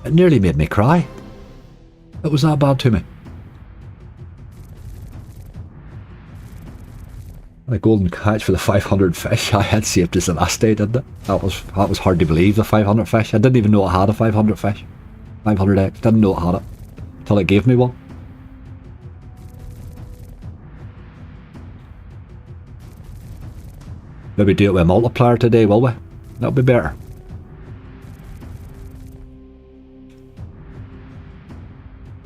It nearly made me cry. It was that bad to me. The golden catch for the 500 fish. I had saved this the last day, didn't it? That was hard to believe, the 500 fish. I didn't even know I had a 500 fish. 500X. Didn't know I had it. Until it gave me one. Maybe do it with a multiplier today, will we? That'll be better.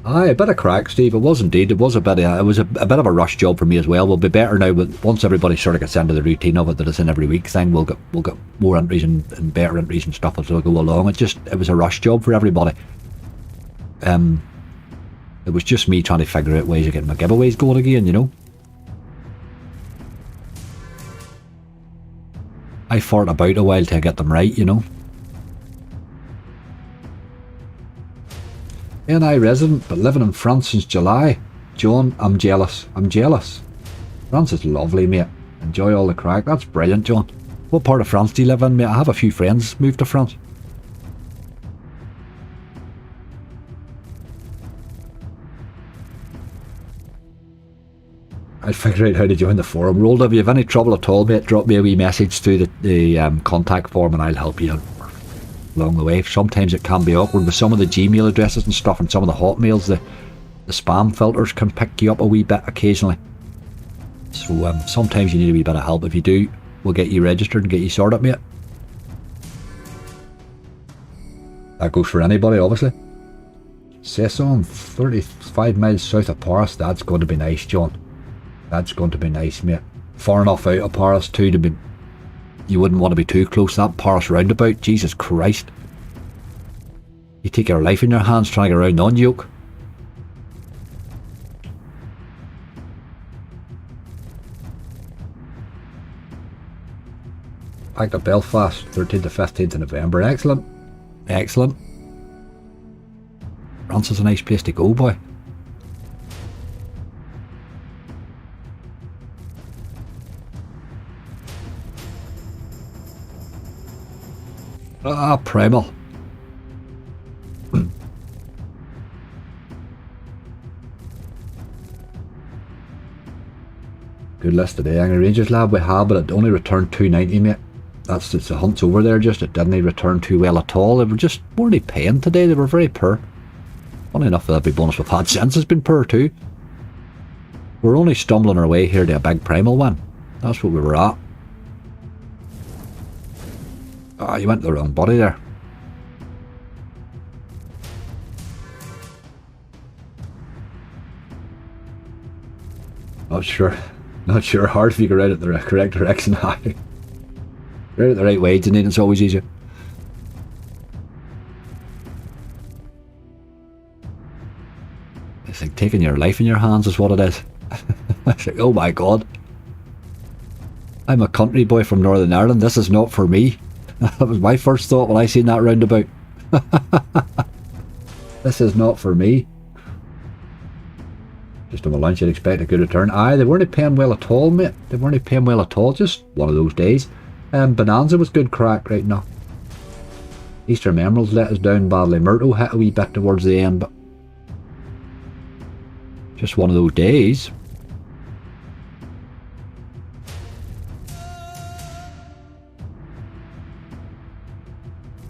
Aye, a bit of crack, Steve. It was indeed. It was a bit of a rush job for me as well. We'll be better now, but once everybody sort of gets into the routine of it, that it's an every week thing, we'll get more entries and better entries and stuff as we go along. It was a rush job for everybody. It was just me trying to figure out ways of getting my giveaways going again, you know. I fought about a while to get them right, you know. NI resident, but living in France since July. John, I'm jealous. I'm jealous. France is lovely, mate. Enjoy all the crack. That's brilliant, John. What part of France do you live in, mate? I have a few friends moved to France. I'll figure out how to join the forum. Rolled, if you have any trouble at all, mate, drop me a wee message through the contact form and I'll help you out. along the way. Sometimes it can be awkward with some of the Gmail addresses and stuff, and some of the Hotmails, the spam filters can pick you up a wee bit occasionally. So sometimes you need a wee bit of help. If you do, we'll get you registered and get you sorted, mate. That goes for anybody, obviously. Cesson, 35 miles south of Paris. That's going to be nice, John. That's going to be nice, mate. Far enough out of Paris too to be... You wouldn't want to be too close. That Paris roundabout, Jesus Christ. You take your life in your hands trying to get around on yoke. Back to Belfast, 13th to 15th of November. Excellent. Excellent. France is a nice place to go, boy. Ah, Primal. Good list today. Angry Rangers lab we have, but it only returned 290, mate. It's the hunts over there, just it didn't return too well at all. They were just weren't paying today, they were very poor. Funny enough, that big bonus we've had since has been poor too. We're only stumbling our way here to a big Primal win. That's what we were at. Ah, you went to the wrong body there. Not sure hard if you go right at the correct direction. Right at the right way, Janine, it's always easier. It's like taking your life in your hands is what it is. It's like, oh my god. I'm a country boy from Northern Ireland, this is not for me. That was my first thought when I seen that roundabout. This is not for me. Just on the lunch you'd expect a good return. Aye, they weren't paying well at all, mate. They weren't paying well at all, just one of those days. Bonanza was good crack right now. Eastern Emeralds let us down badly. Myrtle hit a wee bit towards the end, but just one of those days.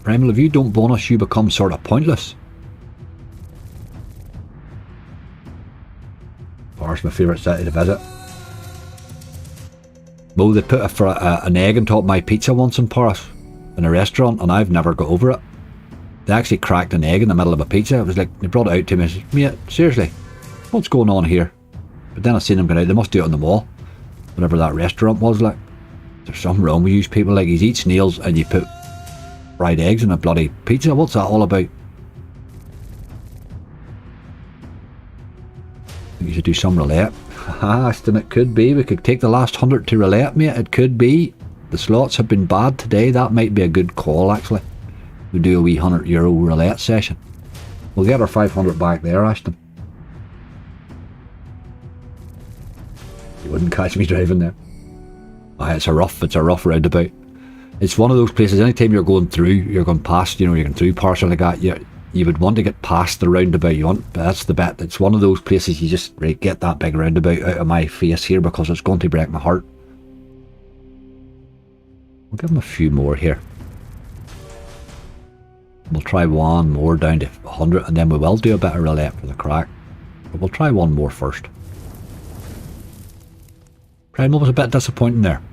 Primal, if you don't bonus, you become sort of pointless. Paris, my favourite city to visit. Well, they put an egg on top of my pizza once in Paris, in a restaurant, and I've never got over it. They actually cracked an egg in the middle of a pizza. It was like, they brought it out to me and said, mate, seriously, what's going on here? But then I seen them go out, they must do it on the mall. Whatever that restaurant was, like, there's something wrong with you people, like, you eat snails and you put fried eggs in a bloody pizza. What's that all about? You should do some roulette. Aston, it could be. We could take the last 100 to roulette, mate. It could be. The slots have been bad today. That might be a good call, actually. We do a wee €100 roulette session. We'll get our 500 back there, Ashton. You wouldn't catch me driving there. Aye, it's a rough roundabout. It's one of those places, anytime you're going through, you're going past, you know, you're going through parts like that, you would want to get past the roundabout. That's the bit. It's one of those places you just, right, get that big roundabout out of my face here because it's going to break my heart. We'll give them a few more here. We'll try one more down to 100 and then we will do a bit of roulette for the crack. But we'll try one more first. Primal was a bit disappointing there.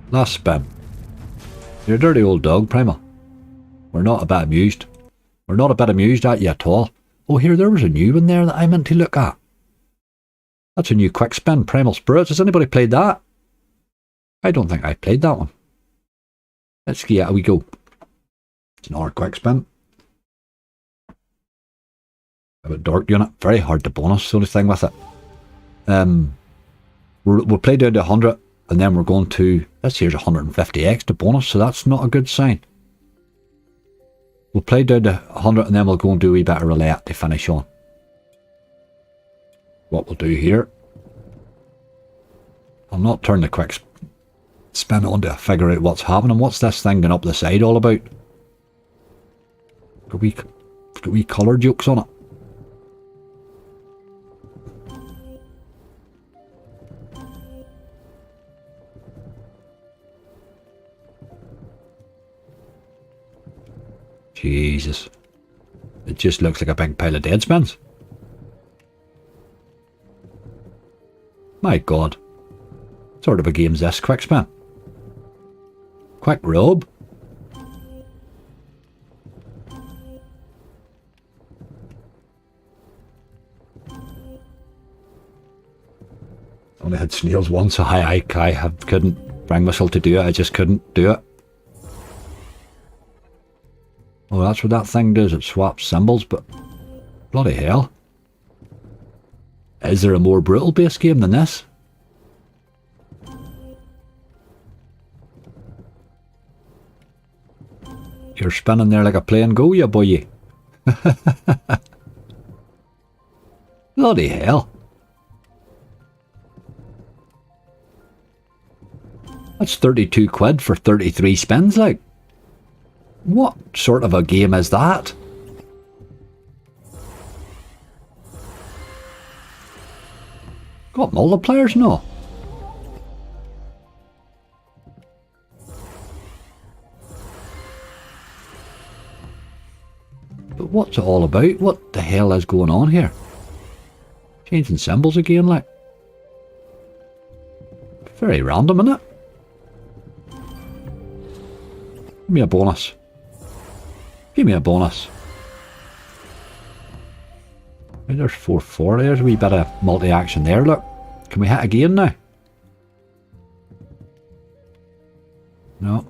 Last spin. You're a dirty old dog, Primal. We're not a bit amused. We're not a bit amused at you at all. Oh, here, there was a new one there that I meant to look at. That's a new quick spin, Primal Spirits. Has anybody played that? I don't think I played that one. Let's see how we go. It's another quick spin. A bit dark unit. Very hard to bonus, the only thing with it. We'll play down to 100. And then we're going to, this here's 150x to bonus, so that's not a good sign. We'll play down to 100 and then we'll go and do a wee bit of roulette to finish on. What we'll do here, I'll not turn the quick spin on to figure out what's happening. What's this thing going up the side all about? Got wee colour jokes on it. Jesus. It just looks like a big pile of dead spins. My God. What sort of a game's this? Quick spin. Quick rub. Only had snails once, so I couldn't bring myself to do it. I just couldn't do it. Oh, that's what that thing does. It swaps symbols, but bloody hell. Is there a more brutal base game than this? You're spinning there like a plane go, you boy. Bloody hell. That's 32 quid for 33 spins, like. What sort of a game is that? Got multipliers? No. But what's it all about? What the hell is going on here? Changing symbols again, like. Very random, isn't it? Give me a bonus. Give me a bonus. There's 4-4. There's a wee bit of multi-action there, look. Can we hit again now? No.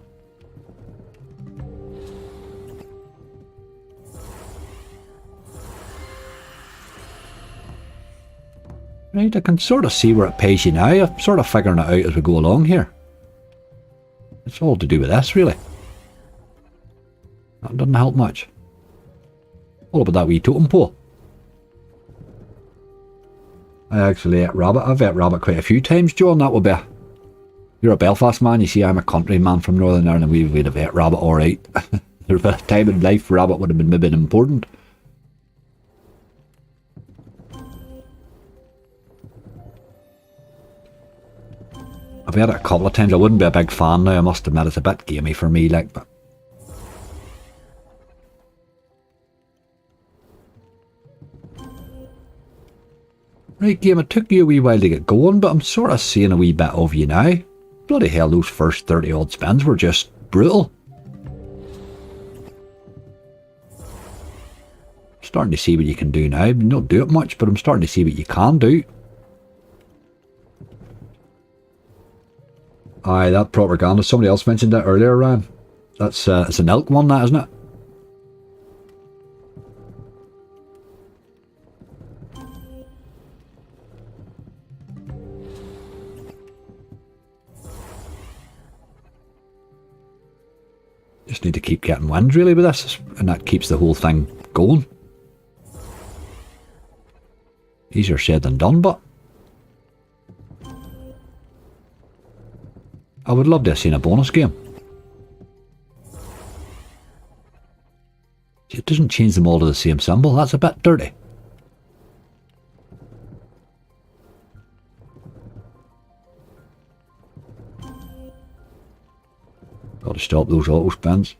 Right, I can sort of see where it pays you now. I'm sort of figuring it out as we go along here. It's all to do with this, really. That doesn't help much. What about that wee totem pole? I actually ate rabbit. I've ate rabbit quite a few times, John. That would be You're a Belfast man. You see, I'm a country man from Northern Ireland. We'd have ate rabbit alright. There's a time in life rabbit would have been maybe important. I've had it a couple of times. I wouldn't be a big fan now, I must admit. It's a bit gamey for me, like, but... Right, game, it took you a wee while to get going, but I'm sort of seeing a wee bit of you now. Bloody hell, those first 30 odd spins were just brutal. Starting to see what you can do now. Not do it much, but I'm starting to see what you can do. Aye, that propaganda. Somebody else mentioned that earlier, Ryan. That's it's an elk one, that, isn't it? Just need to keep getting wins, really, with this, and that keeps the whole thing going. Easier said than done, but I would love to have seen a bonus game. It doesn't change them all to the same symbol. That's a bit dirty. Got to stop those auto spins.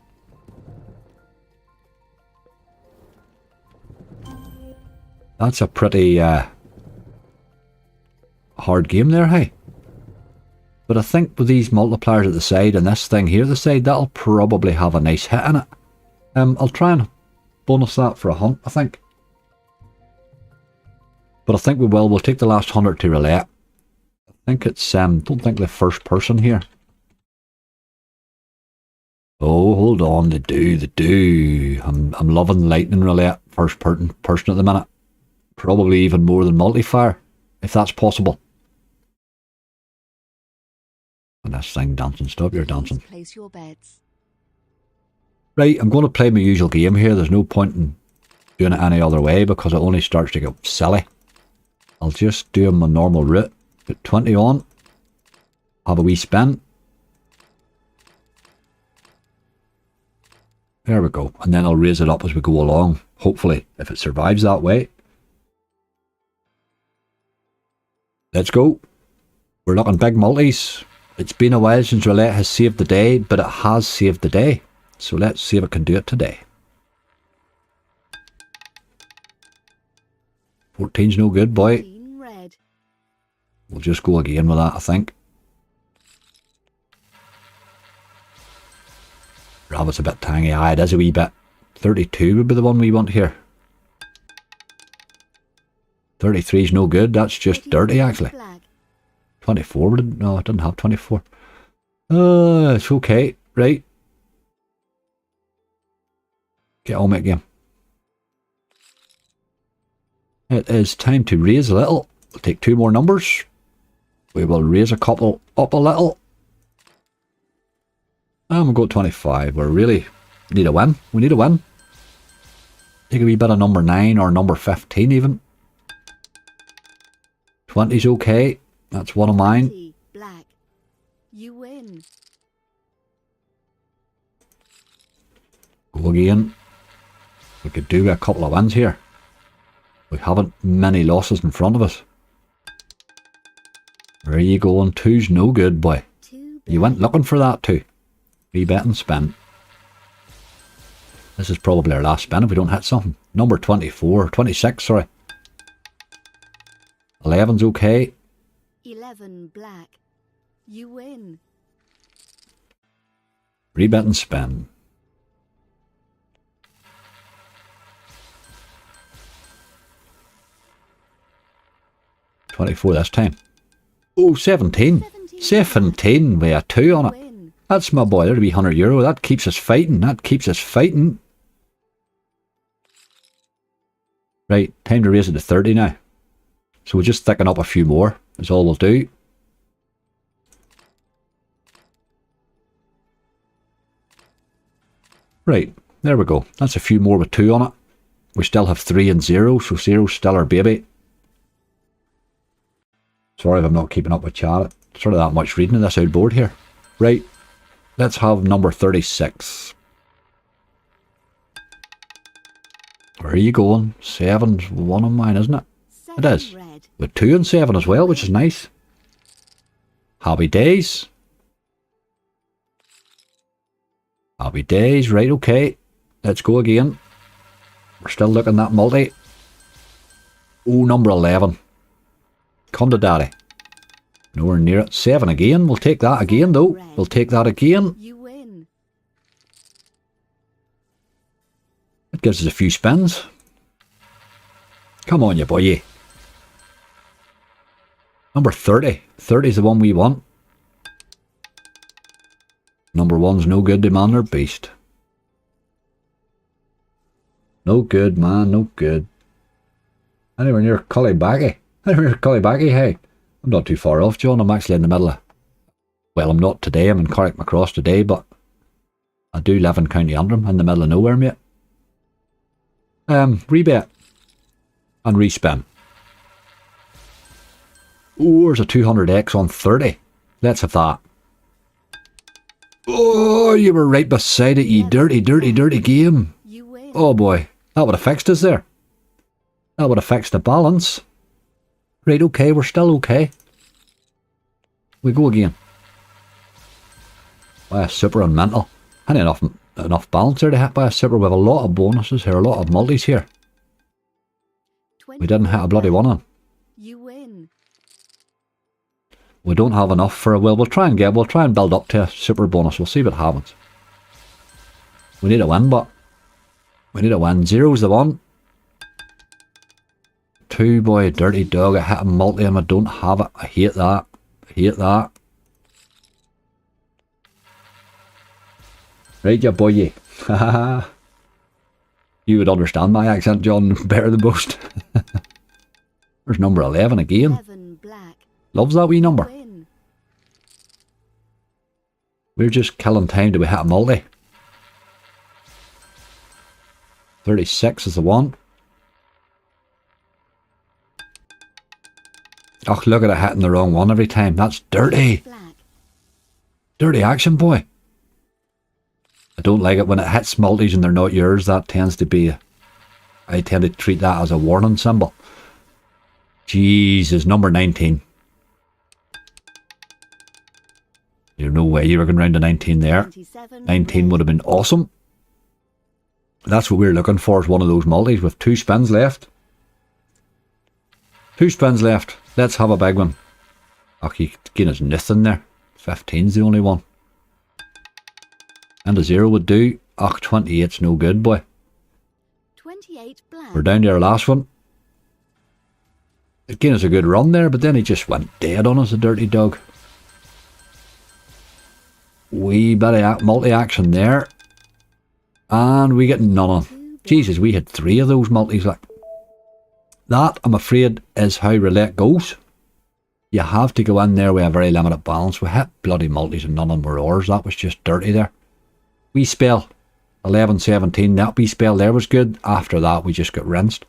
That's a pretty hard game there, hey? But I think with these multipliers at the side and this thing here at the side, that'll probably have a nice hit in it. I'll try and bonus that for a hunt, I think. But I think we will. We'll take the last 100 to relay it. I think it's, don't think the first person here. Oh, hold on, the do. I'm loving lightning roulette, first person at the minute. Probably even more than multi-fire, if that's possible. And this thing dancing, stop your dancing. Place your bets. Right, I'm going to play my usual game here. There's no point in doing it any other way because it only starts to get silly. I'll just do my normal route. Put 20 on. Have a wee spin. There we go. And then I'll raise it up as we go along. Hopefully, if it survives that way. Let's go. We're looking big multis. It's been a while since roulette has saved the day, but it has saved the day. So let's see if it can do it today. 14's no good, boy. 14 red. We'll just go again with that, I think. Rabbit's a bit tangy. Aye, it is a wee bit. 32 would be the one we want here. 33's no good. That's just dirty, actually. Black. 24, no, it didn't have 24. It's okay. Right. Get on with it again. It is time to raise a little. We'll take 2 more numbers. We will raise a couple up a little. And we'll go 25. We really need a win. We need a win. Take a wee bit of number 9 or number 15 even. 20's okay. That's one of mine. 20 black. You win. Go again. We could do a couple of wins here. We haven't many losses in front of us. Where are you going? 2's no good, boy. 2 You went looking for that too. Rebet and spin. This is probably our last spin if we don't hit something. Number 24, 26, sorry. 11's okay. 11 black. You win. Rebet and spin. $24 this time. Oh, 17. 17 with a 2 on it. Win. That's my boy. There'll be €100. That keeps us fighting. That keeps us fighting. Right, time to raise it to 30 now. So we'll just thicken up a few more. That's all we'll do. Right, there we go. That's a few more with 2 on it. We still have 3 and 0, so 0's still our baby. Sorry if I'm not keeping up with chat. It's sort of that much reading of this old board here. Right, let's have number 36. Where are you going? 7's one of mine, isn't it? 7 It is. red. With 2 and 7 as well, which is nice. Happy days. Happy days, right, okay. Let's go again. We're still looking at multi. Oh, number 11. Come to daddy. Nowhere near it. 7 again. We'll take that again, though. We'll take that again. You win. It gives us a few spins. Come on, you boy. Number 30. 30's the one we want. Number 1's no good, the man or beast. No good, man, no good. Anywhere near Cullybacky. Anywhere near Cullybacky, hey. I'm not too far off, John. I'm actually in the middle of... Well, I'm not today. I'm in Carrickmacross today, but... I do live in County Antrim, in the middle of nowhere, mate. Rebet. And respin. Oh, there's a 200x on 30. Let's have that. Oh, you were right beside it, you dirty, dirty, dirty game. You win. Oh boy, that would have fixed us there. That would have fixed the balance. Right, okay, we're still okay. We go again. By a super and mental. I need enough balance there to hit by a super. We have a lot of bonuses here, a lot of multis here. We didn't hit a bloody one on. You win. We don't have enough for a... Well, we'll try and build up to a super bonus. We'll see what happens. We need a win, but... We need a win. 0's the one. 2, boy, dirty dog. I hit a multi and I don't have it. I hate that. I hate that. Right, ya boy. You would understand my accent, John, better than most. There's number 11 again. 11 black. Loves that wee number. Win. We're just killing time till we hit a multi. 36 is the one. Oh, look at it hitting the wrong one every time. That's dirty. Black. Dirty action, boy. I don't like it when it hits multis and they're not yours. That tends to be... I tend to treat that as a warning symbol. Jesus, number 19. There's no way you were going round to 19 there. 27 19 red. would have been awesome. That's what we're looking for, is one of those multis with 2 spins left. 2 spins left. Let's have a big one. Okay, again, there's nothing there. 15's the only one. And a 0 would do. 28's no good, boy. 28 black. We're down to our last one. Again, it's a good run there, but then he just went dead on us, a dirty dog. Wee bit of multi-action there. And we get none on. Jesus, we had 3 of those multis. Like that, I'm afraid, is how roulette goes. You have to go in there with a very limited balance. We hit bloody multis and none of them were ours. That was just dirty there. Wee spell, 11-17. That wee spell there was good. After that, we just got rinsed.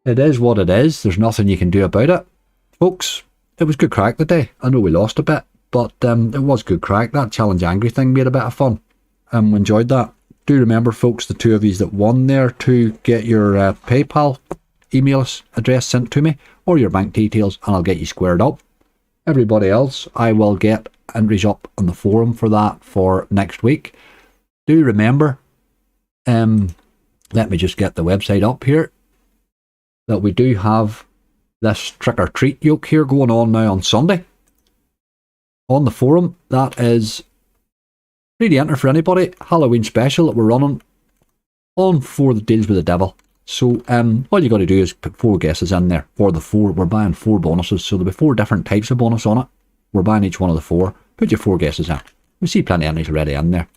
It is what it is. There's nothing you can do about it. Folks, it was good crack today. I know we lost a bit, but it was good crack. That challenge angry thing made a bit of fun. We enjoyed that. Do remember, folks, the 2 of you that won there, to get your PayPal email address sent to me or your bank details, and I'll get you squared up. Everybody else, I will get entries up on the forum for that for next week. Do remember, let me just get the website up here, that we do have this trick or treat yoke here going on now on Sunday on the forum. That is free to enter for anybody. Halloween special that we're running on for the Deals with the Devil. So all you got to do is put 4 guesses in there for the 4. We're buying 4 bonuses, so there'll be 4 different types of bonus on it. We're buying each one of the 4. Put your 4 guesses in. We see plenty of entries already in there.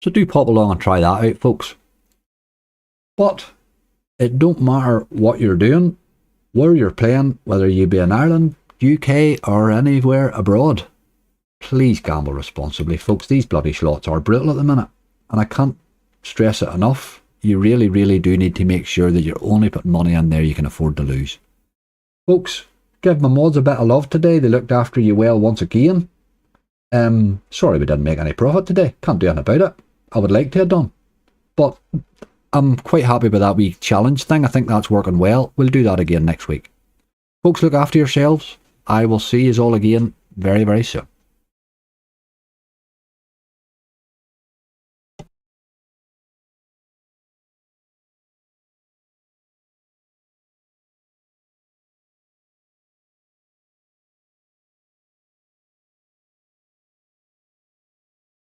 So do pop along and try that out, folks. But it don't matter what you're doing, where you're playing, whether you be in Ireland, UK or anywhere abroad. Please gamble responsibly, folks. These bloody slots are brutal at the minute, and I can't stress it enough. You really, really do need to make sure that you're only putting money in there you can afford to lose. Folks, give my mods a bit of love today. They looked after you well once again. Sorry we didn't make any profit today. Can't do anything about it. I would like to have done, but I'm quite happy with that wee challenge thing. I think that's working well. We'll do that again next week. Folks, look after yourselves. I will see you all again very, very soon.